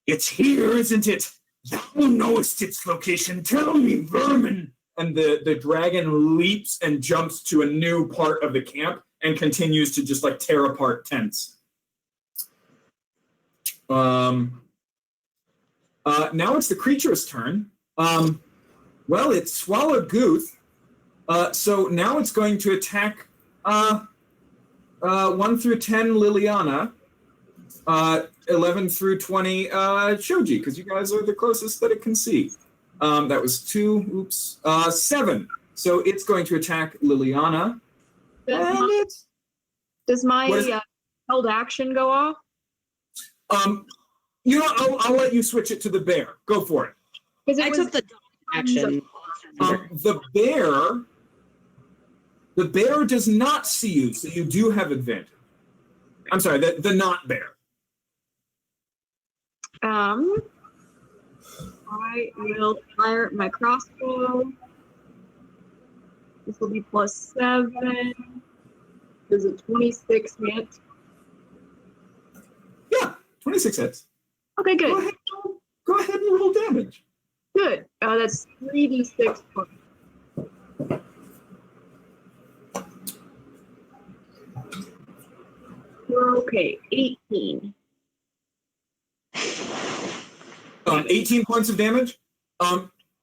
It's here, isn't it? Thou knowest its location. Tell me, vermin. And the dragon leaps and jumps to a new part of the camp and continues to just like tear apart tents. Now it's the creature's turn. Well, it swallowed Guth. So now it's going to attack 1 through 10 Liliana, 11 through 20 Shoji, because you guys are the closest that it can see. That was 2, oops, 7. So it's going to attack Liliana. Does my held action go off? You know, I'll let you switch it to the bear. Go for it. I took the action. The bear does not see you, so you do have advantage. I'm sorry, the not bear. I will fire my crossbow. This will be +7. Does a 26 hit? Yeah, 26 hits. Okay, good. Go ahead and roll damage. Good. That's 3d6 points. Okay, 18. 18 points of damage.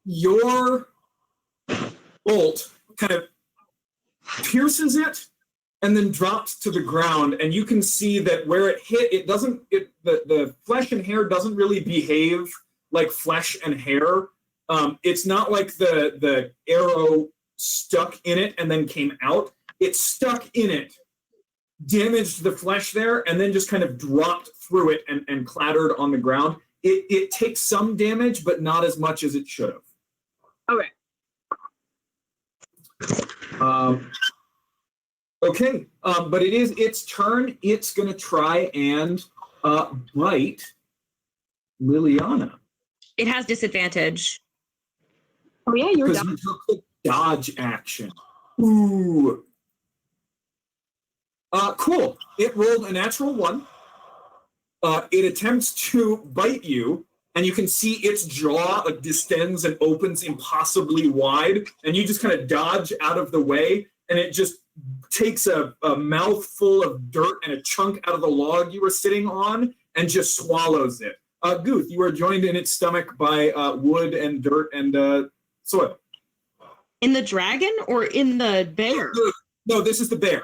Your bolt kind of pierces it and then drops to the ground, and you can see that where it hit, the flesh and hair doesn't really behave like flesh and hair. It's not like the arrow stuck in it and then came out. It stuck in it, damaged the flesh there, and then just kind of dropped through it and clattered on the ground. It takes some damage, but not as much as it should have. Okay. Okay, but it is its turn. It's going to try and bite Liliana. It has disadvantage. Oh yeah, you're because done. you took the dodge action. Ooh. Cool. It rolled a natural 1. It attempts to bite you, and you can see its jaw like distends and opens impossibly wide, and you just kind of dodge out of the way, and it just takes a mouthful of dirt and a chunk out of the log you were sitting on and just swallows it. Guth, you are joined in its stomach by wood and dirt and soil. In the dragon or in the bear? No, this is the bear.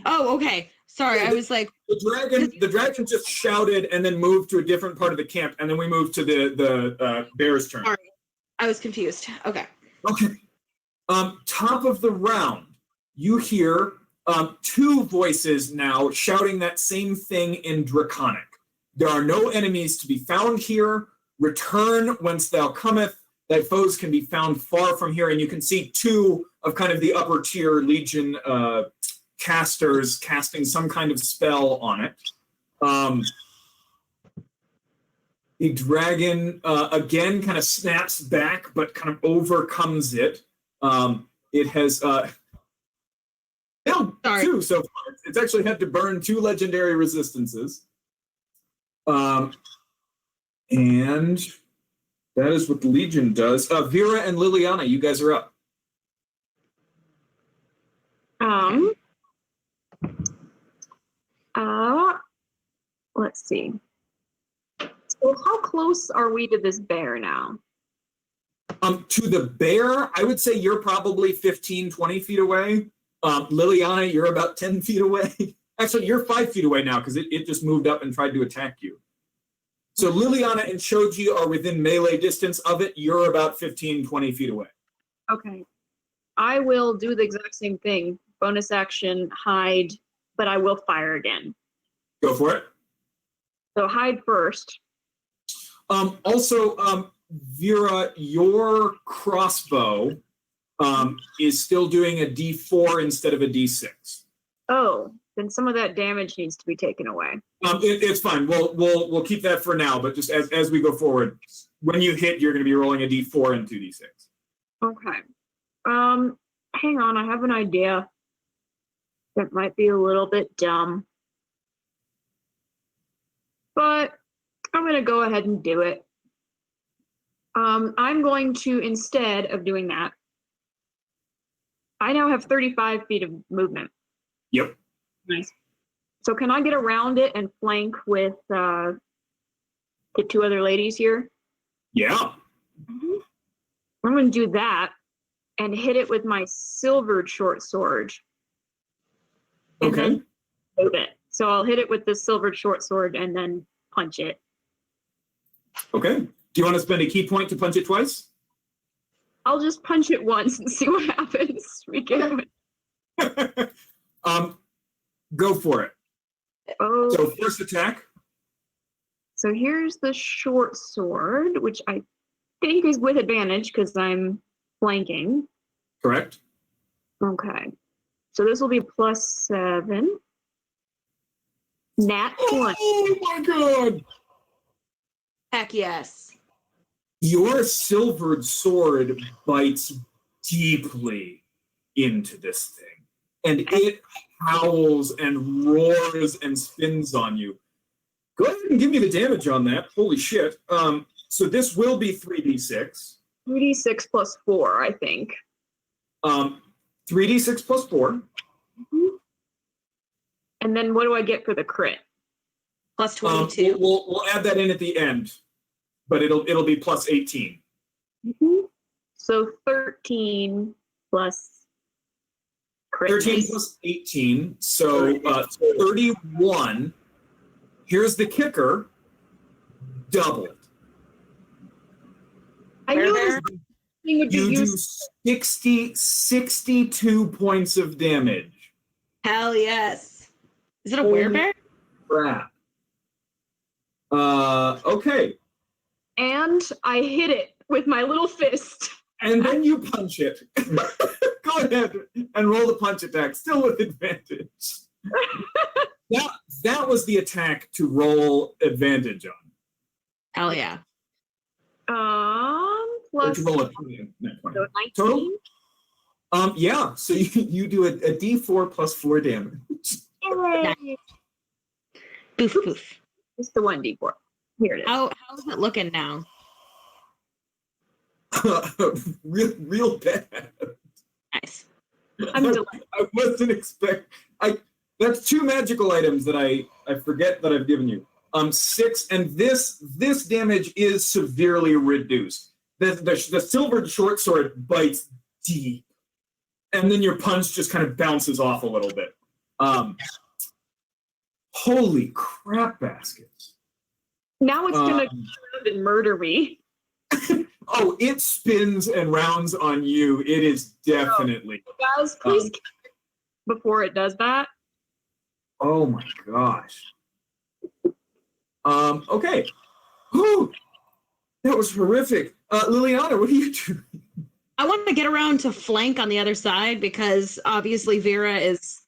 Oh, okay. Sorry, I was like, The dragon just shouted and then moved to a different part of the camp, and then we moved to the bear's turn. sorry, I was confused. Okay. Okay. Top of the round, you hear two voices now shouting that same thing in Draconic. There are no enemies to be found here. Return whence thou cometh. Thy foes can be found far from here. And you can see two of kind of the upper tier Legion casters casting some kind of spell on it. The dragon again kind of snaps back, but kind of overcomes it. It has failed two so far. It's actually had to burn 2 legendary resistances. And that is what the Legion does. Vera and Liliana, you guys are up. Let's see. So how close are we to this bear now? To the bear, I would say you're probably 15, 20 feet away. Liliana, you're about 10 feet away. Actually, you're 5 feet away now because it just moved up and tried to attack you. So Liliana and Shoji are within melee distance of it. You're about 15, 20 feet away. Okay. I will do the exact same thing. Bonus action, hide, but I will fire again. Go for it. So hide first. Also, Vera, your crossbow is still doing a D4 instead of a D6. Oh, then some of that damage needs to be taken away. It's fine. We'll keep that for now. But just as we go forward, when you hit, you're going to be rolling a D4 and 2 D6. Okay. Hang on. I have an idea. That might be a little bit dumb, but I'm going to go ahead and do it. I'm going to, instead of doing that, I now have 35 feet of movement. Yep. Nice. So can I get around it and flank with the 2 other ladies here? Yeah. I'm going to do that and hit it with my silvered short sword. Okay. And then move it. So I'll hit it with the silvered short sword and then punch it. Okay. Do you want to spend a key point to punch it twice? I'll just punch it once and see what happens. We get Go for it. Oh. So first attack. So here's the short sword, which I think is with advantage because I'm flanking. Correct. Okay. So this will be +7. Nat 1. Oh my god! heck yes. Your silvered sword bites deeply into this thing, and it howls and roars and spins on you. Go ahead and give me the damage on that. Holy shit. So this will be 3d6. 3d6 plus 4, I think. 3d6 plus 4. Mm-hmm. And then what do I get for the crit? Plus 22. We'll add that in at the end, but it'll be plus 18. Mm-hmm. So 13 plus crit. 13 plus 18, so 31. Here's the kicker, doubled. I knew this thing would be You do used. 62 points of damage. Hell yes. Is it a werebear? Crap. Okay. And I hit it with my little fist. And then you punch it. Go ahead and roll the punch attack, still with advantage. That was the attack to roll advantage on. Hell yeah. Plus To roll a 20, not 20. so 19. Total? Yeah, so you do a D4 plus 4 damage. Yay! Boof boof. It's the 1d4. Here it is. How's it looking now? real bad. Nice. I'm delighted. I wasn't expect. That's 2 magical items that I forget that I've given you. 6, and this damage is severely reduced. The silvered short sword bites deep, and then your punch just kind of bounces off a little bit. Holy crap baskets. Now it's gonna turn around and murder me. Oh, it spins and rounds on you. It is definitely. Guys, please before it does that. Oh my gosh. Okay. Whew. That was horrific. Liliana, what are you doing? I want to get around to flank on the other side because obviously Vera is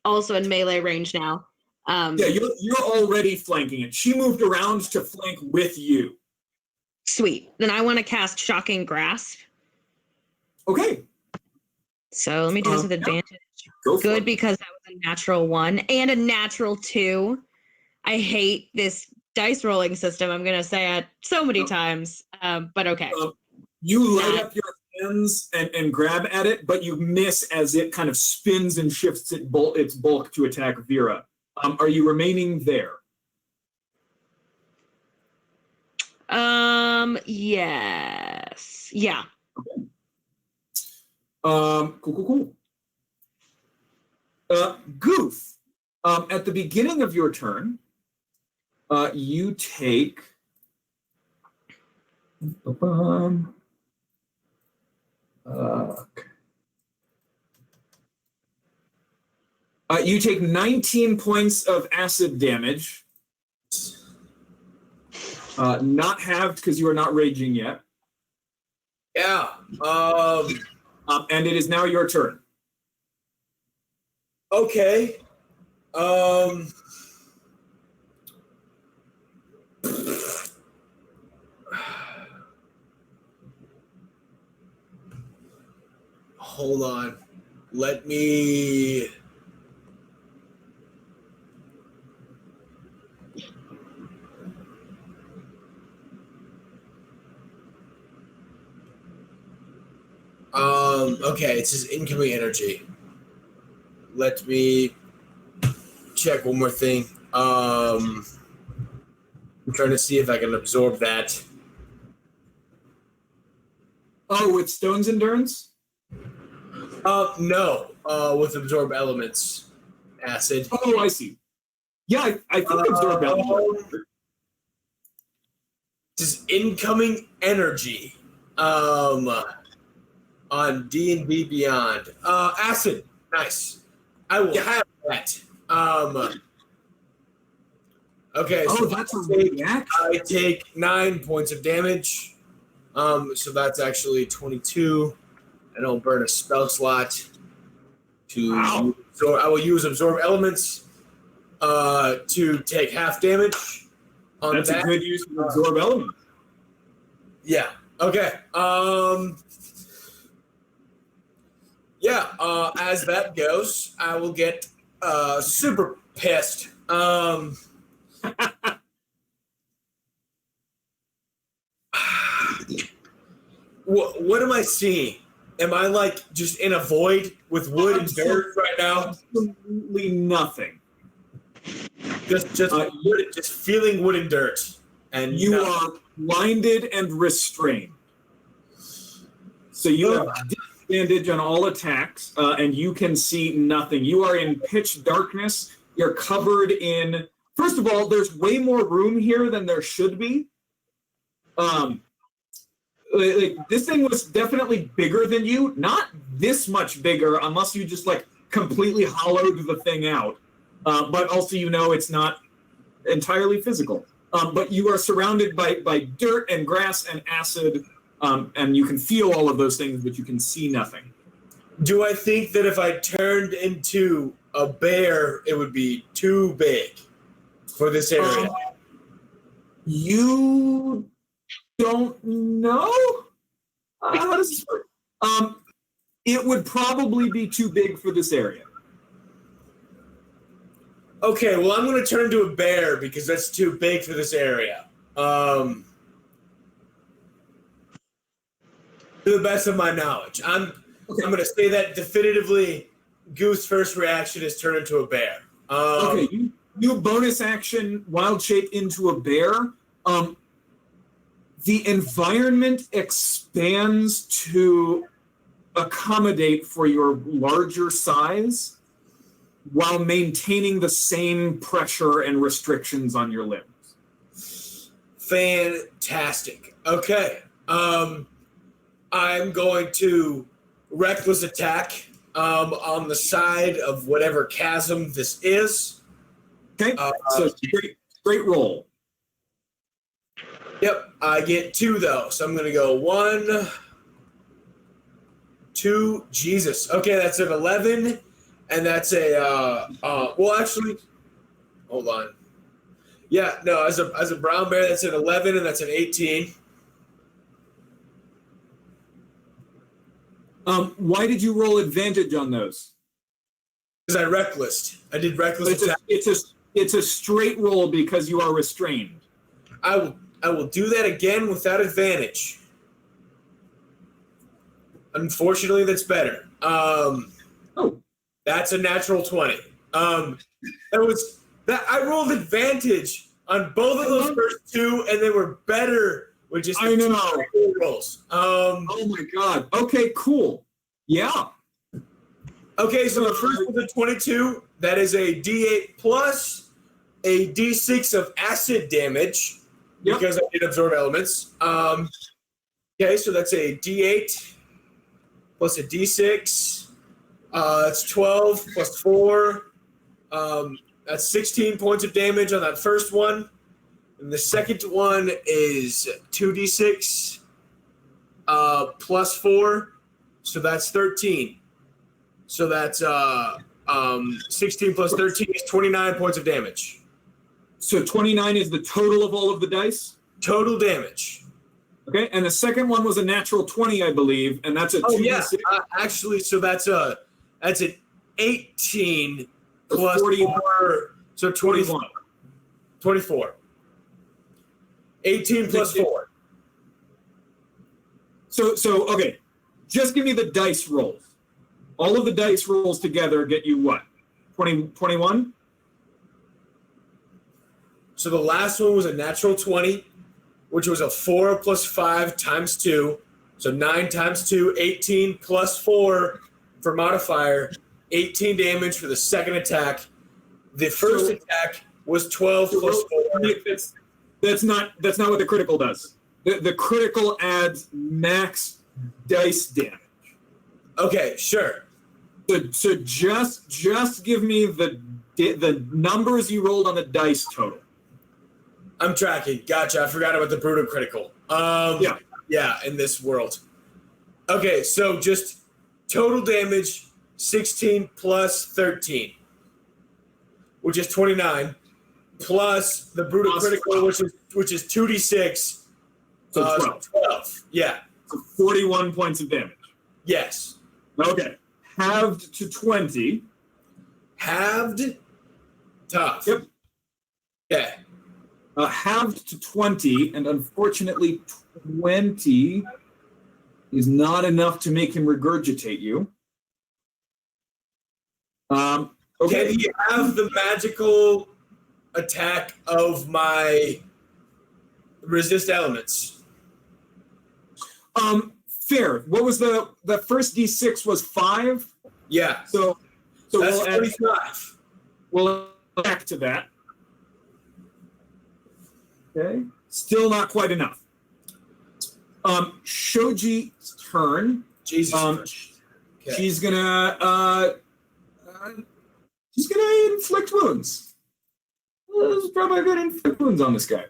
also in melee range now. Yeah, you're already flanking it. She moved around to flank with you. Sweet. Then I want to cast Shocking Grasp. Okay. So let me do this with advantage. Go for Good, it. because that was a natural 1 and a natural 2. I hate this dice rolling system. I'm going to say it so many times, but okay. You light up your hands and grab at it, but you miss as it kind of spins and shifts its bulk to attack Vera. Are you remaining there? Yes. Yeah. Okay. Cool. Goof. At the beginning of your turn, you take. You take 19 points of acid damage. Not halved because you are not raging yet. Yeah. And it is now your turn. Okay. Hold on. Let me. Okay, it says incoming energy. Let me check one more thing. I'm trying to see if I can absorb that. Oh, with Stone's Endurance? No. With absorb elements. Acid. Oh, I see. Yeah, I think absorb elements. Just incoming energy. On D&D Beyond. Acid. Nice. I will have that. Okay, so that's a reaction. I take 9 points of damage. So that's actually 22. And I'll burn a spell slot to so I will use absorb elements to take half damage. That's a good use of absorb elements. Yeah. Okay. As that goes, I will get super pissed. What am I seeing? Am I like just in a void with wood and dirt right now? Absolutely nothing. Just feeling wood and dirt. And you are blinded and restrained. So you have disadvantage on all attacks, and you can see nothing. You are in pitch darkness. You're covered in. First of all, there's way more room here than there should be. This thing was definitely bigger than you. Not this much bigger, unless you just like completely hollowed the thing out. But also, it's not entirely physical. But you are surrounded by dirt and grass and acid, and you can feel all of those things, but you can see nothing. Do I think that if I turned into a bear, it would be too big for this area? You don't know? How does this work? It would probably be too big for this area. Okay, well, I'm going to turn into a bear because that's too big for this area. To the best of my knowledge. I'm going to say that definitively. Goose's first reaction is turn into a bear. Okay, new bonus action wild shape into a bear. The environment expands to accommodate for your larger size while maintaining the same pressure and restrictions on your limbs. Fantastic. Okay. I'm going to reckless attack on the side of whatever chasm this is. Okay, so straight roll. Yep, I get 2 though, so I'm going to go 1, 2, Jesus. Okay, that's an 11, and that's a, well, actually, hold on. Yeah, no, as a brown bear, that's an 11, and that's an 18. Why did you roll advantage on those? Because I did reckless attack. It's a straight roll because you are restrained. I will do that again without advantage. Unfortunately, that's better. That's a natural 20. I rolled advantage on both of those first 2, and they were better with just the 2 rolls. Oh my god. Okay, cool. Yeah. Okay, so the first was a 22. That is a D8 plus a D6 of acid damage because I did absorb elements. Okay, so that's a D8 plus a D6. That's 12 plus 4. That's 16 points of damage on that first one. And the second one is 2d6 plus 4. So that's 13. So that's 16 plus 13 is 29 points of damage. So 29 is the total of all of the dice? Total damage. Okay, and the second one was a natural 20, I believe, and that's a 2d6. Yeah, actually, so that's an 18 plus 4, so 24. 24. 18 plus 4. So okay, just give me the dice rolls. All of the dice rolls together get you what? 21? So the last one was a natural 20, which was a 4 plus 5 times 2. So 9 times 2, 18 plus 4 for modifier, 18 damage for the second attack. The first attack was 12 plus 4. That's not what the critical does. The critical adds max dice damage. Okay, sure. So just give me the numbers you rolled on the dice total. I'm tracking. Gotcha. I forgot about the brutal critical. Yeah, in this world. Okay, so just total damage 16 plus 13, which is 29, plus the brutal critical, which is 2d6. So 12. Yeah. So 41 points of damage. Yes. Okay. Halved to 20. Halved? Tough. Yep. Yeah. Halved to 20, and unfortunately 20 is not enough to make him regurgitate you. Okay. Can he have the magical attack of my resist elements? Fair. What was the first D6 was 5? Yeah. So that's we'll add 25. We'll add back to that. Okay. Still not quite enough. Shoji's turn. Jesus. Okay. She's gonna inflict wounds. There's probably a good inflict wounds on this guy.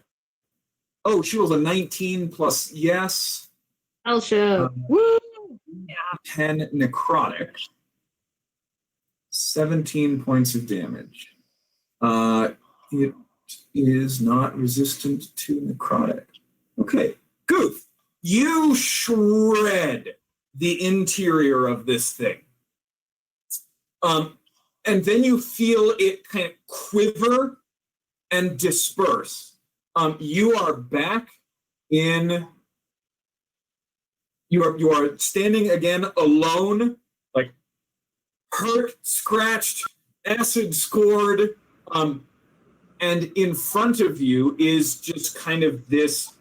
Oh, she rolls a 19 plus yes. I'll show. Woo! 10 necrotic. 17 points of damage. It is not resistant to necrotic. Okay, Goof, you shred the interior of this thing. And then you feel it kind of quiver and disperse. You are back in... You are standing again alone, like hurt, scratched, acid scored. And in front of you is just kind of this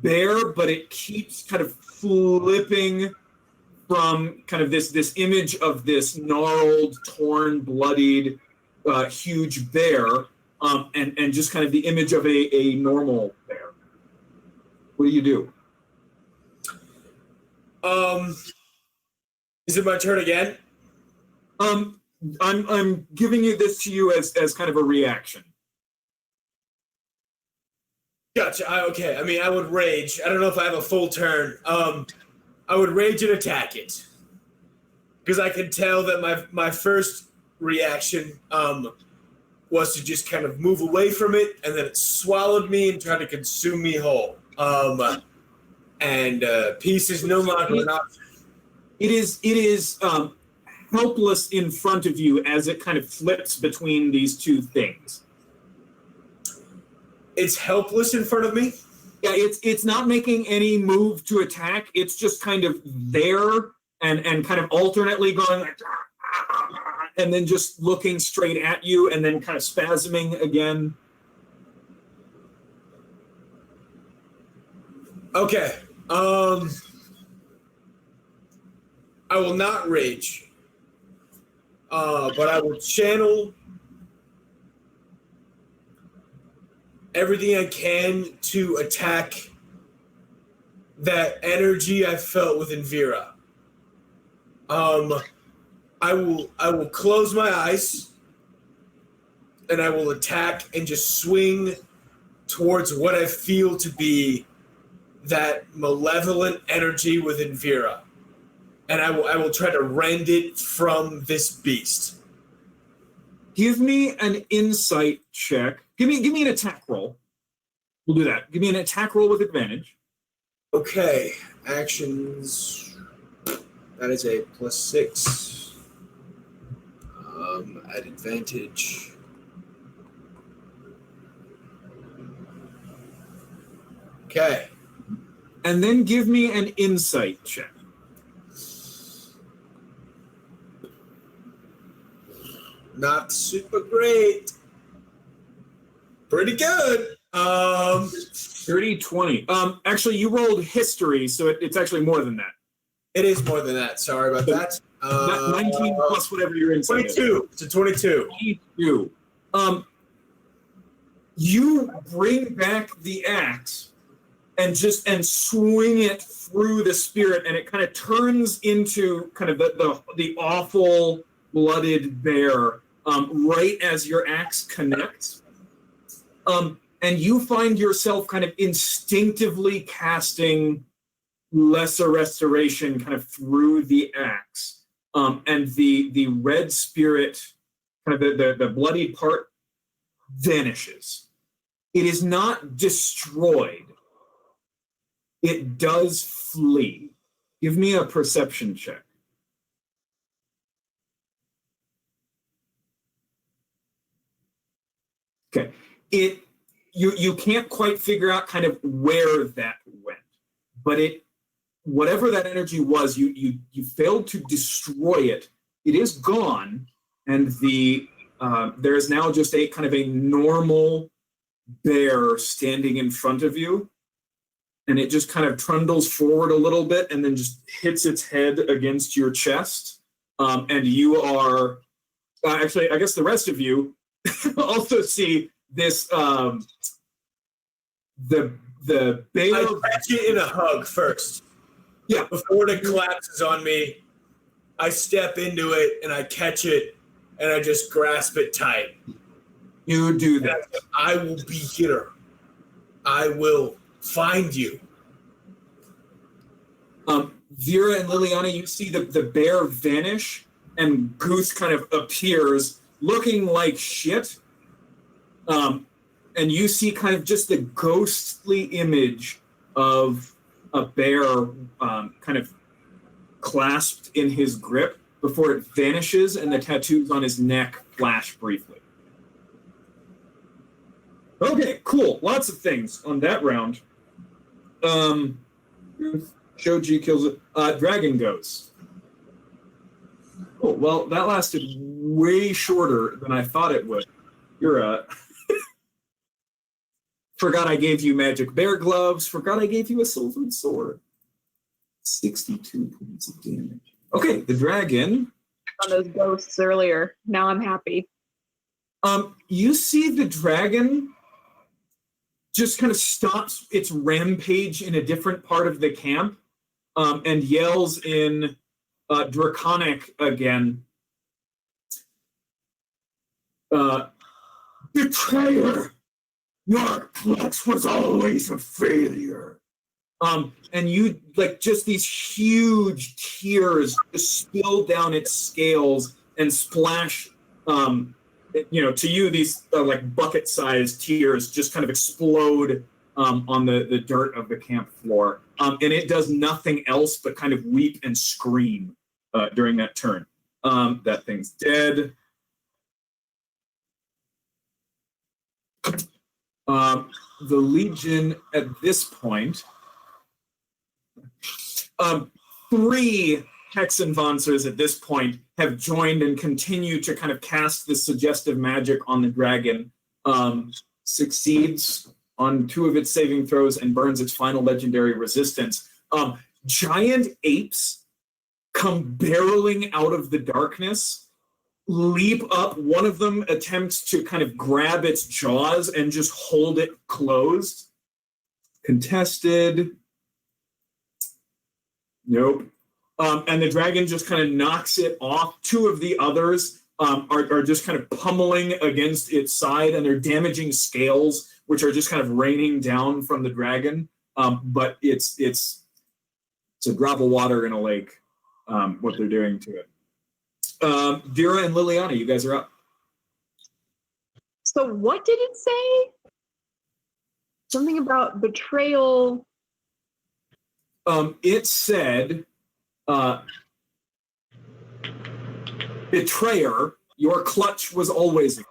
bear, but it keeps kind of flipping from kind of this image of this gnarled, torn, bloodied, huge bear, and just kind of the image of a normal bear. What do you do? Is it my turn again? I'm giving this to you as kind of a reaction. Gotcha. Okay. I mean, I would rage. I don't know if I have a full turn. I would rage and attack it because I can tell that my first reaction was to just kind of move away from it, and then it swallowed me and tried to consume me whole. And peace is no longer an option. It is helpless in front of you as it kind of flips between these two things. It's helpless in front of me? Yeah, it's not making any move to attack. It's just kind of there and kind of alternately going like, and then just looking straight at you and then kind of spasming again. Okay. I will not rage. But I will channel everything I can to attack that energy I felt within Vera. I will close my eyes and I will attack and just swing towards what I feel to be that malevolent energy within Vera. And I will try to rend it from this beast. Give me an insight check. Give me an attack roll. We'll do that. Give me an attack roll with advantage. Okay, actions. That is a +6. At advantage. Okay. And then give me an insight check. Not super great. Pretty good. 30, 20. Actually, you rolled history, so it's actually more than that. It is more than that. Sorry about that. 19 plus whatever your insight is. 22. It's a 22. 22. You bring back the axe and swing it through the spirit, and it kind of turns into kind of the awful blooded bear right as your axe connects. And you find yourself kind of instinctively casting lesser restoration kind of through the axe. And the red spirit, kind of the bloody part, vanishes. It is not destroyed. It does flee. Give me a perception check. Okay. You can't quite figure out kind of where that went, but whatever that energy was, you failed to destroy it. It is gone, and there is now just a kind of a normal bear standing in front of you, and it just kind of trundles forward a little bit and then just hits its head against your chest. And you are actually, I guess the rest of you also see this the bear. I catch it in a hug first. Yeah. Before it collapses on me, I step into it and I catch it and I just grasp it tight. You do that. I will be here. I will find you. Vera and Liliana, you see the bear vanish, and Goose kind of appears looking like shit. And you see kind of just the ghostly image of a bear kind of clasped in his grip before it vanishes and the tattoos on his neck flash briefly. Okay, cool. Lots of things on that round. Shoji kills it. Dragon goes. Cool. Well, that lasted way shorter than I thought it would. You're forgot I gave you magic bear gloves. Forgot I gave you a silver sword. 62 points of damage. Okay, the dragon. On those ghosts earlier. Now I'm happy. You see the dragon just kind of stops its rampage in a different part of the camp, and yells in Draconic again. Betrayer! Your clutch was always a failure. And you, like, just these huge tears just spill down its scales and splash, to you, these like bucket-sized tears just kind of explode on the dirt of the camp floor. And it does nothing else but kind of weep and scream during that turn. That thing's dead. The Legion at this point, 3 Hexenvancers at this point have joined and continue to kind of cast this suggestive magic on the dragon. Succeeds on 2 of its saving throws and burns its final legendary resistance. Giant apes come barreling out of the darkness, leap up. One of them attempts to kind of grab its jaws and just hold it closed. Contested. Nope. And the dragon just kind of knocks it off. 2 of the others are just kind of pummeling against its side, and they're damaging scales, which are just kind of raining down from the dragon. But it's a drop of water in a lake, what they're doing to it. Vera and Liliana, you guys are up. So what did it say? Something about betrayal. It said, betrayer, your clutch was always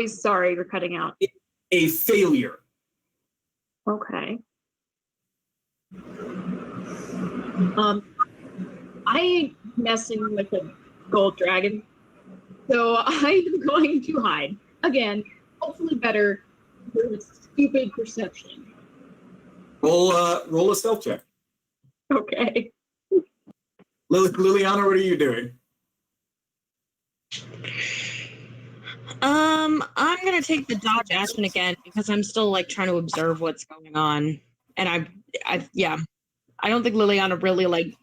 Sorry, you're cutting out. a failure. Okay. I ain't messing with a gold dragon, so I'm going to hide. Again, hopefully better with stupid perception. Roll a stealth check. Okay. Liliana, what are you doing? I'm gonna take the dodge action again because I'm still like trying to observe what's going on, and I don't think Liliana really like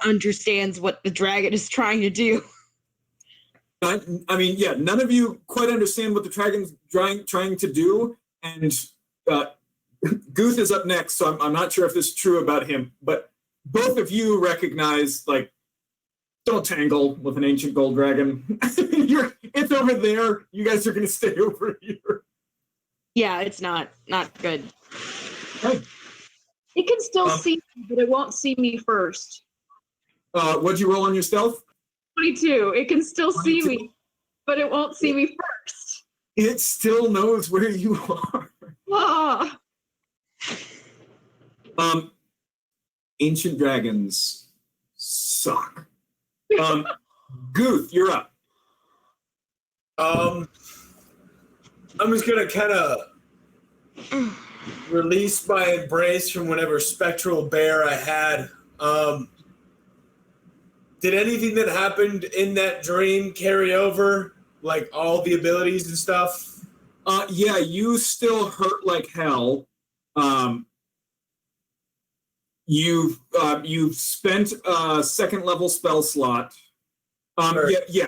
understands what the dragon is trying to do. I mean, yeah, none of you quite understand what the dragon's trying to do, and Guth is up next, so I'm not sure if this is true about him, but both of you recognize, like, don't tangle with an ancient gold dragon. It's over there. You guys are going to stay over here. Yeah, it's not good. Okay. It can still see me, but it won't see me first. What'd you roll on your stealth? 22. It can still 22. see me, but it won't see me first. It still knows where you are. Ah. Ancient dragons suck. Guth, you're up. I'm just gonna kind of release my embrace from whatever spectral bear I had. Did anything that happened in that dream carry over, like all the abilities and stuff? Yeah, you still hurt like hell. You've spent a 2nd level spell slot. Yeah.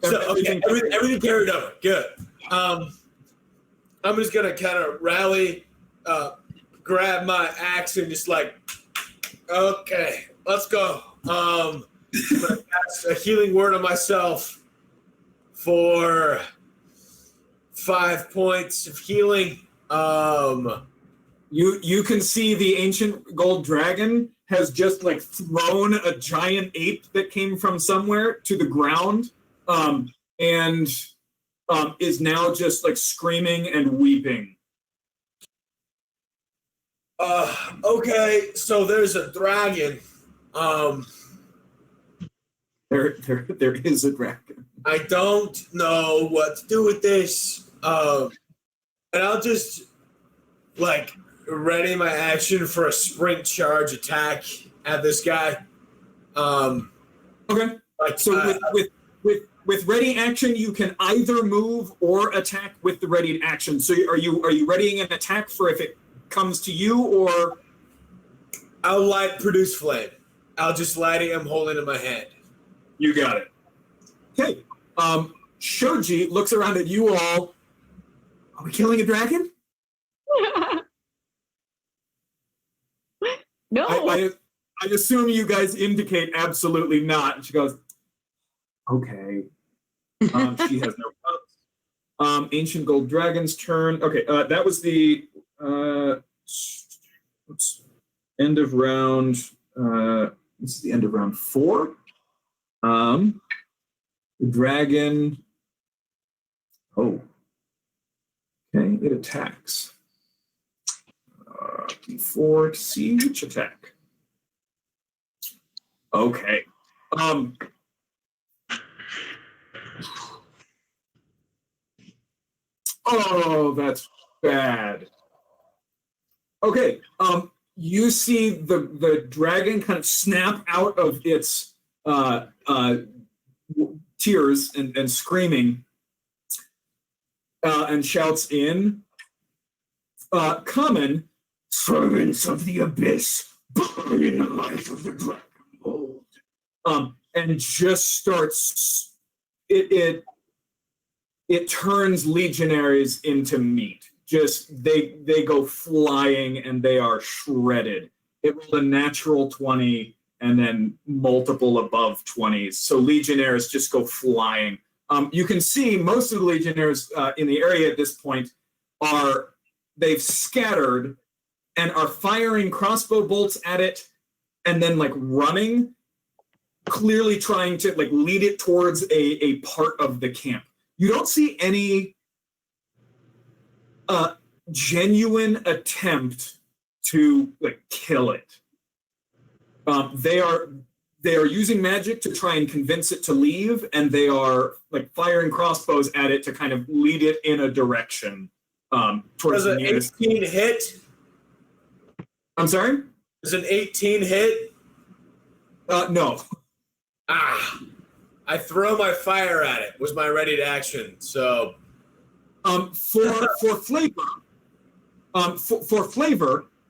So everything carried over. Good. I'm just gonna kind of rally, grab my axe, and just like, okay, let's go. I'm gonna cast a healing word on myself for 5 points of healing. You can see the ancient gold dragon has just like thrown a giant ape that came from somewhere to the ground, and is now just like screaming and weeping. Okay, so there's a dragon. There is a dragon. I don't know what to do with this. And I'll just like ready my action for a sprint charge attack at this guy. Okay. Like So with ready action, you can either move or attack with the readied action. So are you readying an attack for if it comes to you, or I'll light produce flame. I'll just light it. I'm holding it in my hand. you got it? Okay. Shoji looks around at you all. Are we killing a dragon? No. I assume you guys indicate absolutely not. And she goes, okay. She has no cups. Ancient Gold Dragon's turn. Okay, that was the end of round. This is the end of round 4. The dragon. Oh. Okay, it attacks. D4 to see which attack. Okay. Oh, that's bad. Okay. You see the dragon kind of snap out of its tears and screaming, and shouts in, common, servants of the abyss, burn in the light of the dragon mold. And just starts it turns legionaries into meat. Just they go flying and they are shredded. It rolled a natural 20 and then multiple above 20s. So legionnaires just go flying. You can see most of the legionnaires in the area at this point they've scattered and are firing crossbow bolts at it and then like running, clearly trying to like lead it towards a part of the camp. You don't see any genuine attempt to like kill it. They are using magic to try and convince it to leave, and they are like firing crossbows at it to kind of lead it in a direction towards the nearest. Does an 18 hit? I'm sorry? Does an 18 hit? No. I throw my fire at it. Was my ready to action. So for flavor,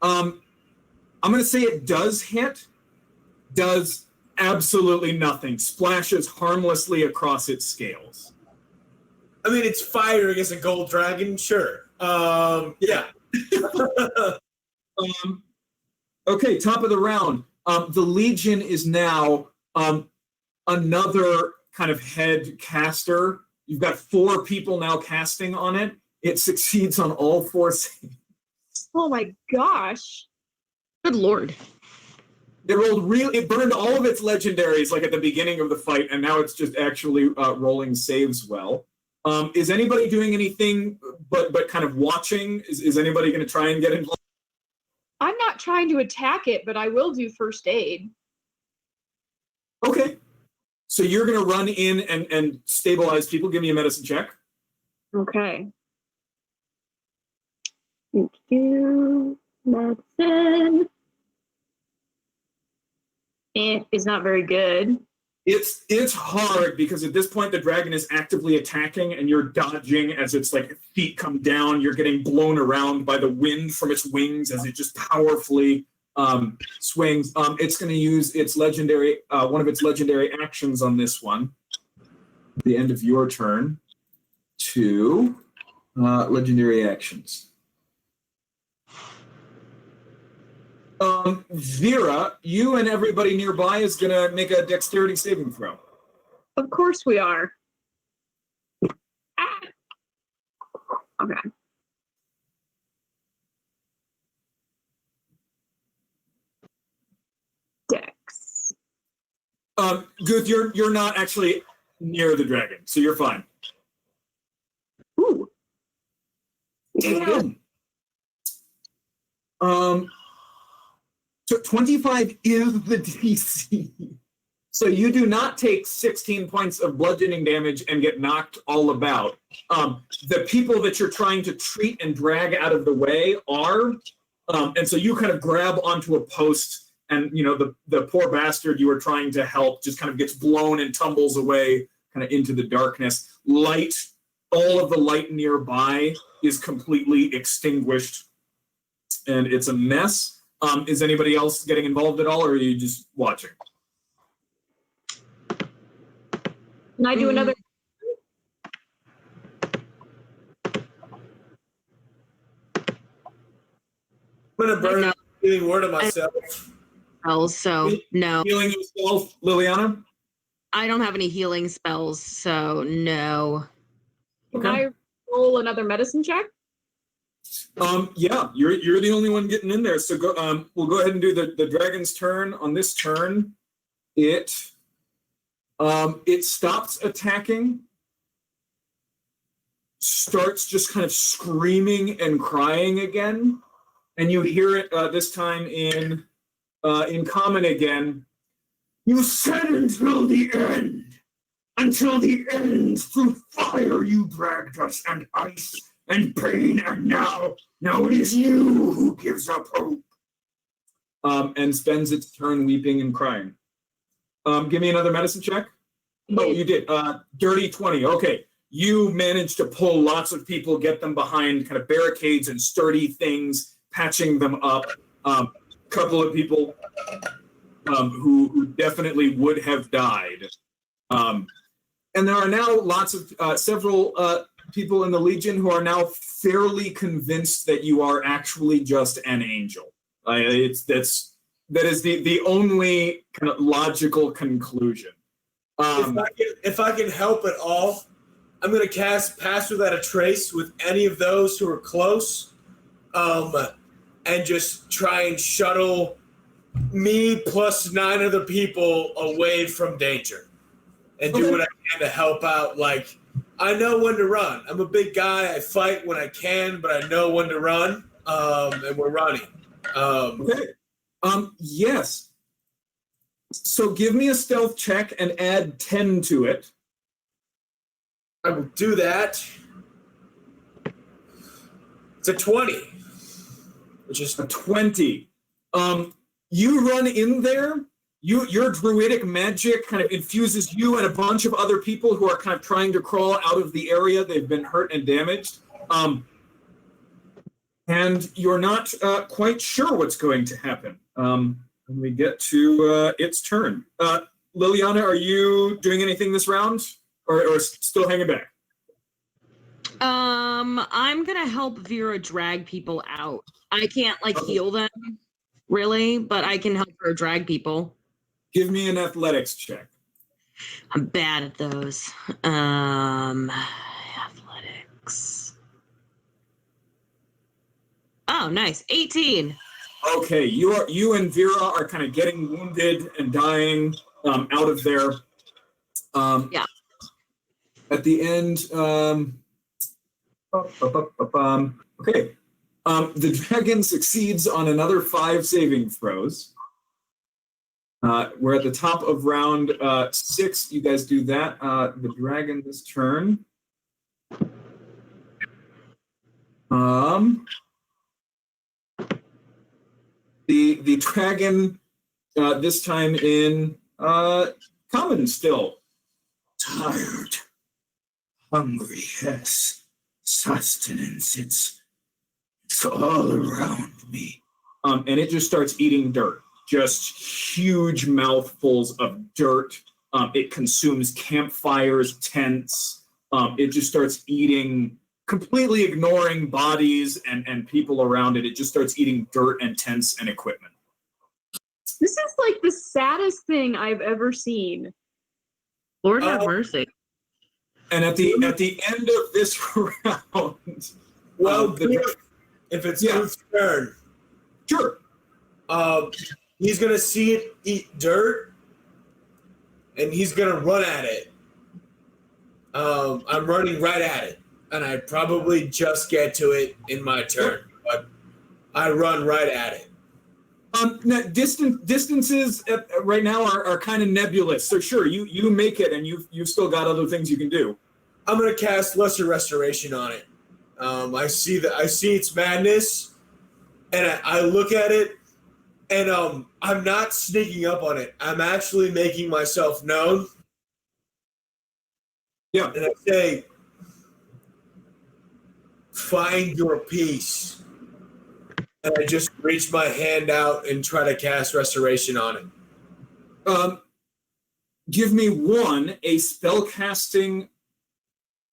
I'm gonna say it does hit. Does absolutely nothing. Splashes harmlessly across its scales. I mean, it's fire against a gold dragon, sure. Yeah. Okay, top of the round. The Legion is now another kind of head caster. You've got 4 people now casting on it. It succeeds on all 4 saves. Oh my gosh. Good lord. It burned all of its legendaries like at the beginning of the fight, and now it's just actually rolling saves well. Is anybody doing anything but kind of watching? Is anybody going to try and get involved? I'm not trying to attack it, but I will do first aid. Okay. So you're going to run in and stabilize people. Give me a medicine check. Okay. Thank you. Medicine. It is not very good. It's hard because at this point the dragon is actively attacking and you're dodging as its like feet come down. You're getting blown around by the wind from its wings as it just powerfully swings. It's going to use its legendary one of its legendary actions on this one. At the end of your turn to legendary actions. Vera, you and everybody nearby is going to make a dexterity saving throw. Of course we are. Ah. Okay. Dex. Guth, you're not actually near the dragon, so you're fine. Ooh. Damn. So 25 is the DC. So you do not take 16 points of bludgeoning damage and get knocked all about. The people that you're trying to treat and drag out of the way are, and so you kind of grab onto a post, and the poor bastard you were trying to help just kind of gets blown and tumbles away kind of into the darkness. Light, all of the light nearby is completely extinguished, and it's a mess. Is anybody else getting involved at all, or are you just watching? Can I do another? I'm gonna burn a healing word of myself. So no. Healing yourself, Liliana? I don't have any healing spells, so no. Can I roll another medicine check? Yeah, you're the only one getting in there. So go. We'll go ahead and do the dragon's turn. On this turn, it stops attacking, starts just kind of screaming and crying again, and you hear it this time in common again. You said until the end, through fire you dragged us, and ice and pain, and now it is you who gives up hope. And spends its turn weeping and crying. Give me another medicine check. Oh, you did. Dirty 20. Okay. You managed to pull lots of people, get them behind kind of barricades and sturdy things, patching them up. Couple of people who definitely would have died. And there are now several people in the Legion who are now fairly convinced that you are actually just an angel. That is the only kind of logical conclusion. If I can help at all, I'm going to cast Pass Without a Trace with any of those who are close, and just try and shuttle me plus 9 other people away from danger, and do what I can to help out. Like, I know when to run. I'm a big guy. I fight when I can, but I know when to run, and we're running. Okay. Yes. So give me a stealth check and add 10 to it. I will do that. It's a 20. Which is a 20. You run in there. Your druidic magic kind of infuses you and a bunch of other people who are kind of trying to crawl out of the area. They've been hurt and damaged. And you're not quite sure what's going to happen when we get to its turn. Liliana, are you doing anything this round, or still hanging back? I'm gonna help Vera drag people out. I can't heal them, really, but I can help her drag people. Give me an athletics check. I'm bad at those. Athletics. Oh, nice. 18. Okay, you and Vera are kind of getting wounded and dying out of there. Yeah. At the end, okay. The dragon succeeds on another 5 saving throws. We're at the top of round 6. You guys do that. The dragon this turn. The dragon this time in common still. Tired, hungry, yes. Sustenance, it's all around me. And it just starts eating dirt. Just huge mouthfuls of dirt. It consumes campfires, tents. It just starts eating, completely ignoring bodies and people around it. It just starts eating dirt and tents and equipment. This is like the saddest thing I've ever seen. Lord have mercy. And at the end of this round, if it's Ruth's turn, sure. He's gonna see it eat dirt, and he's gonna run at it. I'm running right at it, and I probably just get to it in my turn, but I run right at it. Distances right now are kind of nebulous. So sure, you make it, and you've still got other things you can do. I'm gonna cast Lesser Restoration on it. I see its madness, and I look at it, and I'm not sneaking up on it. I'm actually making myself known. Yeah. And I say, find your peace. And I just reach my hand out and try to cast Restoration on it. Give me a spellcasting.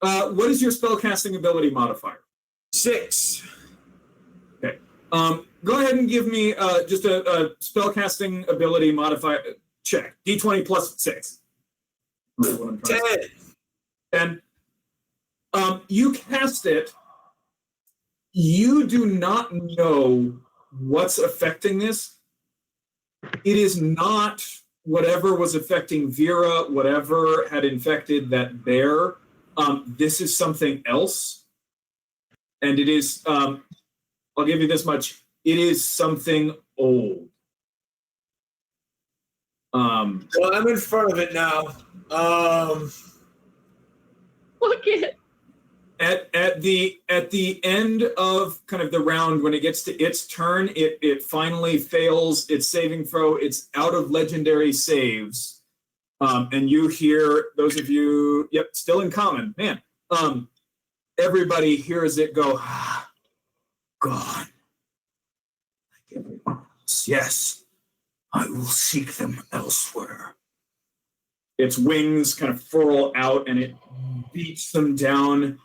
What is your spellcasting ability modifier? 6. Okay. Go ahead and give me just a spellcasting ability modifier check. D20 plus 6. 10. You cast it. You do not know what's affecting this. It is not whatever was affecting Vera, whatever had infected that bear. This is something else. And it is, I'll give you this much, it is something old. Well, I'm in front of it now. Look at At the end of kind of the round, when it gets to its turn, it finally fails its saving throw. It's out of legendary saves, and you hear, those of you, still in common, man. Everybody hears it go, gone. Like everyone else. Yes, I will seek them elsewhere. Its wings kind of furl out, and it beats them down,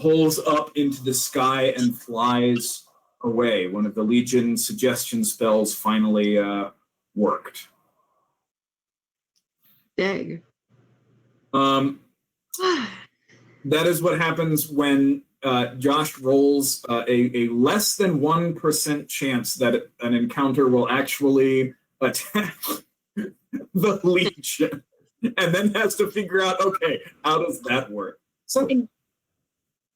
pulls up into the sky, and flies away. One of the Legion suggestion spells finally worked. Dang. That is what happens when Josh rolls a less than 1% chance that an encounter will actually attack the Legion, and then has to figure out, okay, how does that work? So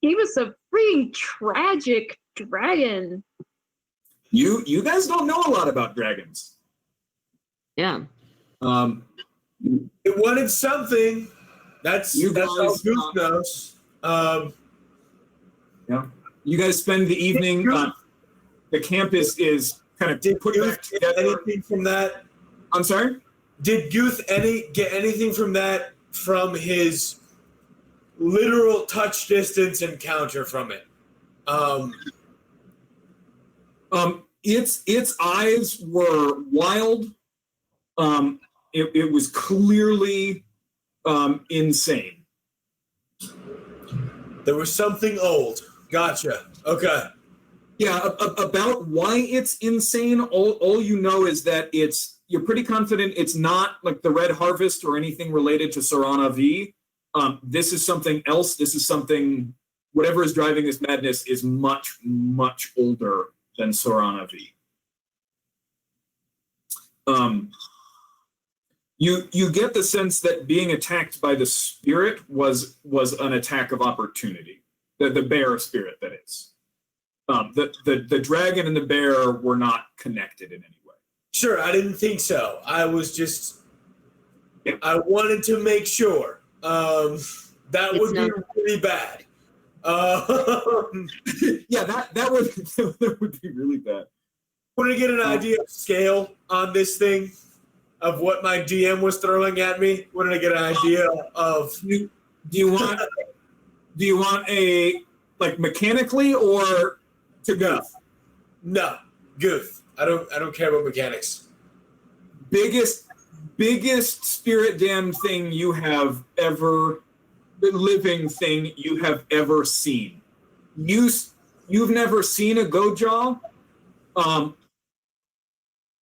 he was a freaking tragic dragon. you guys don't know a lot about dragons. Yeah. It wanted something. That's all Goose knows. Yeah. You guys spend the evening. The camp is kind of put back together. Anything from that? I'm sorry? Did Guth get anything from that from his literal touch distance encounter from it? Its eyes were wild. It was clearly insane. There was something old. Gotcha. Okay. Yeah, about why it's insane, all you know is that you're pretty confident it's not like the Red Harvest or anything related to Sorana V. This is something else. This is something, whatever is driving this madness is much, much older than Sorana V. You get the sense that being attacked by the spirit was an attack of opportunity. The bear spirit, that is. The dragon and the bear were not connected in any way. Sure, I didn't think so. I was just, I wanted to make sure. That would be really bad. Yeah, that would be really bad. Want to get an idea of scale on this thing, of what my DM was throwing at me? Wanted to get an idea of. Do you want a, like, mechanically or to Goof? No, Goof. I don't care about mechanics. Biggest spirit damned thing you have ever, the living thing you have ever seen. You've never seen a Gojaw,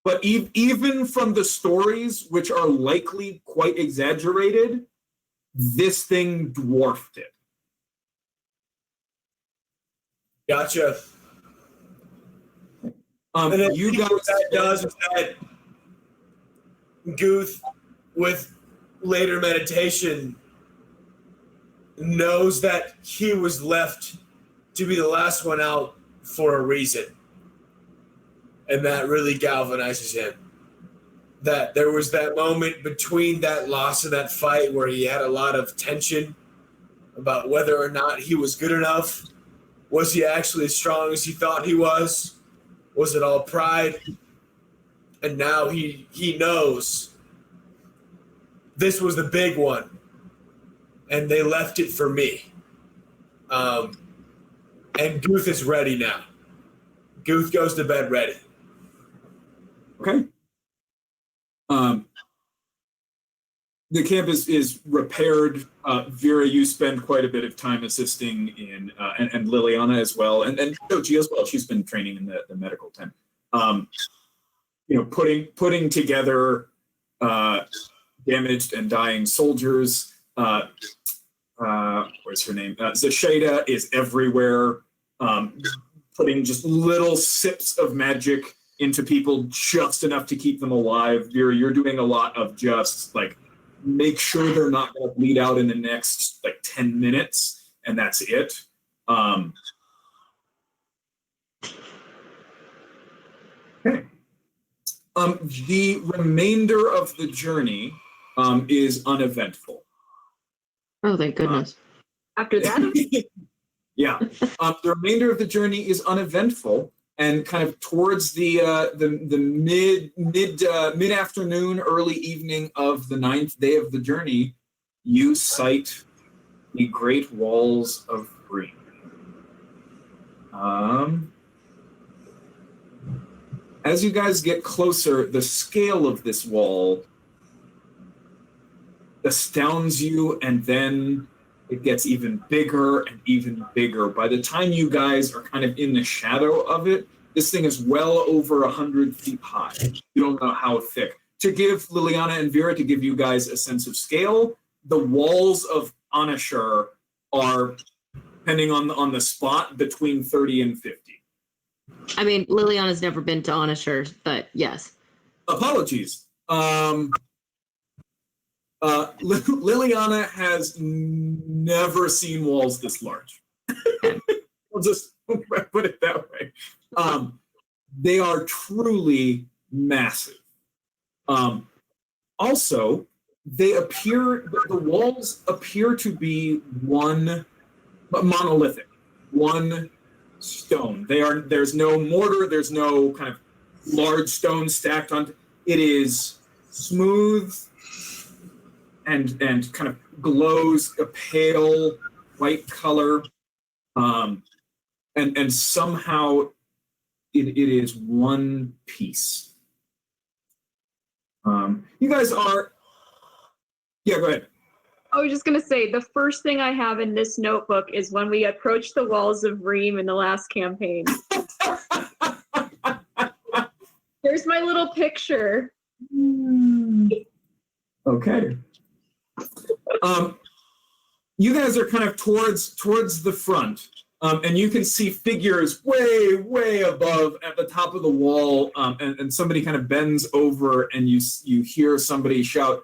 but even from the stories, which are likely quite exaggerated, this thing dwarfed it. Gotcha. And then you guys, what that does is that Guth, with later meditation, knows that he was left to be the last one out for a reason. and that really galvanizes him. That there was that moment between that loss and that fight where he had a lot of tension about whether or not he was good enough. Was he actually as strong as he thought he was? Was it all pride? And now he knows this was the big one, and they left it for me. And Guth is ready now. Guth goes to bed ready. Okay. The camp is repaired. Vera, you spend quite a bit of time assisting in, and Liliana as well, and Shoji as well. She's been training in the medical tent. Putting together damaged and dying soldiers. Where's her name? Zasheda is everywhere, putting just little sips of magic into people, just enough to keep them alive. Vera, you're doing a lot of just like make sure they're not going to bleed out in the next like 10 minutes, and that's it. Okay. The remainder of the journey is uneventful. Oh, thank goodness. After that, Yeah. The remainder of the journey is uneventful, and kind of towards the mid afternoon, early evening of the 9th day of the journey, you sight the Great Walls of Vreim. As you guys get closer, the scale of this wall astounds you, and then it gets even bigger and even bigger. By the time you guys are kind of in the shadow of it, this thing is well over 100 feet high. You don't know how thick. To give Liliana and Vera, to give you guys a sense of scale, the walls of Anashur are, depending on the spot, between 30 and 50. I mean, Liliana's never been to Anashur, but yes. Apologies. Liliana has never seen walls this large. We'll just put it that way. They are truly massive. Also, the walls appear to be monolithic, one stone. There's no mortar, there's no kind of large stone stacked on. It is smooth and kind of glows a pale white color, and somehow it is one piece. You guys are, yeah, go ahead. I was just going to say, the first thing I have in this notebook is when we approached the walls of Vreim in the last campaign. There's my little picture. Okay. You guys are kind of towards the front, and you can see figures way above at the top of the wall, and somebody kind of bends over, and you hear somebody shout,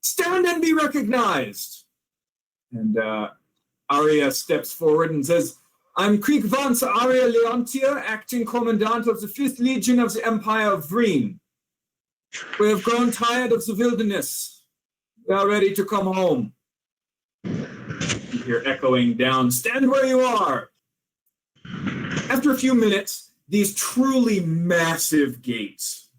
"Stand and be recognized!" And Arya steps forward and says, "I'm Krieg Vance Arya Leontia, acting commandant of the 5th Legion of the Empire of Vreim. We have grown tired of the wilderness. We are ready to come home." You hear echoing down, "Stand where you are." After a few minutes, these truly massive gates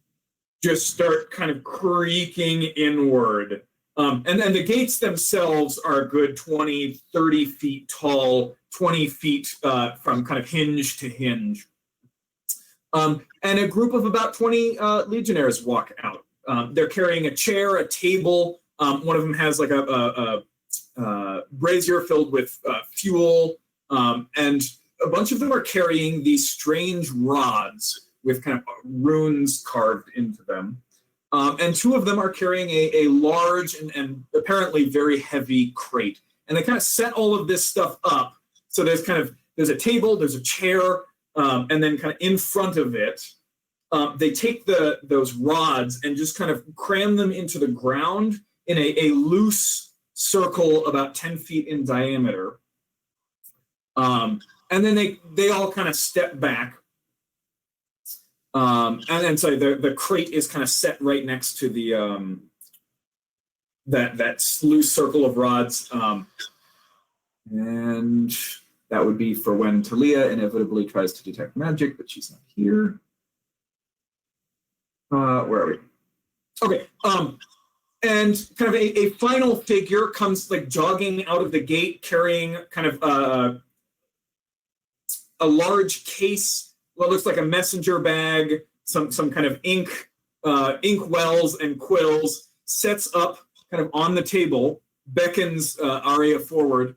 just start kind of creaking inward. And the gates themselves are a good 20, 30 feet tall, 20 feet from kind of hinge to hinge. And a group of about 20 legionnaires walk out. They're carrying a chair, a table. One of them has like a brazier filled with fuel, and a bunch of them are carrying these strange rods with kind of runes carved into them. And 2 of them are carrying a large and apparently very heavy crate. And they kind of set all of this stuff up. So there's a table, there's a chair, and then kind of in front of it, they take those rods and just kind of cram them into the ground in a loose circle about 10 feet in diameter. And then they all kind of step back. And sorry, the crate is kind of set right next to the that loose circle of rods. And that would be for when Talia inevitably tries to detect magic, but she's not here. Where are we? Okay. And kind of a final figure comes like jogging out of the gate, carrying kind of a large case, what looks like a messenger bag, some kind of ink wells and quills, sets up kind of on the table, beckons Arya forward.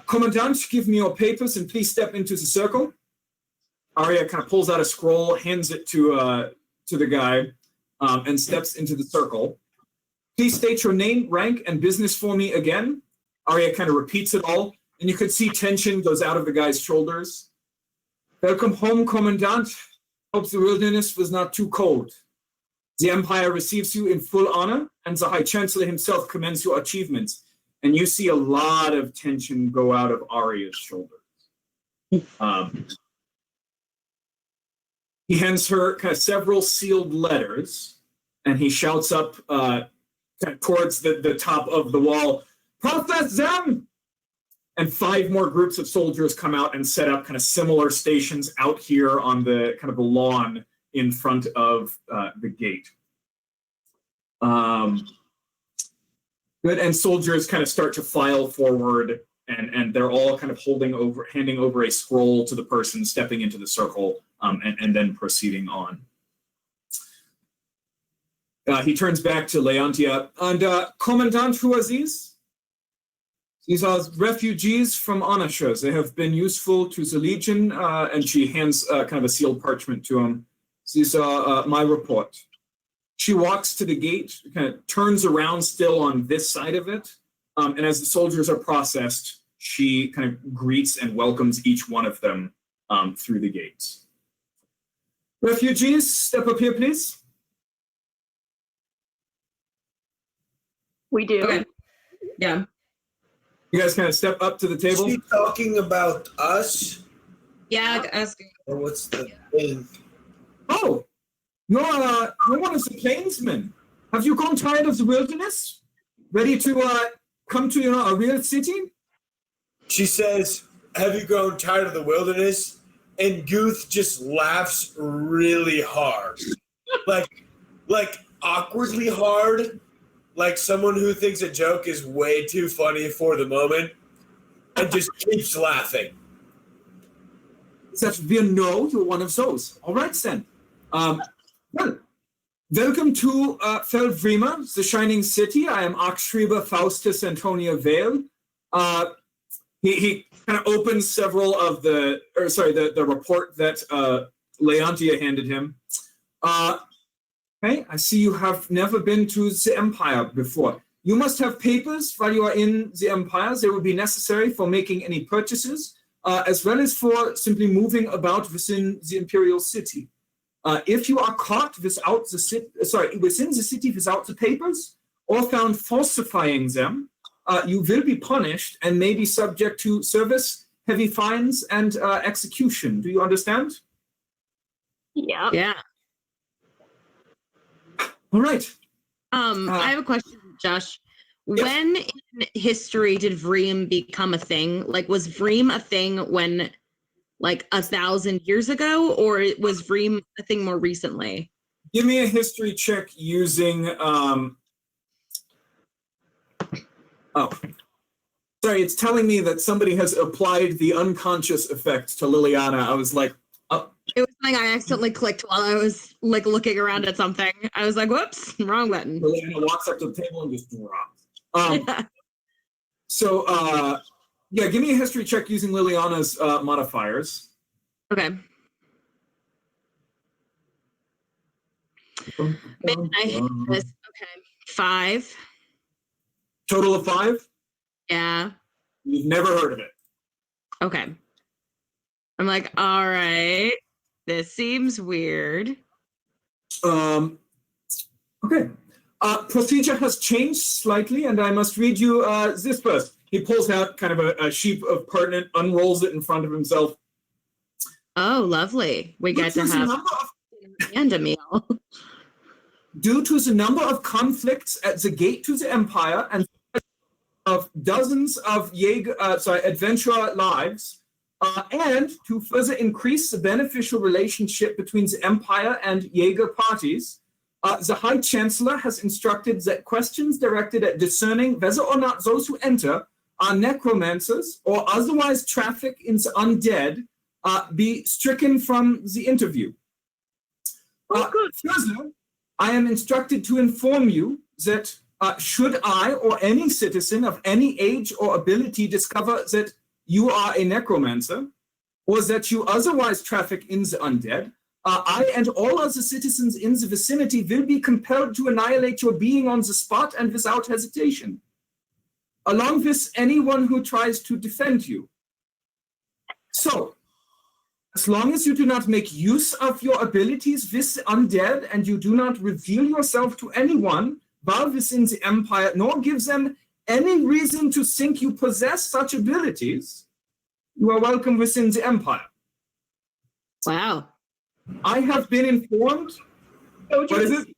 Commandant, give me your papers and please step into the circle. Arya kind of pulls out a scroll, hands it to the guy, and steps into the circle. Please state your name, rank, and business for me again. Arya kind of repeats it all, and you could see tension goes out of the guy's shoulders. Welcome home, Commandant. Hope the wilderness was not too cold. The Empire receives you in full honor, and the High Chancellor himself commends your achievements. And you see a lot of tension go out of Arya's shoulders. He hands her kind of several sealed letters, and he shouts up kind of towards the top of the wall, "Process them!" And 5 more groups of soldiers come out and set up kind of similar stations out here on the kind of the lawn in front of the gate. Good, and soldiers kind of start to file forward, and they're all kind of handing over a scroll to the person stepping into the circle, and then proceeding on. He turns back to Leontia, and Commandant, who are these? These are refugees from Onashur. They have been useful to the Legion, and she hands kind of a sealed parchment to him. These are my report. She walks to the gate, kind of turns around still on this side of it, and as the soldiers are processed, she kind of greets and welcomes each one of them through the gates. Refugees, step up here, please. We do. Okay. Yeah. You guys kind of step up to the table. Is she talking about us? Yeah, asking. Or what's the thing? Oh, you're one of the plainsmen. Have you grown tired of the wilderness? Ready to come to a real city? She says, "Have you grown tired of the wilderness?" And Guth just laughs really hard, like awkwardly hard, like someone who thinks a joke is way too funny for the moment, and just keeps laughing. That we know you're one of those. All right, then. Well, welcome to Vreimen, the Shining City. I am Archschreiber Faustus Antonia Vale. He kind of opens several of the report that Leontia handed him. Okay, I see you have never been to the Empire before. You must have papers while you are in the Empire. They will be necessary for making any purchases, as well as for simply moving about within the Imperial City. If you are caught within the city without the papers, or found falsifying them, you will be punished and may be subject to service, heavy fines, and execution. Do you understand? Yeah. Yeah. All right. I have a question, Josh. Yes. When in history did Vreim become a thing? Like, was Vreim a thing when, like, 1,000 years ago, or was Vreim a thing more recently? Give me a history check using. Sorry, it's telling me that somebody has applied the unconscious effect to Liliana. I was like, oh. It was something I accidentally clicked while I was like looking around at something. I was like, "Whoops, wrong button." Liliana walks up to the table and just drops. So, yeah, give me a history check using Liliana's modifiers. Okay. Man, I hate this. Okay. 5. Total of 5? Yeah. You've never heard of it. Okay. I'm like, all right. This seems weird. Okay. Procedure has changed slightly, and I must read you this first. He pulls out kind of a sheet of pertinent, unrolls it in front of himself. Oh, lovely. We get to Due to the have number of and a meal. due to the number of conflicts at the gate to the empire and of dozens of adventurer lives, and to further increase the beneficial relationship between the empire and Jaeger parties, the High Chancellor has instructed that questions directed at discerning whether or not those who enter are necromancers or otherwise traffic in the undead be stricken from the interview. Further, I am instructed to inform you that should I or any citizen of any age or ability discover that you are a necromancer, or that you otherwise traffic in the undead, I and all other citizens in the vicinity will be compelled to annihilate your being on the spot and without hesitation. Along with anyone who tries to defend you. So, as long as you do not make use of your abilities with the undead and you do not reveal yourself to anyone while within the empire, nor give them any reason to think you possess such abilities, you are welcome within the empire. Wow. I have been informed. What is it?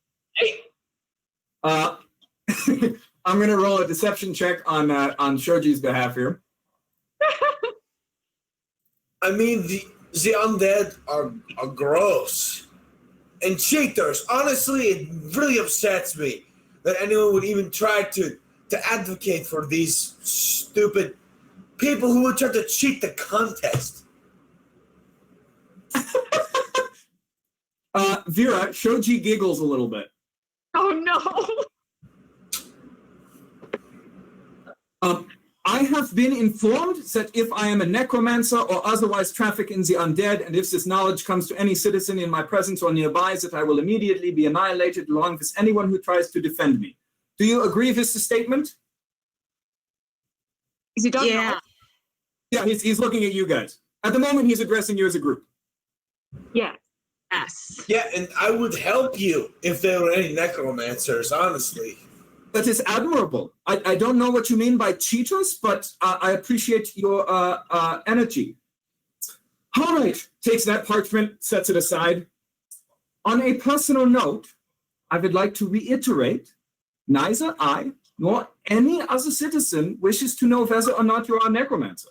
I'm going to roll a deception check on Shoji's behalf here. I mean, the undead are gross and cheaters. Honestly, it really upsets me that anyone would even try to advocate for these stupid people who would try to cheat the contest. Vera, Shoji giggles a little bit. Oh no. I have been informed that if I am a necromancer or otherwise traffic in the undead, and if this knowledge comes to any citizen in my presence or nearby, that I will immediately be annihilated along with anyone who tries to defend me. Do you agree with the statement? Is he done? Yeah. Yeah, he's looking at you guys. At the moment, he's addressing you as a group. Yeah. Yes. Yeah, and I would help you if there were any necromancers, honestly. That is admirable. I don't know what you mean by cheaters, but I appreciate your energy. All right, takes that parchment, sets it aside. On a personal note, I would like to reiterate, neither I nor any other citizen wishes to know whether or not you are a necromancer.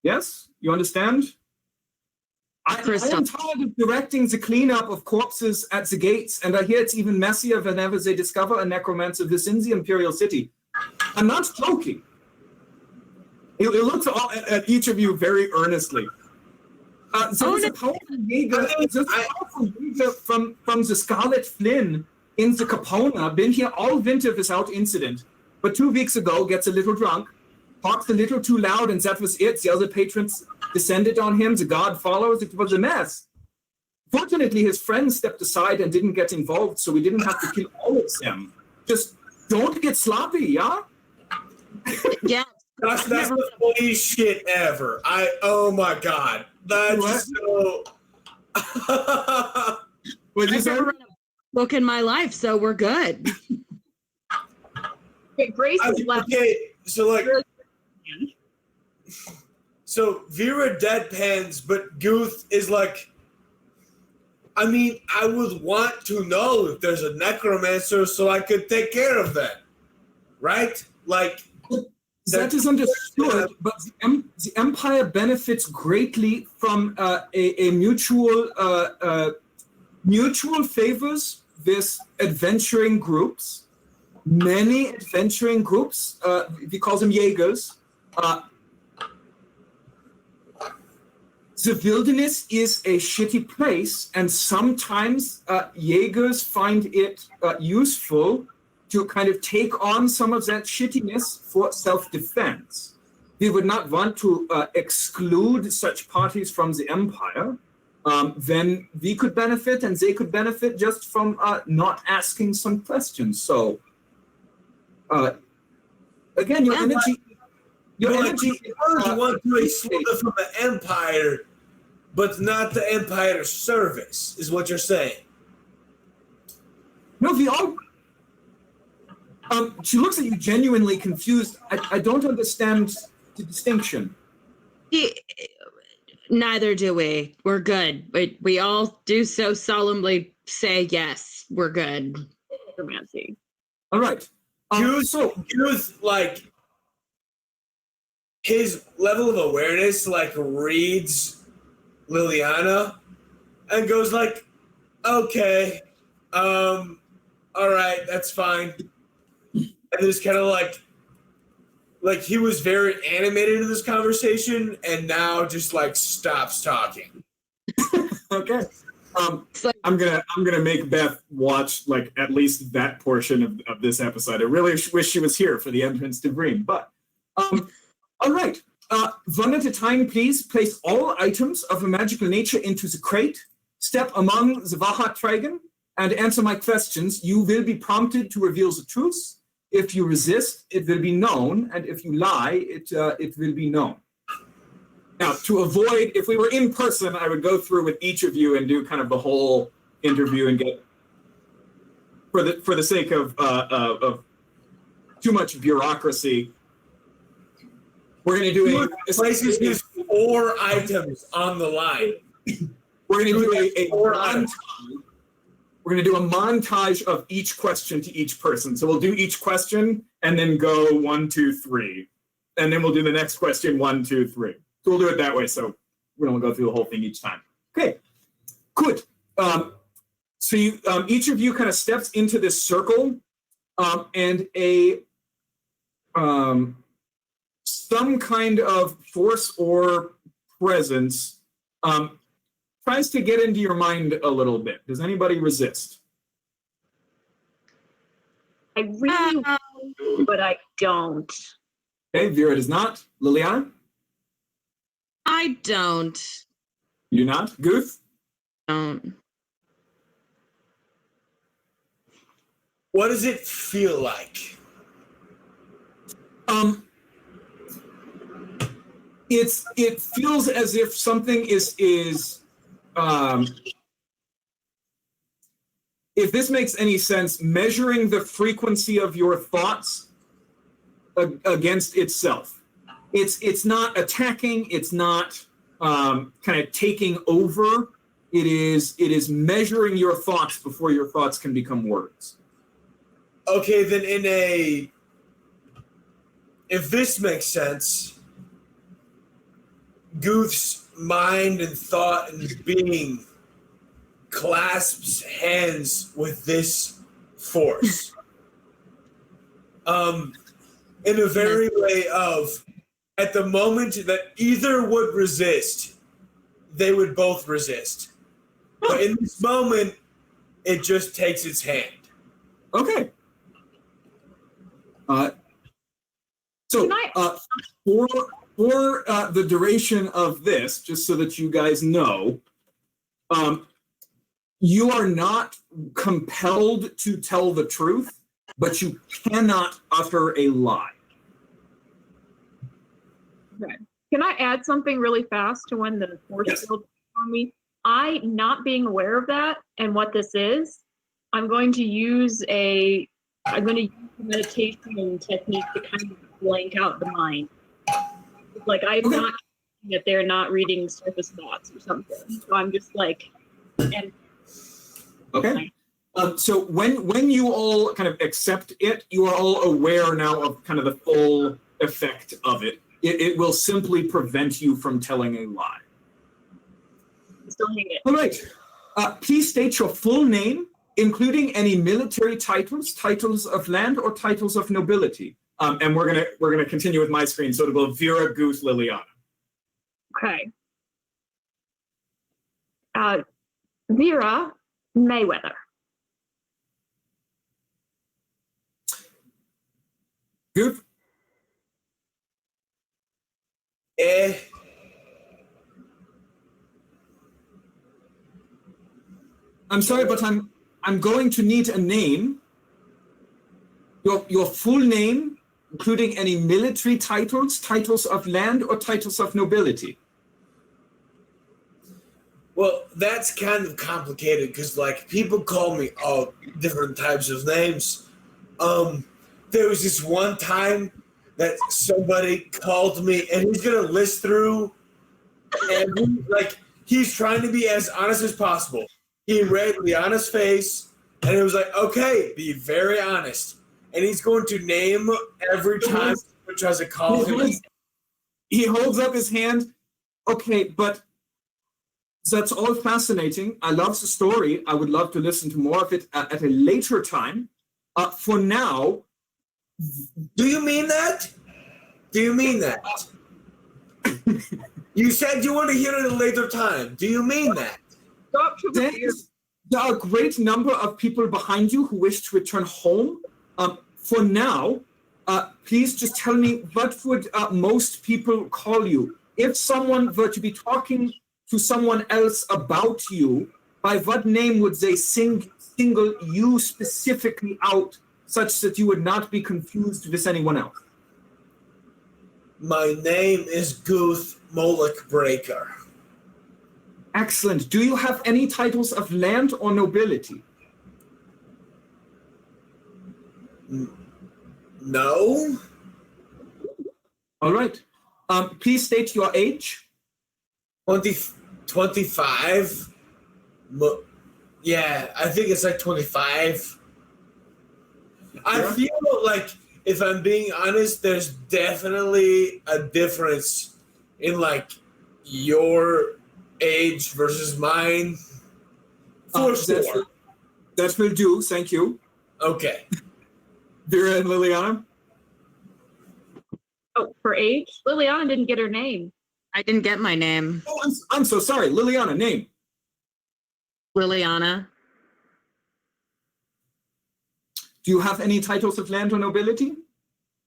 Yes? You understand? I am tired of directing the cleanup of corpses at the gates, and I hear it's even messier whenever they discover a necromancer within the Imperial City. I'm not joking. He looks at each of you very earnestly. There's a powerful Jaeger from the Scarlet Flynn in the Capona, been here all winter without incident, but 2 weeks ago gets a little drunk, talks a little too loud, and that was it. The other patrons descended on him, the guard follows, it was a mess. Fortunately, his friends stepped aside and didn't get involved, so we didn't have to kill all of them. Just don't get sloppy, yeah? Yeah. That's the funniest shit ever. Oh my god. That's so... What'd you say? I've never read a book in my life, so we're good. Okay, Grace is left. Okay, so like... So Vera deadpans, but Guth is like, I mean, I would want to know if there's a necromancer so I could take care of that, right? Like that is understood, but the Empire benefits greatly from a mutual favors with adventuring groups. Many adventuring groups, we call them Jaegers. The wilderness is a shitty place, and sometimes Jaegers find it useful to kind of take on some of that shittiness for self-defense. We would not want to exclude such parties from the Empire. Then we could benefit, and they could benefit just from not asking some questions. So, again, your energy... You want to exclude it from the Empire, but not the Empire's service, is what you're saying. No, we all... she looks at you genuinely confused. I don't understand the distinction. Neither do we. We're good. We all do so solemnly say yes, we're good. Necromancy. All right. Use like his level of awareness like reads Liliana and goes like, okay, all right, that's fine. And just kind of like he was very animated in this conversation and now just like stops talking. Okay. I'm gonna make Beth watch like at least that portion of this episode. I really wish she was here for the entrance to Vreim, but all right. One at a time, please. Place all items of a magical nature into the crate. Step among the Vahat and answer my questions. You will be prompted to reveal the truth. If you resist, it will be known, and if you lie, it will be known. Now, to avoid, if we were in person, I would go through with each of you and do kind of the whole interview and get, for the sake of too much bureaucracy, we're going to do places use 4 items on the line. We're going to do a montage. We're going to do a montage of each question to each person. So we'll do each question and then go 1, 2, 3, and then we'll do the next question 1, 2, 3. So we'll do it that way. So we don't go through the whole thing each time. Okay, good. So you, each of you kind of steps into this circle, and some kind of force or presence tries to get into your mind a little bit. Does anybody resist? I really want, but I don't. Okay, Vera does not. Liliana? I don't. You do not? Guth? Don't. What does it feel like? It feels as if something is if this makes any sense, measuring the frequency of your thoughts against itself. It's not attacking, it's not kind of taking over. It is measuring your thoughts before your thoughts can become words. Okay, then if this makes sense, Guth's mind and thought and being clasps hands with this force. In a very way of, at the moment that either would resist, they would both resist. But in this moment, it just takes its hand. Okay. So for the duration of this, just so that you guys know, you are not compelled to tell the truth, but you cannot utter a lie. Okay. Can I add something really fast to when the force field on me? I, not being aware of that and what this is, I'm going to use a meditation technique to kind of blank out the mind. Like I'm not that they're not reading surface thoughts or something. So I'm just like, and okay. So when you all kind of accept it, you are all aware now of kind of the full effect of it. It will simply prevent you from telling a lie. still hang it. All right. Please state your full name, including any military titles, titles of land, or titles of nobility. And we're gonna continue with my screen, so it'll go Vera, Goose, Liliana. Okay. Vera Mayweather. Goose. I'm sorry, but I'm going to need a name. Your full name, including any military titles, titles of land, or titles of nobility. Well, that's kind of complicated because, like, people call me all different types of names. There was this one time that somebody called me, and he's gonna list through He's trying to be as honest as possible. He read Liana's face, and it was like, okay, be very honest. And he's going to name every time he tries to call him. He holds up his hand. Okay, but that's all fascinating. I love the story. I would love to listen to more of it at a later time. For now... Do you mean that? Do you mean that? You said you want to hear it at a later time. Do you mean that? There are a great number of people behind you who wish to return home. For now, please just tell me, what would most people call you? If someone were to be talking to someone else about you, by what name would they single you specifically out, such that you would not be confused with anyone else? My name is Guth Moloch Breaker. Excellent. Do you have any titles of land or nobility? No. All right. Please state your age. 25. Yeah, I think it's like 25. I feel like, if I'm being honest, there's definitely a difference in like your age versus mine. For sure. That will do. Thank you. Okay. Vera and Liliana? Oh, for age? Liliana didn't get her name. I didn't get my name. Oh, I'm so sorry. Liliana, name? Liliana. Do you have any titles of land or nobility?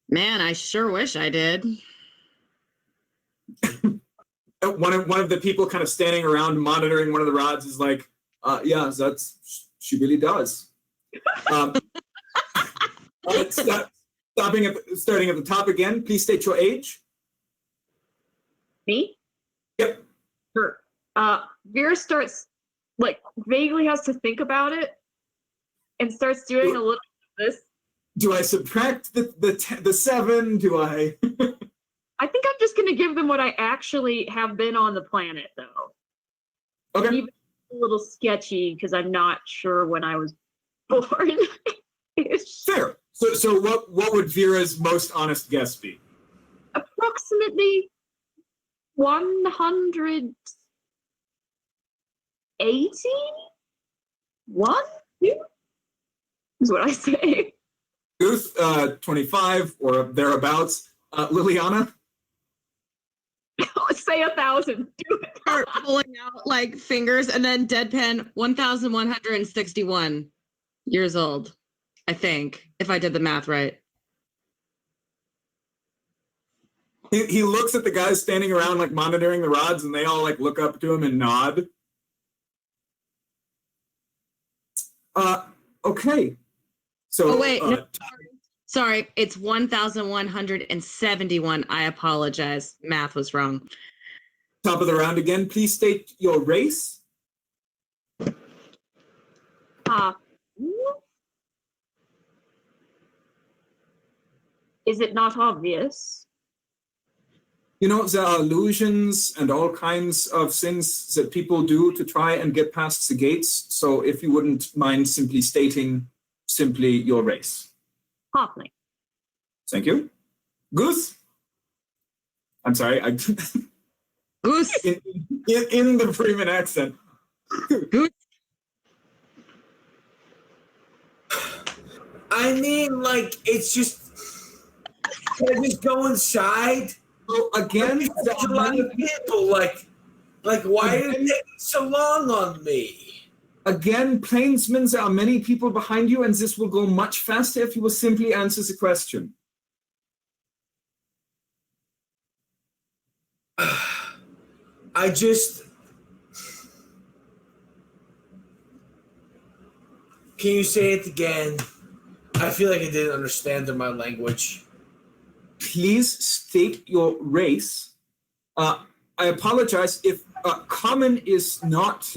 Man, I sure wish I did. One of the people kind of standing around monitoring one of the rods is like, yeah, she really does. Starting at the top again, please state your age. Me? Yep. Sure. Vera starts, like, vaguely has to think about it and starts doing a little of this. Do I subtract the 7? Do I? I think I'm just going to give them what I actually have been on the planet, though. Okay. Even a little sketchy because I'm not sure when I was born. Fair. So what would Vera's most honest guess be? Approximately 180? 1? 2? Is what I say. Guth, 25 or thereabouts. Liliana? Say 1,000. Do it. Start pulling out like fingers and then deadpan 1,161 years old, I think, if I did the math right. He looks at the guys standing around like monitoring the rods, and they all like look up to him and nod. Okay. So, oh wait, no, sorry, it's 1,171. I apologize. Math was wrong. Top of the round again. Please state your race. Is it not obvious? You know, there are illusions and all kinds of things that people do to try and get past the gates. So if you wouldn't mind stating your race. Halfling. Thank you. Goose? I'm sorry. Goose. In the Vreimen accent. Goose. I mean, like, it's just... Can I just go inside? So again, there's a lot of people, like why did it take so long on me? Again, plainsmen, there are many people behind you, and this will go much faster if you will simply answer the question. I just... Can you say it again? I feel like I didn't understand in my language. Please state your race. I apologize if common is not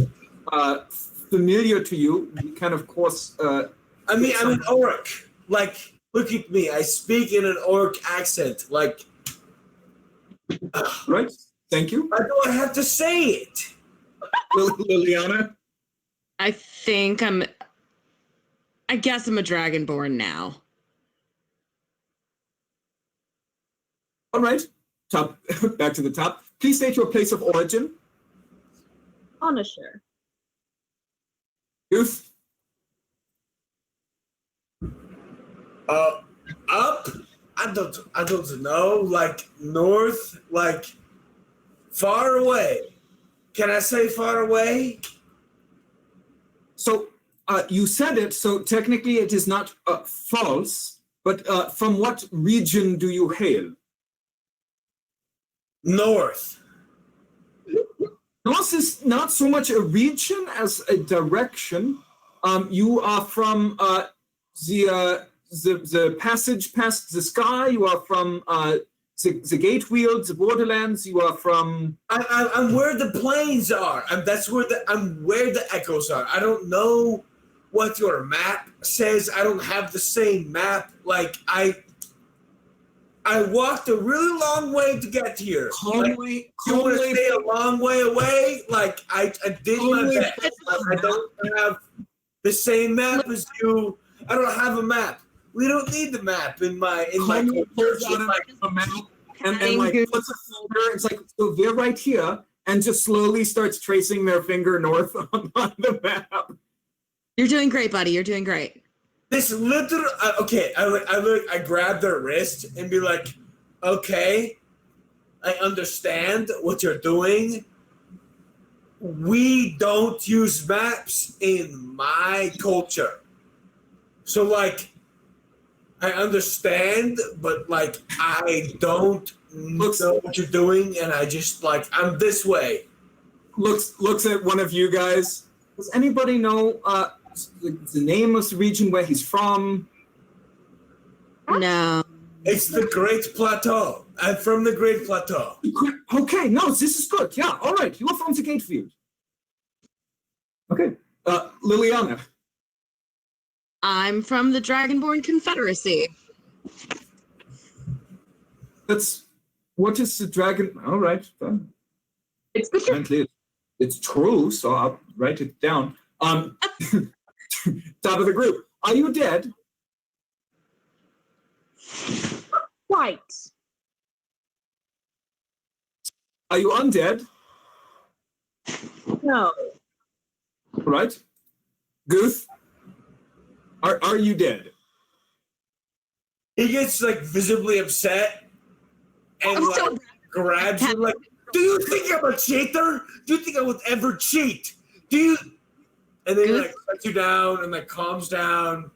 familiar to you. You can, of course... I'm an orc. Like, look at me. I speak in an orc accent. Like... Right? Thank you. Why do I have to say it? Liliana? I guess I'm a dragonborn now. All right. Top. Back to the top. Please state your place of origin. Punisher. Youth. Up? I don't know. Like north, like far away. Can I say far away? So you said it, so technically it is not false, but from what region do you hail? North. North is not so much a region as a direction. You are from the passage past the sky. You are from the gate wheel, the borderlands. You are from. I'm where the plains are. That's where I'm where the echoes are. I don't know what your map says. I don't have the same map. Like I walked a really long way to get here. Calmly, You want to stay a long way away? Like I did my best. I don't have the same map as you. I don't have a map. We don't need the map in my Calmly pulls out culture. a map and like puts a finger. It's like, so they're right here, and just slowly starts tracing their finger north on the map. You're doing great, buddy. You're doing great. This literal. Okay, I grab their wrist and be like, okay, I understand what you're doing. We don't use maps in my culture. So, like, I understand, but, like, I don't know what you're doing, and I just, like, I'm this way. Looks at one of you guys. Does anybody know the name of the region where he's from? No. It's the Great Plateau. I'm from the Great Plateau. Okay, no, this is good. Yeah, all right. You are from the Gatefield. Okay. Liliana. I'm from the Dragonborn Confederacy. What is the dragon? All right. It's the truth. Apparently it's true, so I'll write it down. Top of the group. Are you dead? White. Are you undead? No. All right. Guth. Are you dead? He gets, like, visibly upset and, I'm like, so grabs you, like, do you think I'm a cheater? Do you think I would ever cheat? Do you? And then he, like, lets you down and, like, calms down.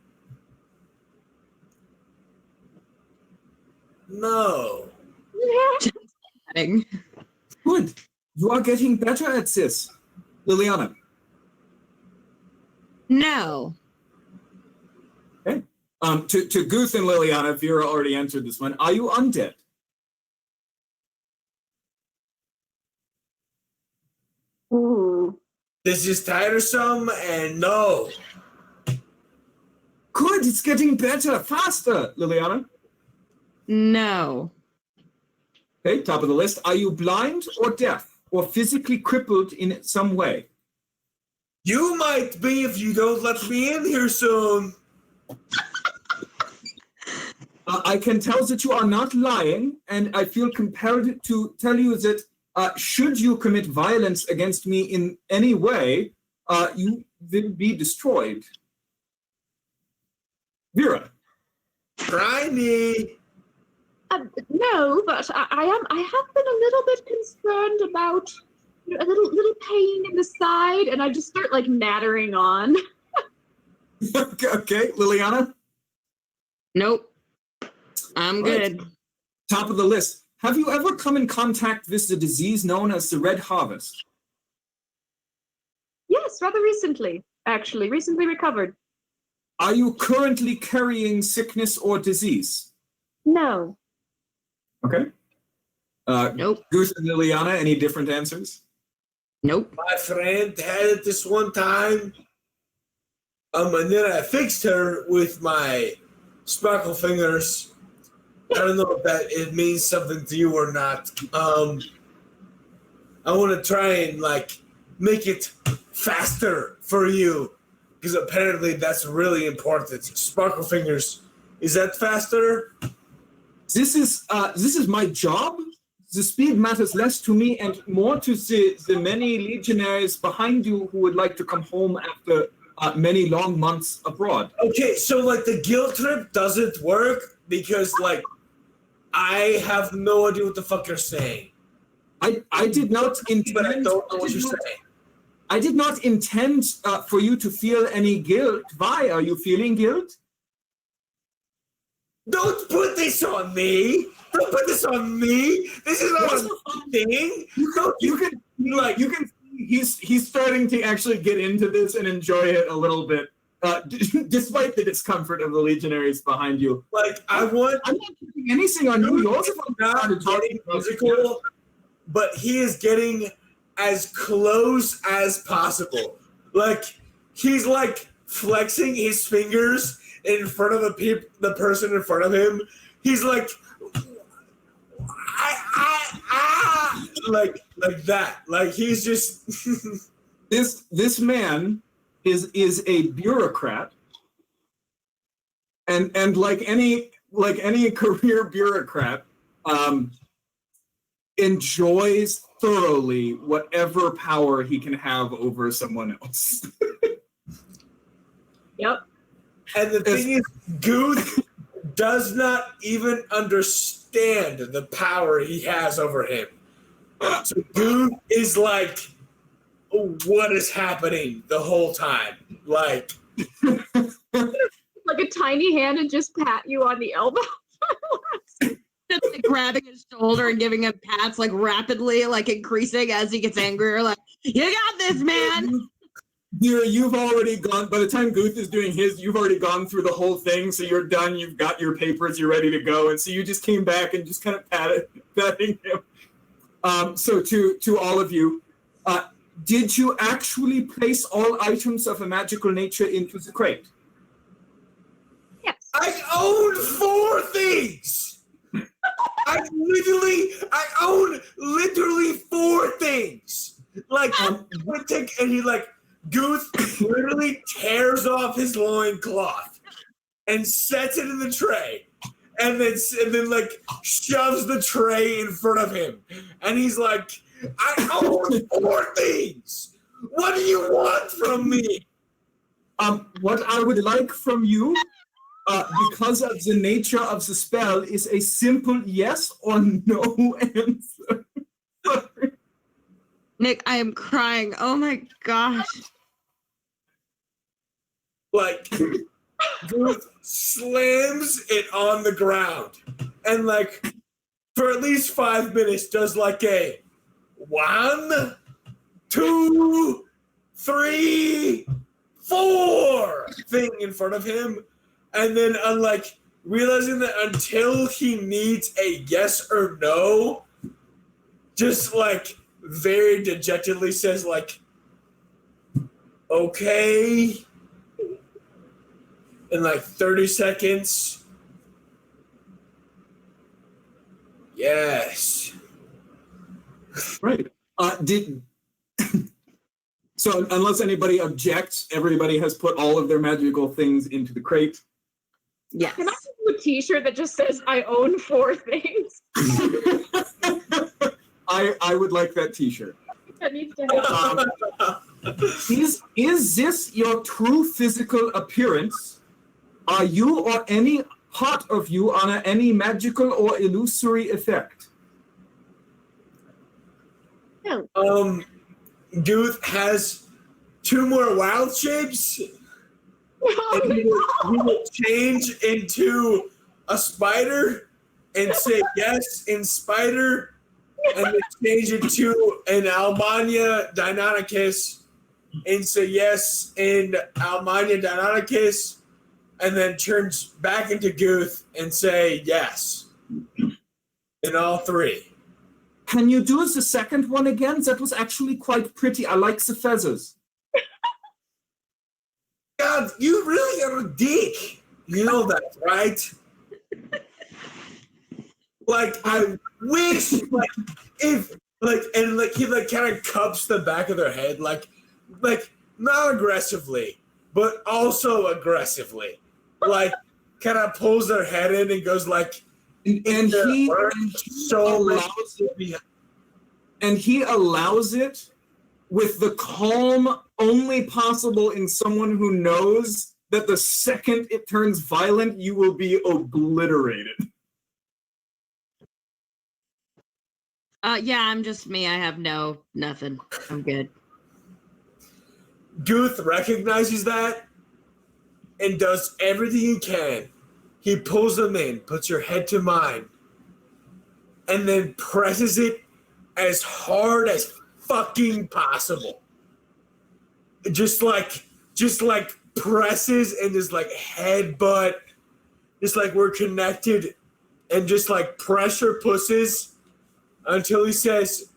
No. Good. You are getting better at this. Liliana. No. Okay. To Guth and Liliana, Vera already answered this one. Are you undead? Ooh. This is tiresome and no. Good, it's getting better, faster, Liliana. No. Okay, top of the list. Are you blind or deaf or physically crippled in some way? You might be if you don't let me in here soon. I can tell that you are not lying, and I feel compelled to tell you that should you commit violence against me in any way, you will be destroyed. Vera. Try me. No, but I have been a little bit concerned about a little pain in the side, and I just start like nattering on. Okay, Liliana. Nope. I'm Right. good. Top of the list. Have you ever come in contact with the disease known as the Red Harvest? Yes, rather recently, actually, recently recovered. Are you currently carrying sickness or disease? No. Okay. Nope. Guth and Liliana, any different answers? Nope. My friend had it this one time. And then I fixed her with my sparkle fingers. I don't know if it means something to you or not. I want to try and like make it faster for you because apparently that's really important. Sparkle fingers, is that faster? This is my job. The speed matters less to me and more to the many legionaries behind you who would like to come home after many long months abroad. Okay, so like the guild trip doesn't work because like I have no idea what the fuck you're saying. I did not intend. But I don't know what you're saying. I did not intend for you to feel any guilt. Why are you feeling guilt? Don't put this on me. Don't put this on me. This is not a fun thing. You can. He's starting to actually get into this and enjoy it a little bit, despite the discomfort of the legionaries behind you. Like I'm not putting anything on you. You're not getting physical, but he is getting as close as possible. Like he's like flexing his fingers in front of the person in front of him. He's like, like that. Like he's just this man is a bureaucrat, and like any career bureaucrat, enjoys thoroughly whatever power he can have over someone else. Yep. And the thing is, Guth does not even understand the power he has over him. So Guth is like, what is happening the whole time? Like Like a tiny hand and just pat you on the elbow. Just like grabbing his shoulder and giving him pats like rapidly, like increasing as he gets angrier. Like, you got this, man. Dear, you've already gone, by the time Guth is doing his, you've already gone through the whole thing, so you're done, you've got your papers, you're ready to go, and so you just came back and just kind of patting him. So to all of you, did you actually place all items of a magical nature into the crate? Yes. I own 4 things. I own literally 4 things. Like and he like Guth literally tears off his loincloth and sets it in the tray, and then like shoves the tray in front of him, and he's like, I own 4 things. What do you want from me? What I would like from you, because of the nature of the spell, is a simple yes or no answer. Nick, I am crying. Oh my gosh. Like, Guth slams it on the ground and, like, for at least 5 minutes does like a 1, 2, 3, 4 thing in front of him. And then, like, realizing that until he needs a yes or no, just, like, very dejectedly says, like, okay. In, like, 30 seconds. Yes. Right. So unless anybody objects, everybody has put all of their magical things into the crate. Yes. Can I do a t-shirt that just says I own 4 things? I would like that t-shirt. That needs to happen. Is this your true physical appearance? Are you or any part of you on any magical or illusory effect? No. Guth has 2 more wild shapes. And he will change into a spider and say yes in spider, and then change it to an Almania Deinonychus and say yes in Almania Deinonychus, and then turns back into Guth and say yes in all 3. Can you do the second one again? That was actually quite pretty. I like the feathers. God, you really are a dick. You know that, right? Like, I wish, like, if He kind of cups the back of their head, like not aggressively, but also aggressively, like kind of pulls their head in and goes like, and he allows it with the calm only possible in someone who knows that the second it turns violent, you will be obliterated. Yeah, I'm just me. I have nothing. I'm good. Guth recognizes that and does everything he can. He pulls them in, puts your head to mine, and then presses it as hard as fucking possible. Just like presses and just like headbutt, just like we're connected, and just like pressure pushes until he says,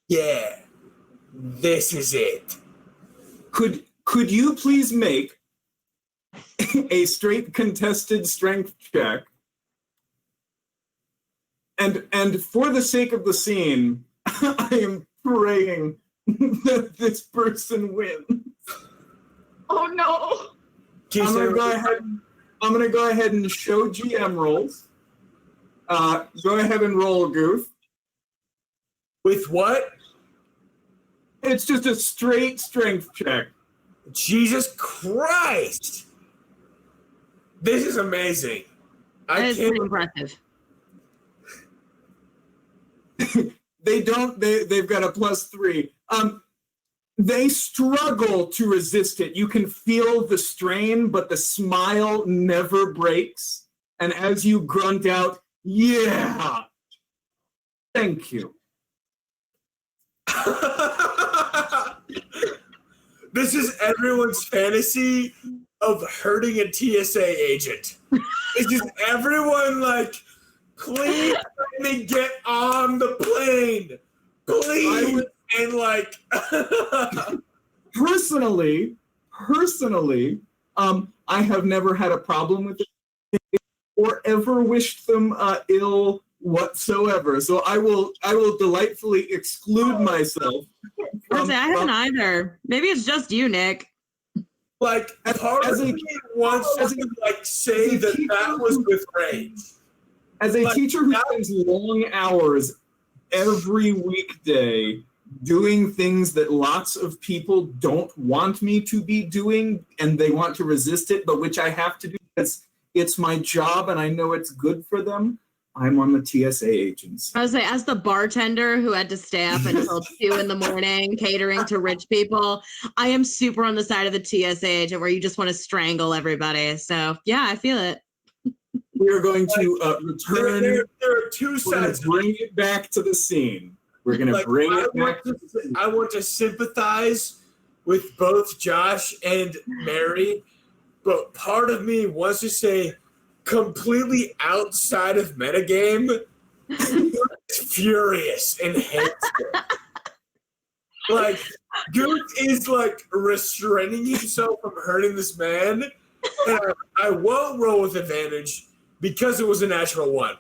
"Yeah, this is it." Could you please make a straight contested strength check? And for the sake of the scene, I am praying that this person wins. Oh no! I'm gonna go ahead and show GM rolls. Go ahead and roll, Goof. With what? It's just a straight strength check. Jesus Christ! This is amazing. That is pretty impressive. They've got a +3. They struggle to resist it. You can feel the strain, but the smile never breaks. And as you grunt out, "Yeah, thank you." This is everyone's fantasy of hurting a TSA agent. It's just everyone like, "Please let me get on the plane. Please." And like personally, I have never had a problem with it or ever wished them ill whatsoever. So I will delightfully exclude myself. I haven't either. Maybe it's just you, Nick. Like part of me wants to like say that was with rage. As a teacher who spends long hours every weekday doing things that lots of people don't want me to be doing and they want to resist it, but which I have to do because it's my job and I know it's good for them, I'm on the TSA agency. I was like, as the bartender who had to stay up until 2 a.m. catering to rich people, I am super on the side of the TSA agent where you just want to strangle everybody. So yeah, I feel it. We are going to return. There are two sides. Bring it back to the scene. We're going to bring it back. I want to sympathize with both Josh and Mary, but part of me wants to say, completely outside of metagame, it's furious and hates it. Like, Goot is like restraining himself from hurting this man, and I won't roll with advantage because it was a natural 1.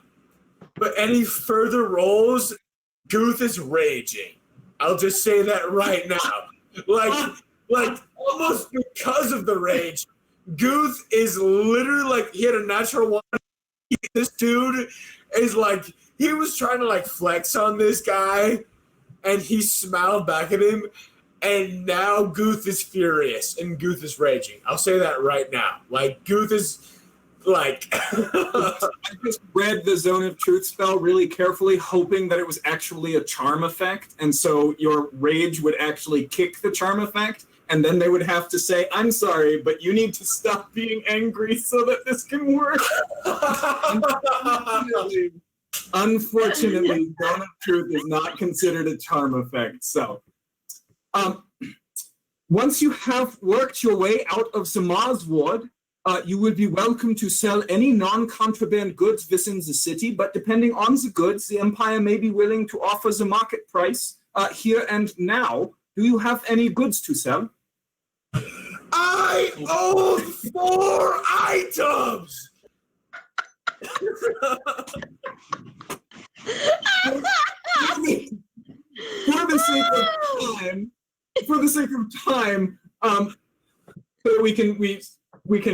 But any further rolls, Guth is raging. I'll just say that right now. Like almost because of the rage, Guth is literally like he had a natural 1. This dude is like he was trying to like flex on this guy, and he smiled back at him. And now Guth is furious and Guth is raging. I'll say that right now. Like Guth is like I just read the Zone of Truth spell really carefully, hoping that it was actually a charm effect, and so your rage would actually kick the charm effect, and then they would have to say, "I'm sorry, but you need to stop being angry so that this can work." Unfortunately, Zone of Truth is not considered a charm effect. So, once you have worked your way out of Samaz Ward, you would be welcome to sell any non-contraband goods within the city, but depending on the goods, the Empire may be willing to offer the market price here and now. Do you have any goods to sell? I own 4 items! For the sake of time, so we can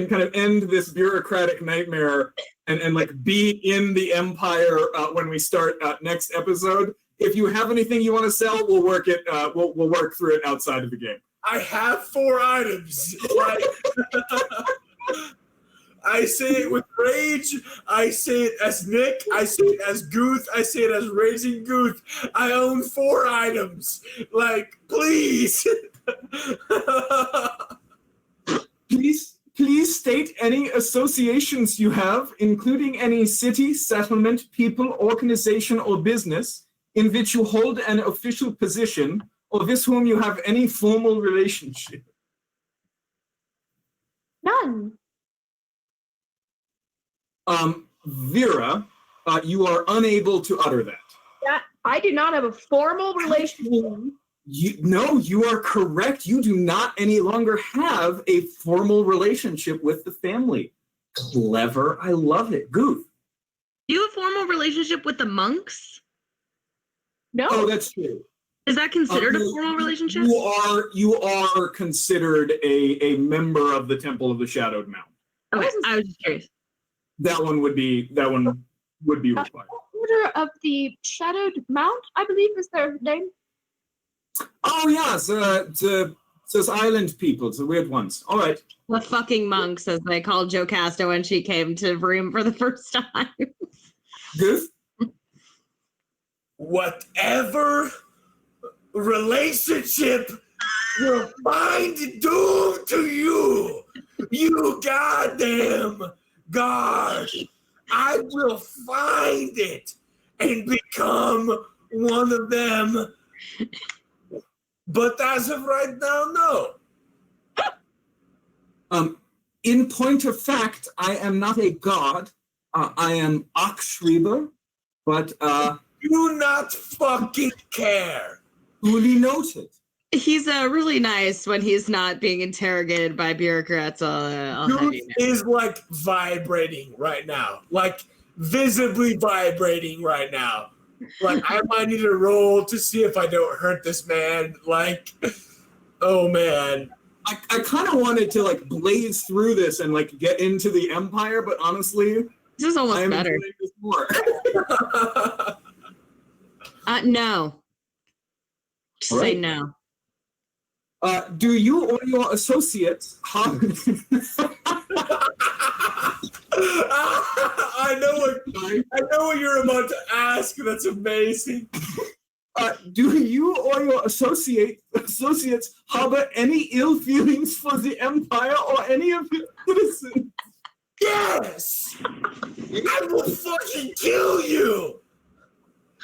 kind of end this bureaucratic nightmare and like be in the empire when we start next episode. If you have anything you want to sell, we'll work it. We'll work through it outside of the game. I have 4 items. Like, I say it with rage. I say it as Nick. I say it as Guth. I say it as Raging Guth. I own 4 items. Like, please. Please state any associations you have, including any city, settlement, people, organization, or business in which you hold an official position or with whom you have any formal relationship. None. Vera, you are unable to utter that. That I do not have a formal relationship. You are correct. You do not any longer have a formal relationship with the family. Clever. I love it. Goof. Do you have a formal relationship with the monks? No. Oh, that's true. Is that considered a formal relationship? You are considered a member of the Temple of the Shadowed Mount. Okay, I was just curious. That one would be required. Order of the Shadowed Mount, I believe is their name. Oh yes, those island people, the weird ones. All right. The fucking monks, as they called Jocasta when she came to Vreim for the first time. Goof? Whatever relationship will find doom to you, you goddamn God. I will find it and become one of them. But as of right now, no. In point of fact, I am not a god. I am Achschreiber, but do not fucking care. Duly noted. He's really nice when he's not being interrogated by bureaucrats. Dude is like vibrating right now, like visibly vibrating right now. Like, I might need to roll to see if I don't hurt this man. Like, oh man. I kind of wanted to like blaze through this and like get into the Empire, but honestly, this is almost better. This more. No. Just All say right. no. Do you or your associates have... I know what you're about to ask. That's amazing. Do you or your associates harbor any ill feelings for the Empire or any of its citizens? Yes! I will fucking kill you!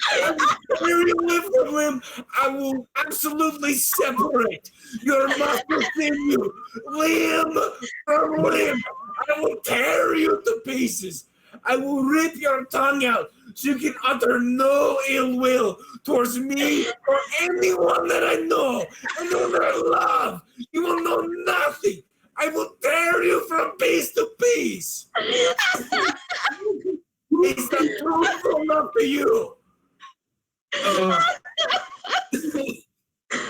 I will tear you limb from limb. I will absolutely separate your muscle sinew, limb from limb. I will tear you to pieces. I will rip your tongue out so you can utter no ill will towards me or anyone that I know, anyone that I love. You will know nothing. I will tear you from piece to piece. Is that truthful enough to you?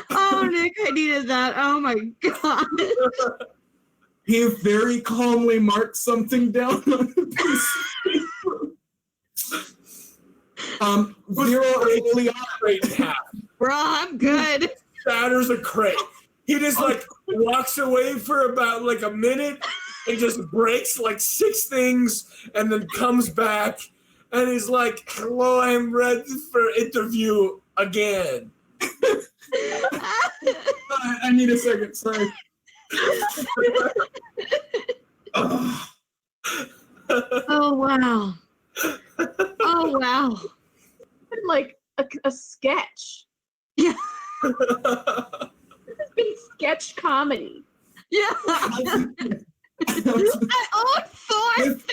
Oh, Nick, I needed that. Oh my God. He very calmly marked something down on the piece of paper. Zero Crate in half. Bro, I'm good. Shatters a crate. He just like walks away for about like a minute and just breaks like 6 things and then comes back and he's like, hello, I'm ready for interview again. I need a second, sorry. Oh, wow. Oh, wow. Like a sketch. Yeah. This has been sketch comedy. Yeah. I own 4 things.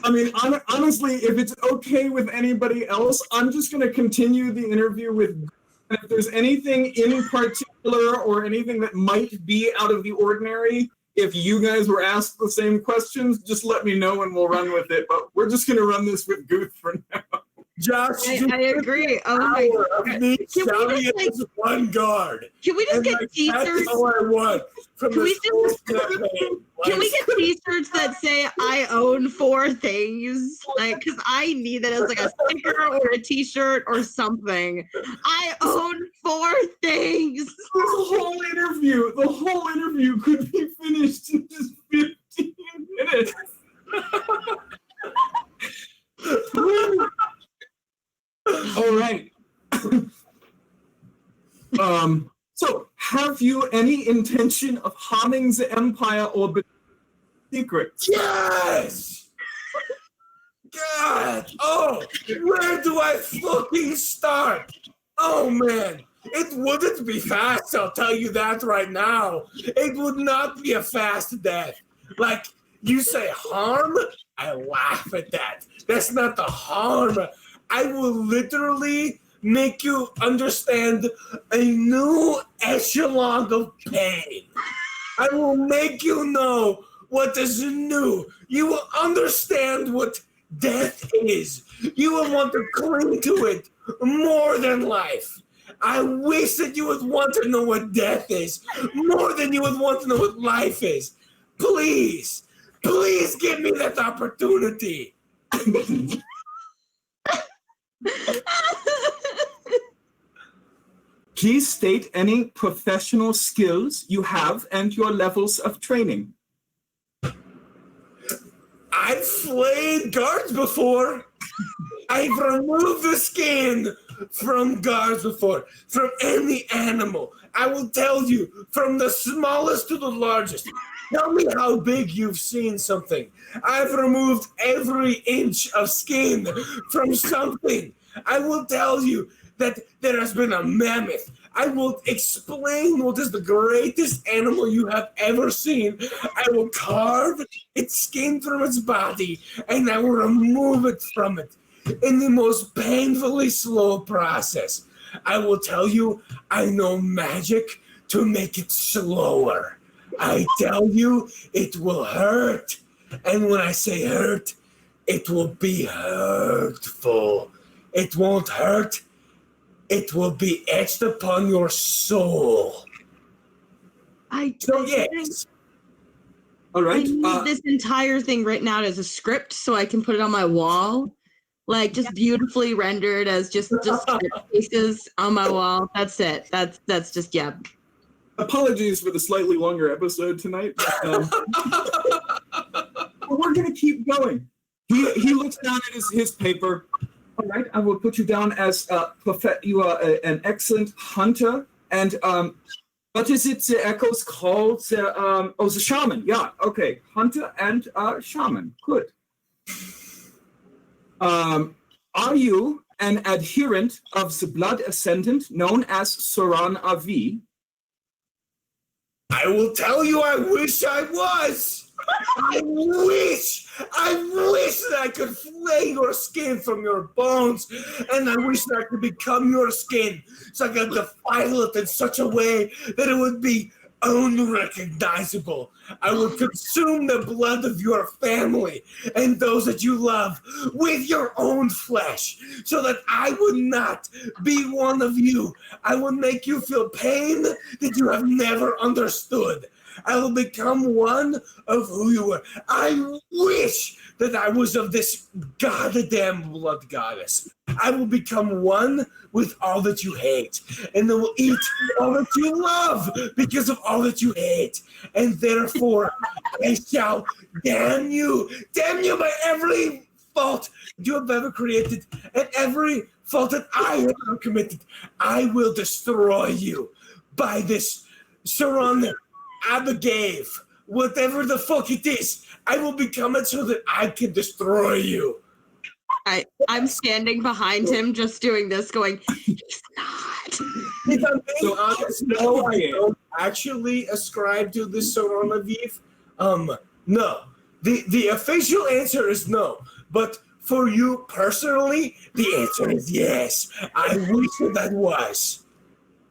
I mean, honestly, if it's okay with anybody else, I'm just going to continue the interview with. If there's anything in particular or anything that might be out of the ordinary, if you guys were asked the same questions, just let me know and we'll run with it. But we're just going to run this with Guth for now. Josh, I agree. Oh my hour of me Can we shouting just, at this one guard. Can we just And get like, t-shirts? that's all I want from Can we this whole just- campaign. Can we Like, get t-shirts that say I own 4 things? Like, because I need that as like a sticker or a t-shirt or something. I own 4 things. The whole interview could be finished in just 15 minutes. All right. So, have you any intention of harming the Empire or secrets? yes! God! Oh, where do I fucking start? Oh man, it wouldn't be fast, I'll tell you that right now. It would not be a fast death. Like, you say harm? I laugh at that. That's not the harm. I will literally make you understand a new echelon of pain. I will make you know what is new. You will understand what death is. You will want to cling to it more than life. I wish that you would want to know what death is more than you would want to know what life is. Please, please give me that opportunity. Please state any professional skills you have and your levels of training. I've flayed guards before. I've removed the skin from guards before, from any animal. I will tell you, from the smallest to the largest. Tell me how big you've seen something. I've removed every inch of skin from something. I will tell you that there has been a mammoth. I will explain what is the greatest animal you have ever seen. I will carve its skin from its body, and I will remove it from it in the most painfully slow process. I will tell you, I know magic to make it slower. I tell you, it will hurt. And when I say hurt, it will be hurtful. It won't hurt. It will be etched upon your soul. So yes. All I right. need this entire thing written out as a script so I can put it on my wall. Like just beautifully rendered as just script pieces on my wall. That's it. That's just Apologies for the slightly longer episode tonight. But we're gonna keep going. He looks down at his paper. All right, I will put you down as you are an excellent hunter, and what is it? The echoes called the shaman. Yeah, okay, hunter and shaman. Good. Are you an adherent of the blood ascendant known as Soran Avi? I will tell you, I wish I was. I wish that I could flay your skin from your bones, and I wish that I could become your skin so I could defile it in such a way that it would be unrecognizable. I would consume the blood of your family and those that you love with your own flesh so that I would not be one of you. I would make you feel pain that you have never understood. I will become one of who you were. I wish that I was of this goddamn blood goddess. I will become one with all that you hate, and then will eat all that you love because of all that you hate. And therefore, I shall damn you by every fault you have ever created and every fault that I have ever committed. I will destroy you by this Saran Abagave, whatever the fuck it is. I will become it so that I can destroy you. I'm standing behind him, just doing this, going, he's not. If I'm being honest, no, I don't actually ascribe to this Soran Aviv. No. The official answer is no. But for you personally, the answer is yes. I wish that was.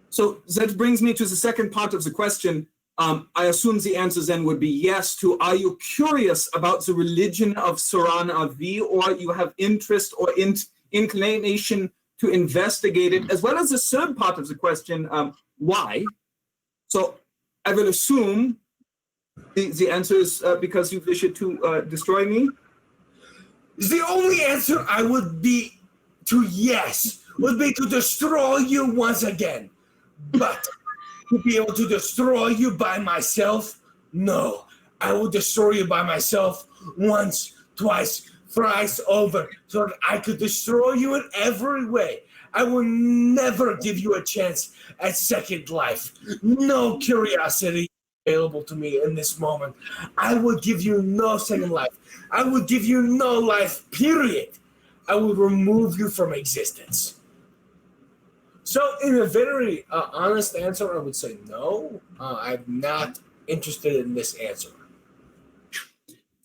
So that brings me to the second part of the question. I assume the answer then would be yes to, are you curious about the religion of Soran Avi, or you have interest or inclination to investigate it, as well as the third part of the question, why. So I will assume the answer is because you wish it to destroy me. The only answer I would be to yes would be to destroy you once again. But to be able to destroy you by myself, no. I will destroy you by myself once, twice, thrice over, so that I could destroy you in every way. I will never give you a chance at second life. No curiosity available to me in this moment. I will give you no second life. I will give you no life, period. I will remove you from existence. So in a very honest answer, I would say no. I'm not interested in this answer.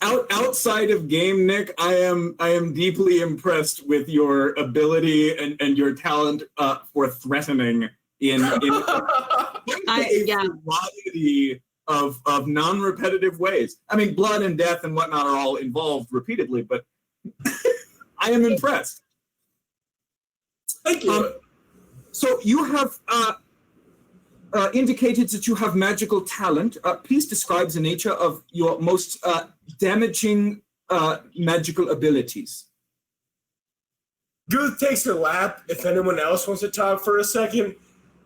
Outside of game, Nick, I am deeply impressed with your ability and your talent for threatening in a variety of non-repetitive ways. I mean, blood and death and whatnot are all involved repeatedly, but I am impressed. Thank you. So you have indicated that you have magical talent. Please describe the nature of your most damaging magical abilities. Guth takes a lap. If anyone else wants to talk for a second,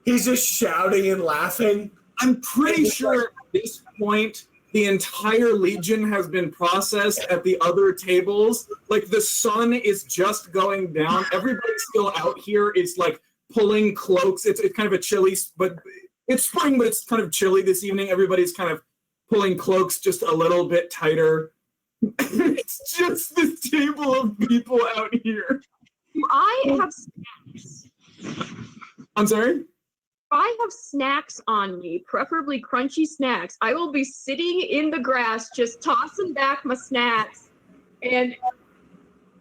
he's just shouting and laughing. I'm pretty sure at this point the entire Legion has been processed at the other tables. Like, the sun is just going down. Everybody's still out here. It's like pulling cloaks. It's kind of a chilly, but it's spring, but it's kind of chilly this evening. Everybody's kind of pulling cloaks just a little bit tighter. It's just this table of people out here. I have snacks. I'm sorry? I have snacks on me, preferably crunchy snacks. I will be sitting in the grass, just tossing back my snacks and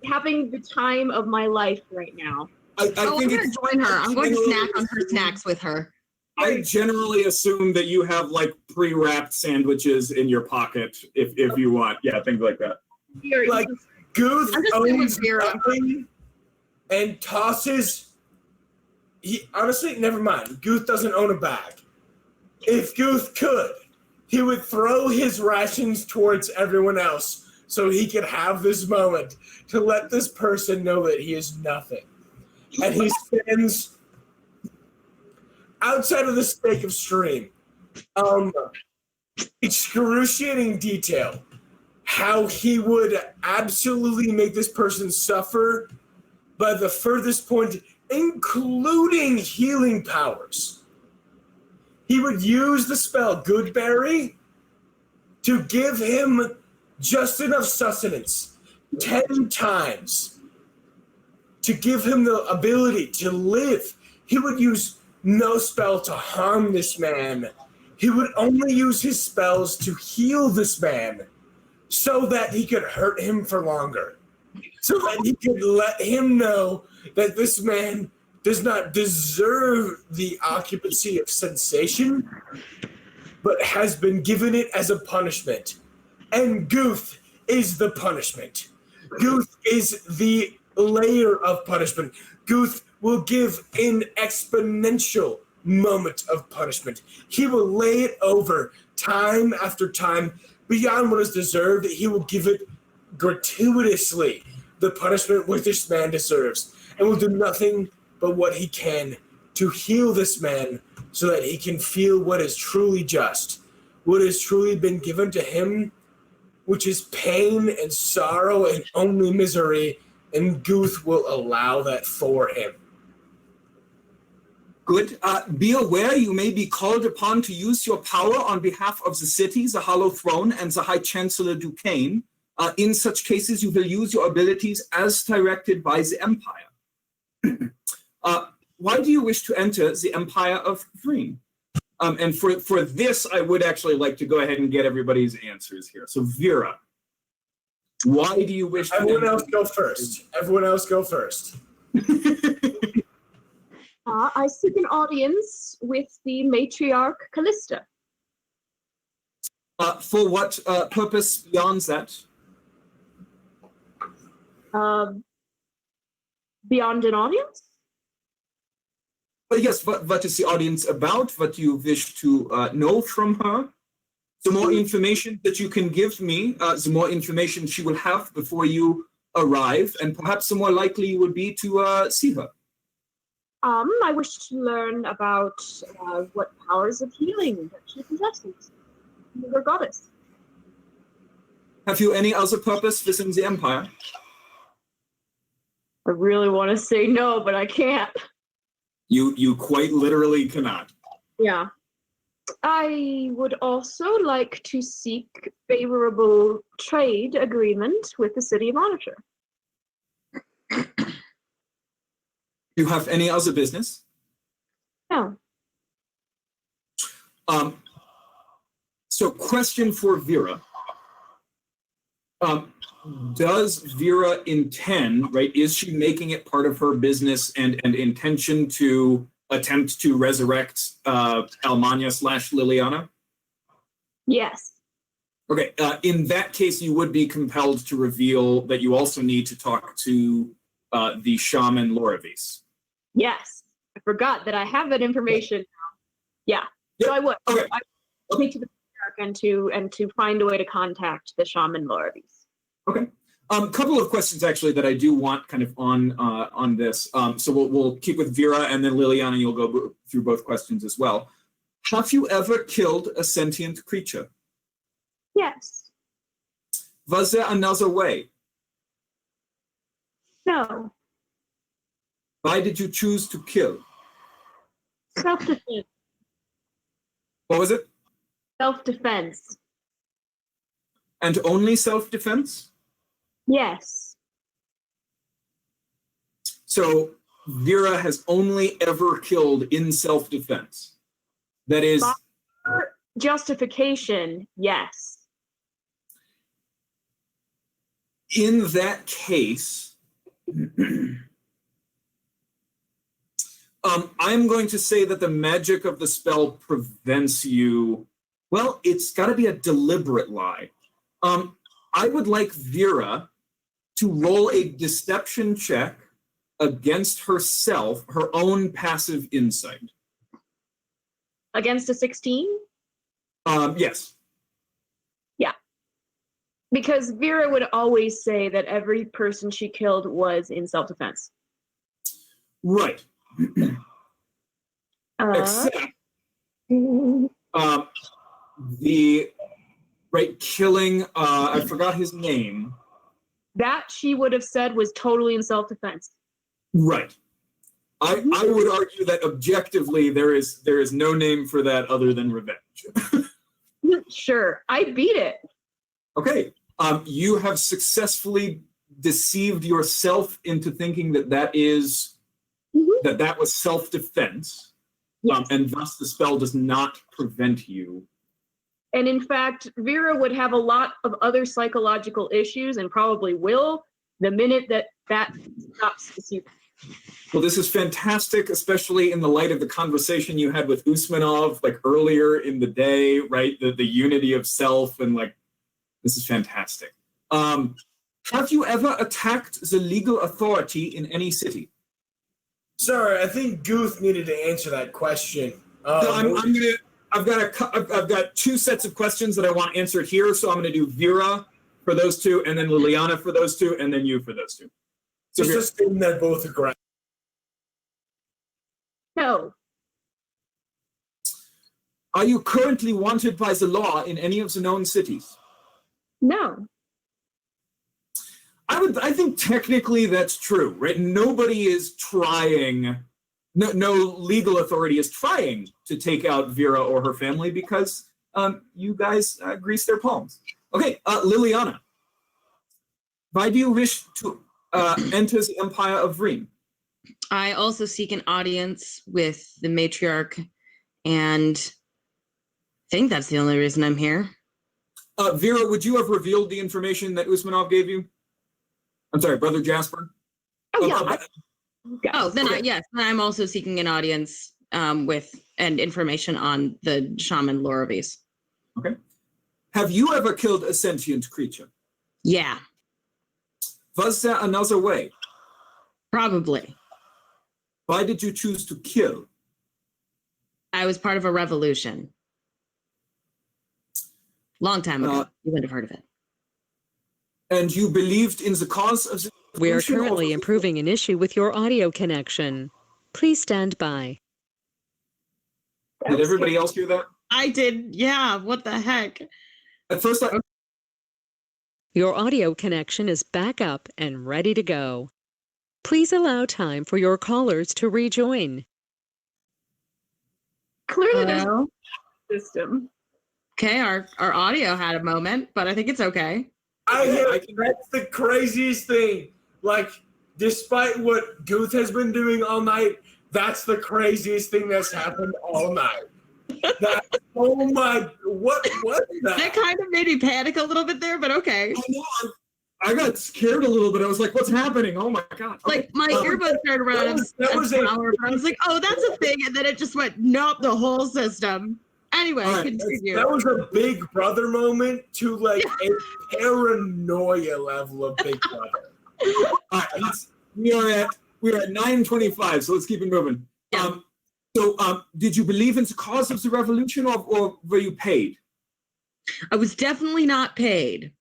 having the time of my life right now. I think I'm going to join her. I'm going to snack on her snacks with her. I generally assume that you have like pre-wrapped sandwiches in your pocket if you want. Yeah, things like that. Here, Like, Guth owns Vera. nothing and tosses. Honestly, never mind. Guth doesn't own a bag. If Guth could, he would throw his rations towards everyone else so he could have this moment to let this person know that he is nothing. And he spends, outside of the stake of stream, excruciating detail how he would absolutely make this person suffer by the furthest point, including healing powers. He would use the spell Goodberry to give him just enough sustenance 10 times to give him the ability to live. He would use no spell to harm this man. He would only use his spells to heal this man so that he could hurt him for longer. So that he could let him know that this man does not deserve the occupancy of sensation, but has been given it as a punishment. And Guth is the punishment. Guth is the layer of punishment. Guth will give an exponential moment of punishment. He will lay it over time after time beyond what is deserved. He will give it gratuitously, the punishment which this man deserves, and will do nothing but what he can to heal this man so that he can feel what is truly just, what has truly been given to him, which is pain and sorrow and only misery, and Guth will allow that for him. Good. Be aware you may be called upon to use your power on behalf of the city, the Hollow Throne, and the High Chancellor Duquesne. In such cases, you will use your abilities as directed by the Empire. Why do you wish to enter the Empire of Vreim? And for this, I would actually like to go ahead and get everybody's answers here. So, Vera, why do you wish to Everyone else go first. Everyone else go first. I seek an audience with the matriarch Callista. For what purpose beyond that? Beyond an audience? But yes, what is the audience about? What you wish to know from her? The more information that you can give me, the more information she will have before you arrive, and perhaps the more likely you would be to see her. I wish to learn about what powers of healing that she possesses. Her goddess. Have you any other purpose within the Empire? I really want to say no, but I can't. You quite literally cannot. Yeah. I would also like to seek favorable trade agreement with the city of Monitor. Do you have any other business? No. So question for Vera. Does Vera intend, right, is she making it part of her business and intention to attempt to resurrect Almania/Liliana? Yes. Okay, in that case, you would be compelled to reveal that you also need to talk to the shaman Loravis. Yes. I forgot that I have that information now. Yeah. Yep. So I would. Okay. I would take to the patriarch and to find a way to contact the shaman Loravis. Okay. Couple of questions actually that I do want kind of on this. So we'll keep with Vera, and then Liliana, you'll go through both questions as well. Have you ever killed a sentient creature? Yes. Was there another way? No. Why did you choose to kill? Self-defense. What was it? Self-defense. And only self-defense? Yes. So Vera has only ever killed in self-defense. That is... For justification, yes. In that case, I'm going to say that the magic of the spell prevents you. Well, it's got to be a deliberate lie. I would like Vera to roll a deception check against herself, her own passive insight. Against a 16? Yes. Yeah. Because Vera would always say that every person she killed was in self-defense. Right. Except the killing, I forgot his name. That she would have said was totally in self-defense. Right. I would argue that objectively there is no name for that other than revenge. Sure, I beat it. Okay. You have successfully deceived yourself into thinking that is that was self-defense. Yes. And thus the spell does not prevent you. And in fact, Vera would have a lot of other psychological issues, and probably will, the minute that stops deceiving. Well, this is fantastic, especially in the light of the conversation you had with Usmanov, like earlier in the day, right? The unity of self, and like, this is fantastic. Have you ever attacked the legal authority in any city? Sorry, I think Guth needed to answer that question. So I've got two sets of questions that I want answered here, so I'm going to do Vera for those two, and then Liliana for those two, and then you for those two. So just assume that both are correct. No. Are you currently wanted by the law in any of the known cities? No. I think technically that's true, right? Nobody is trying, no legal authority is trying to take out Vera or her family because you guys grease their palms. Okay, Liliana, why do you wish to enter the Empire of Vreim? I also seek an audience with the matriarch, and I think that's the only reason I'm here. Vera, would you have revealed the information that Usmanov gave you? I'm sorry, Brother Jasper? Oh, yeah. Yes, then I'm also seeking an audience with and information on the shaman Loravis. Okay. Have you ever killed a sentient creature? Yeah. Was there another way? Probably. Why did you choose to kill? I was part of a revolution. Long time ago. You wouldn't have heard of it. And you believed in the cause of the We are revolution? currently improving an issue with your audio connection. Please stand by. Did everybody else hear that? I did. Yeah. What the heck? At first, Your audio connection is back up and ready to go. Please allow time for your callers to rejoin. Clearly, there's Hello? a system. Okay, our audio had a moment, but I think it's okay. That's the craziest thing. Like, despite what Guth has been doing all night, that's the craziest thing that's happened all night. Oh my, what That that? kind of made me panic a little bit there, but okay. I got scared a little bit. I was like, what's happening? Oh my God. Okay. Like my earbuds started running that was an a- hour, but I was like, oh, that's a thing, and then it just went, nope, the whole system. Anyway, All right, continue. That was a Big Brother moment to like a paranoia level of Big Brother. All right, we are at 9:25, so let's keep it moving. Yeah. Did you believe in the cause of the revolution, or were you paid? I was definitely not paid.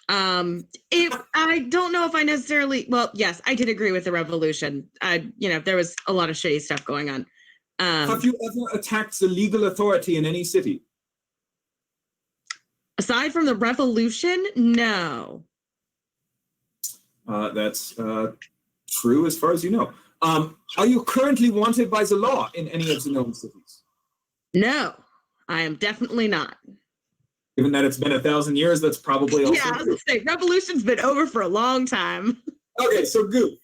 I don't know if I necessarily. Well, yes, I did agree with the revolution. There was a lot of shitty stuff going on. Have you ever attacked the legal authority in any city? Aside from the revolution, no. That's true as far as you know. Are you currently wanted by the law in any of the known cities? No, I am definitely not. Given that it's been 1,000 years, that's probably also Yeah, I was true. gonna say revolution's been over for a long time. Okay, so good.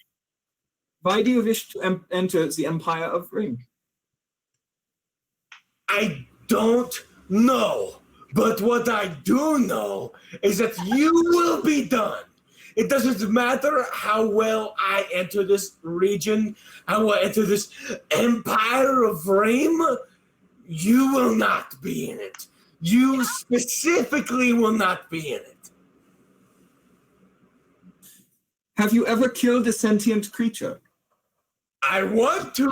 Why do you wish to enter the Empire of Vreim? I don't know, but what I do know is that you will be done. It doesn't matter how well I enter this region, how I enter this empire of Vreim, you will not be in it. You specifically will not be in it. Have you ever killed a sentient creature? I want to.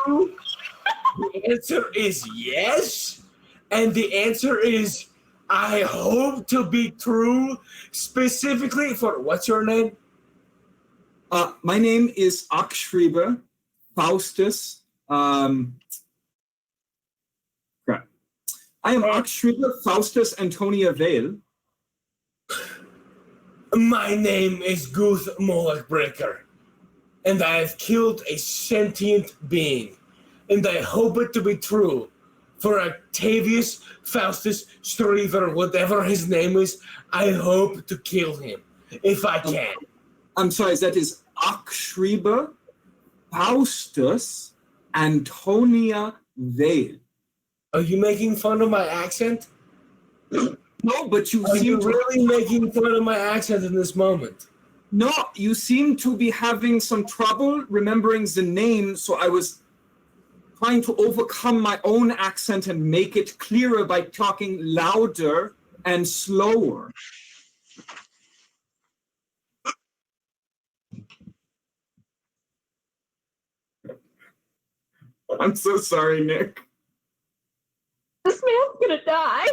The answer is yes. And the answer is I hope to be true, specifically for what's your name? My name is Akschreiber Faustus. Crap. I am Akschreiber Faustus Antonia Vale. My name is Guth Molochbreaker, and I have killed a sentient being, and I hope it to be true. For Octavius Faustus Strever, whatever his name is, I hope to kill him, if I can. I'm sorry, that is Akschreiber Faustus Antonia Vale. Are you making fun of my accent? No, but you Are you seem to really making fun of my accent in this moment? No, you seem to be having some trouble remembering the name, so I was trying to overcome my own accent and make it clearer by talking louder and slower. I'm so sorry, Nick. This man's gonna die.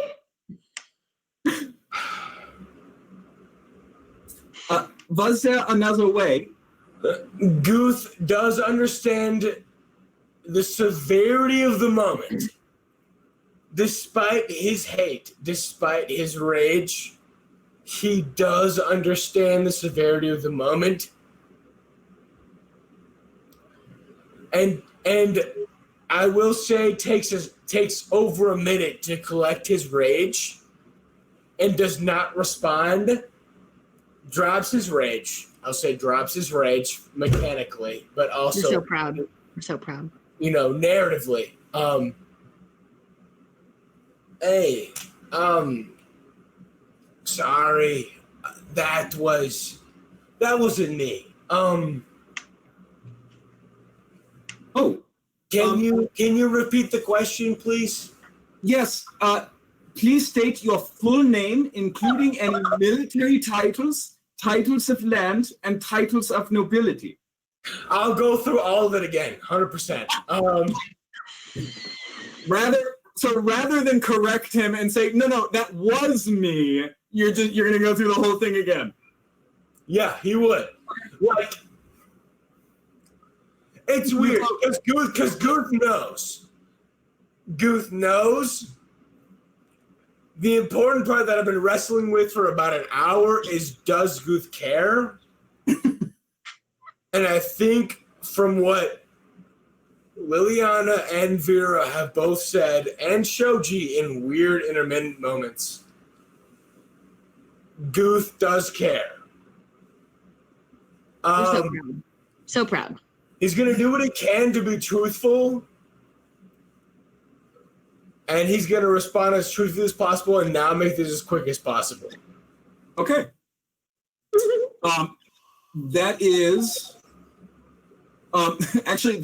Was there another way? Guth does understand the severity of the moment. Despite his hate, despite his rage, he does understand the severity of the moment. And I will say takes over a minute to collect his rage and does not respond. Drops his rage. I'll say drops his rage mechanically, but also We're so proud. We're so proud. narratively. Sorry. That wasn't me. Can you repeat the question, please? Yes, please state your full name, including any military titles, titles of land, and titles of nobility. I'll go through all of it again, 100%. Rather than correct him and say, no, that was me, you're gonna go through the whole thing again. Yeah, he would. Like, it's weird because Guth knows. Guth knows. The important part that I've been wrestling with for about an hour is, does Guth care? And I think from what Liliana and Vera have both said, and Shoji in weird intermittent moments, Guth does care. We're so proud. So proud. He's going to do what he can to be truthful. And he's going to respond as truthfully as possible and now make this as quick as possible. Okay. That is... actually,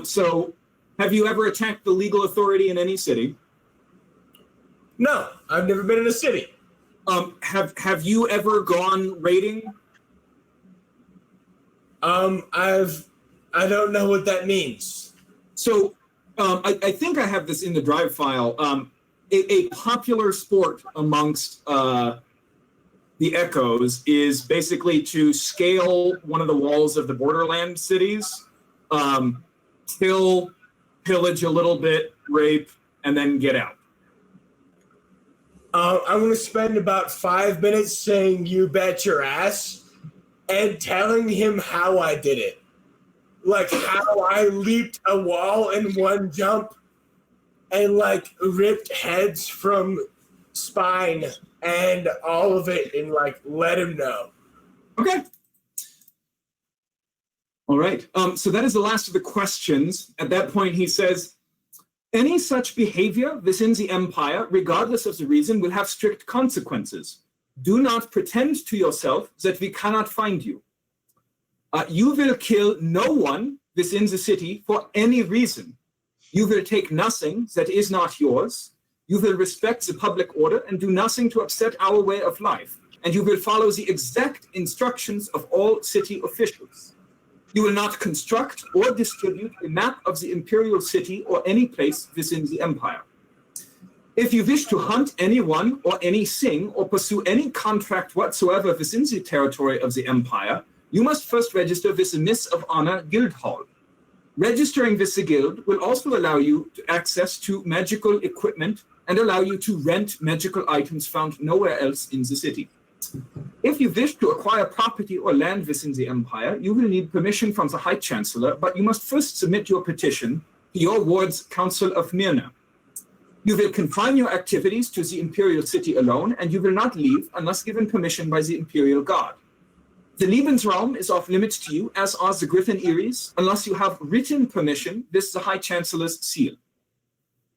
so have you ever attacked the legal authority in any city? No, I've never been in a city. Have you ever gone raiding? I don't know what that means. So, I think I have this in the drive file. A popular sport amongst the Echoes is basically to scale one of the walls of the borderland cities, kill, pillage a little bit, rape, and then get out. I'm going to spend about 5 minutes saying "you bet your ass" and telling him how I did it. Like how I leaped a wall in one jump and like ripped heads from spine and all of it, and like let him know. Okay. All right. So that is the last of the questions. At that point, he says, any such behavior within the empire, regardless of the reason, will have strict consequences. Do not pretend to yourself that we cannot find you. You will kill no one within the city for any reason. You will take nothing that is not yours. You will respect the public order and do nothing to upset our way of life. And you will follow the exact instructions of all city officials. You will not construct or distribute a map of the imperial city or any place within the empire. If you wish to hunt anyone or anything or pursue any contract whatsoever within the territory of the empire, you must first register with the Miss of Honor Guild Hall. Registering with the guild will also allow you access to magical equipment and allow you to rent magical items found nowhere else in the city. If you wish to acquire property or land within the empire, you will need permission from the High Chancellor, but you must first submit your petition to your ward's Council of Myrna. You will confine your activities to the imperial city alone, and you will not leave unless given permission by the imperial guard. The Lebensraum is off limits to you, as are the Griffin Eries, unless you have written permission with the High Chancellor's seal.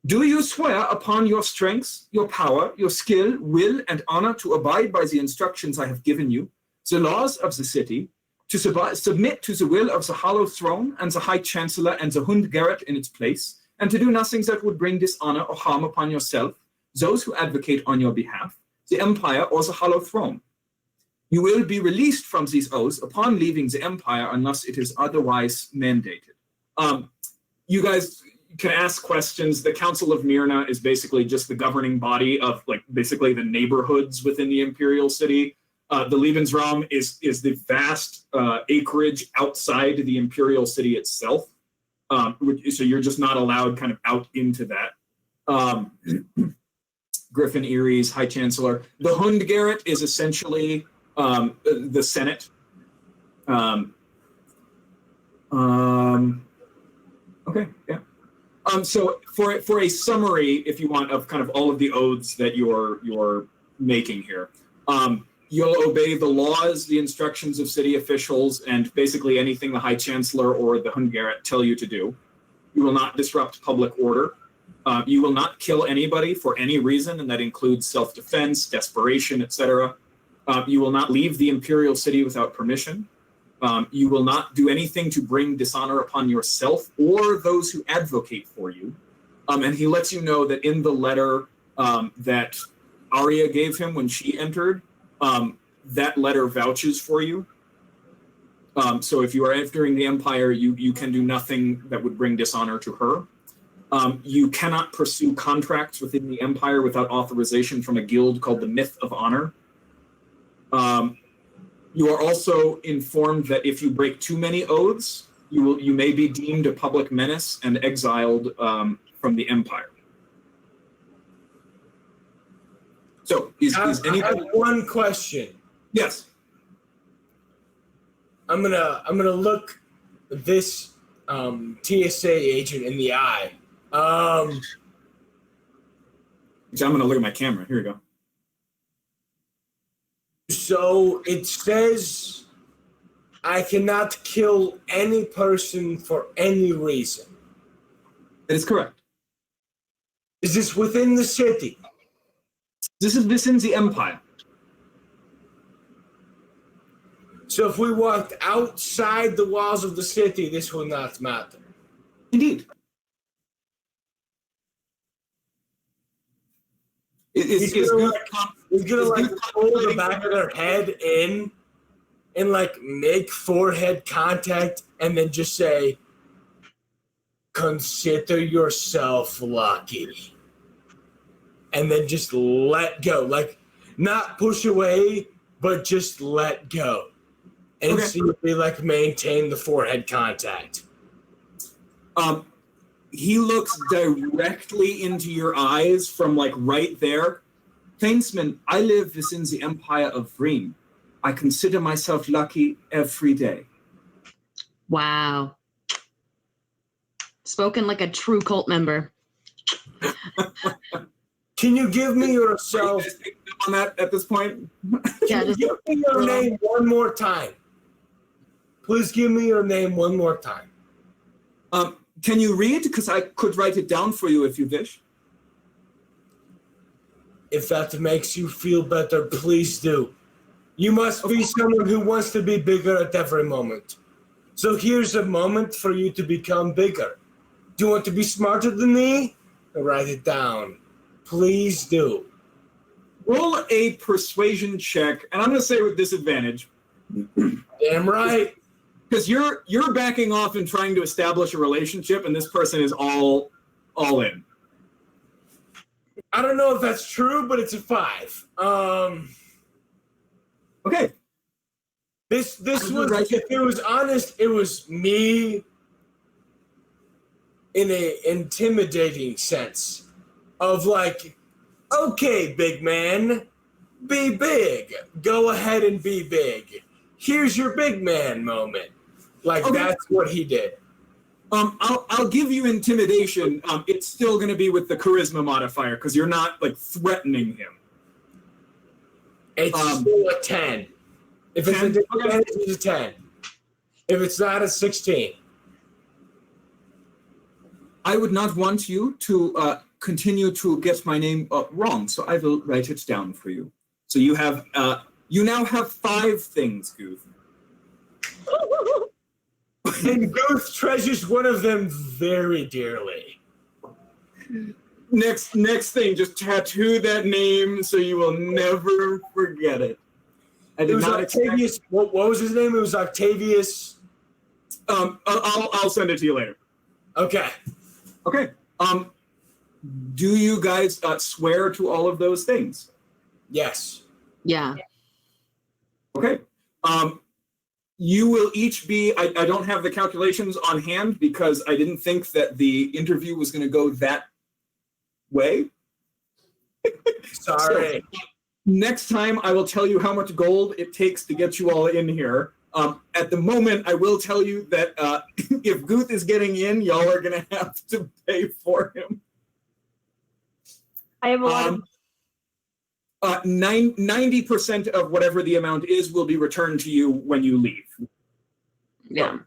Do you swear upon your strength, your power, your skill, will, and honor to abide by the instructions I have given you, the laws of the city, to submit to the will of the Hollow Throne and the High Chancellor and the Hund Garrett in its place, and to do nothing that would bring dishonor or harm upon yourself, those who advocate on your behalf, the Empire, or the Hollow Throne? You will be released from these oaths upon leaving the Empire unless it is otherwise mandated. You guys can ask questions. The Council of Myrna is basically just the governing body of like basically the neighborhoods within the Imperial City. The Lebensraum is the vast acreage outside the Imperial City itself. So you're just not allowed kind of out into that. Griffin Eries, High Chancellor. The Hund Garrett is essentially the Senate. Okay, yeah. So for a summary, if you want, of kind of all of the oaths that you're making here, you'll obey the laws, the instructions of city officials, and basically anything the High Chancellor or the Hund Garrett tell you to do. You will not disrupt public order. You will not kill anybody for any reason, and that includes self-defense, desperation, etc. You will not leave the Imperial City without permission. You will not do anything to bring dishonor upon yourself or those who advocate for you. And he lets you know that in the letter that Arya gave him when she entered, that letter vouches for you. So if you are entering the Empire, you can do nothing that would bring dishonor to her. You cannot pursue contracts within the Empire without authorization from a guild called the Myth of Honor. You are also informed that if you break too many oaths, you may be deemed a public menace and exiled from the Empire. So, is anybody? I have one question. Yes. I'm gonna look this TSA agent in the eye. I'm gonna look at my camera. Here we go. So it says I cannot kill any person for any reason. That is correct. Is this within the city? This is within the Empire. So if we walked outside the walls of the city, this would not matter. Indeed. He's gonna like pull the back of their head in and like make forehead contact and then just say, "Consider yourself lucky." And then just let go. Like not push away, but just let go. And see if they like maintain the forehead contact. He looks directly into your eyes from like right there. Plainsman, I live within the Empire of Vreim. I consider myself lucky every day. Wow. Spoken like a true cult member. Can you give me yourself on that at this point? Yeah, just give me your name one more time? Please give me your name one more time. Can you read? Because I could write it down for you if you wish. If that makes you feel better, please do. You must be someone who wants to be bigger at every moment. So here's a moment for you to become bigger. Do you want to be smarter than me? Write it down. Please do. Roll a persuasion check, and I'm going to say with disadvantage. Damn right. Because you're backing off and trying to establish a relationship, and this person is all in. I don't know if that's true, but it's a 5. Okay. This was, if it was honest, it was me in a intimidating sense of like, okay, big man, be big. Go ahead and be big. Here's your big man moment. Like that's what he did. I'll give you intimidation. It's still going to be with the charisma modifier because you're not like threatening him. It's still a 10. If it's a disadvantage, it's a 10. If it's not, a 16. I would not want you to continue to get my name wrong, so I will write it down for you. So you have you now have 5 things, Goof. And Goof treasures one of them very dearly. Next thing, just tattoo that name so you will never forget it. I did not Octavius. What was his name? It was Octavius. I'll send it to you later. Okay. Okay. Do you guys swear to all of those things? Yes. yeah. Okay. You will each be, I don't have the calculations on hand because I didn't think that the interview was going to go that way. Sorry. So, next time I will tell you how much gold it takes to get you all in here. At the moment, I will tell you that if Guth is getting in, y'all are going to have to pay for him. I have a lot of 90% of whatever the amount is will be returned to you when you leave. Yeah.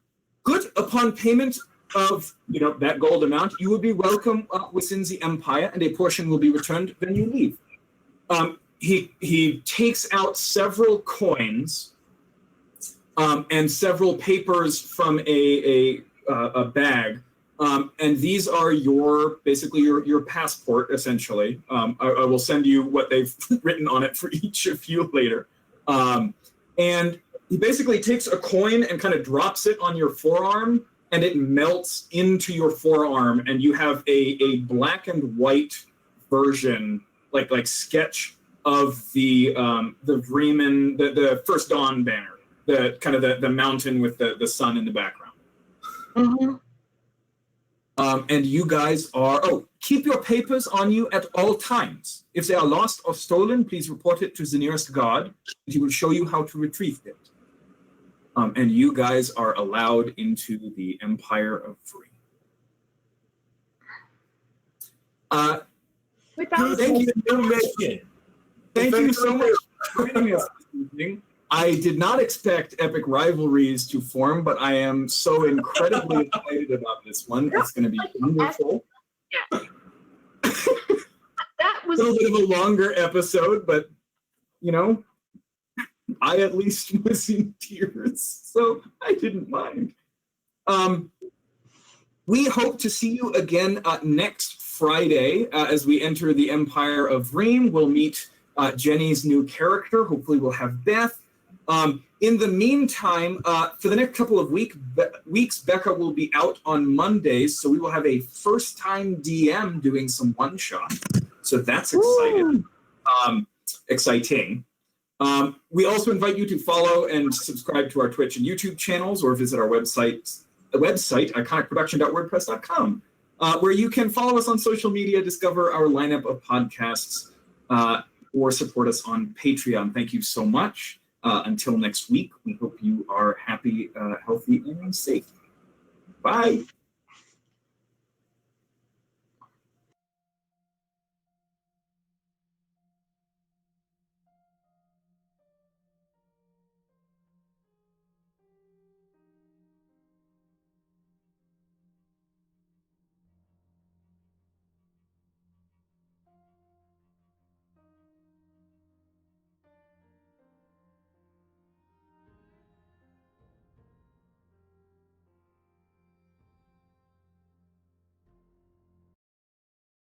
Good. Upon payment of that gold amount, you will be welcome within the Empire, and a portion will be returned when you leave. He takes out several coins and several papers from a bag. And these are basically your passport, essentially. I will send you what they've written on it for each of you later. And he basically takes a coin and kind of drops it on your forearm, and it melts into your forearm, and you have a black and white version, like sketch of the Vreimen, the First Dawn banner, the kind of the mountain with the sun in the background. Mm-hmm. And you guys are, keep your papers on you at all times. If they are lost or stolen, please report it to the nearest guard. He will show you how to retrieve it. And you guys are allowed into the Empire of Vreim. Thank you. Thank you so much for joining us this evening. I did not expect epic rivalries to form, but I am so incredibly excited about this one. It's going to be wonderful. Yeah. That was a little bit of a longer episode, but I at least was in tears, so I didn't mind. We hope to see you again next Friday as we enter the Empire of Vreim. We'll meet Jenny's new character. Hopefully we'll have Beth. In the meantime, for the next couple of weeks, Becca will be out on Mondays, so we will have a first-time DM doing some one-shot. So that's exciting. We also invite you to follow and subscribe to our Twitch and YouTube channels, or visit our website, iconicproduction.wordpress.com, where you can follow us on social media, discover our lineup of podcasts, or support us on Patreon. Thank you so much. Until next week, we hope you are happy, healthy, and safe. Bye.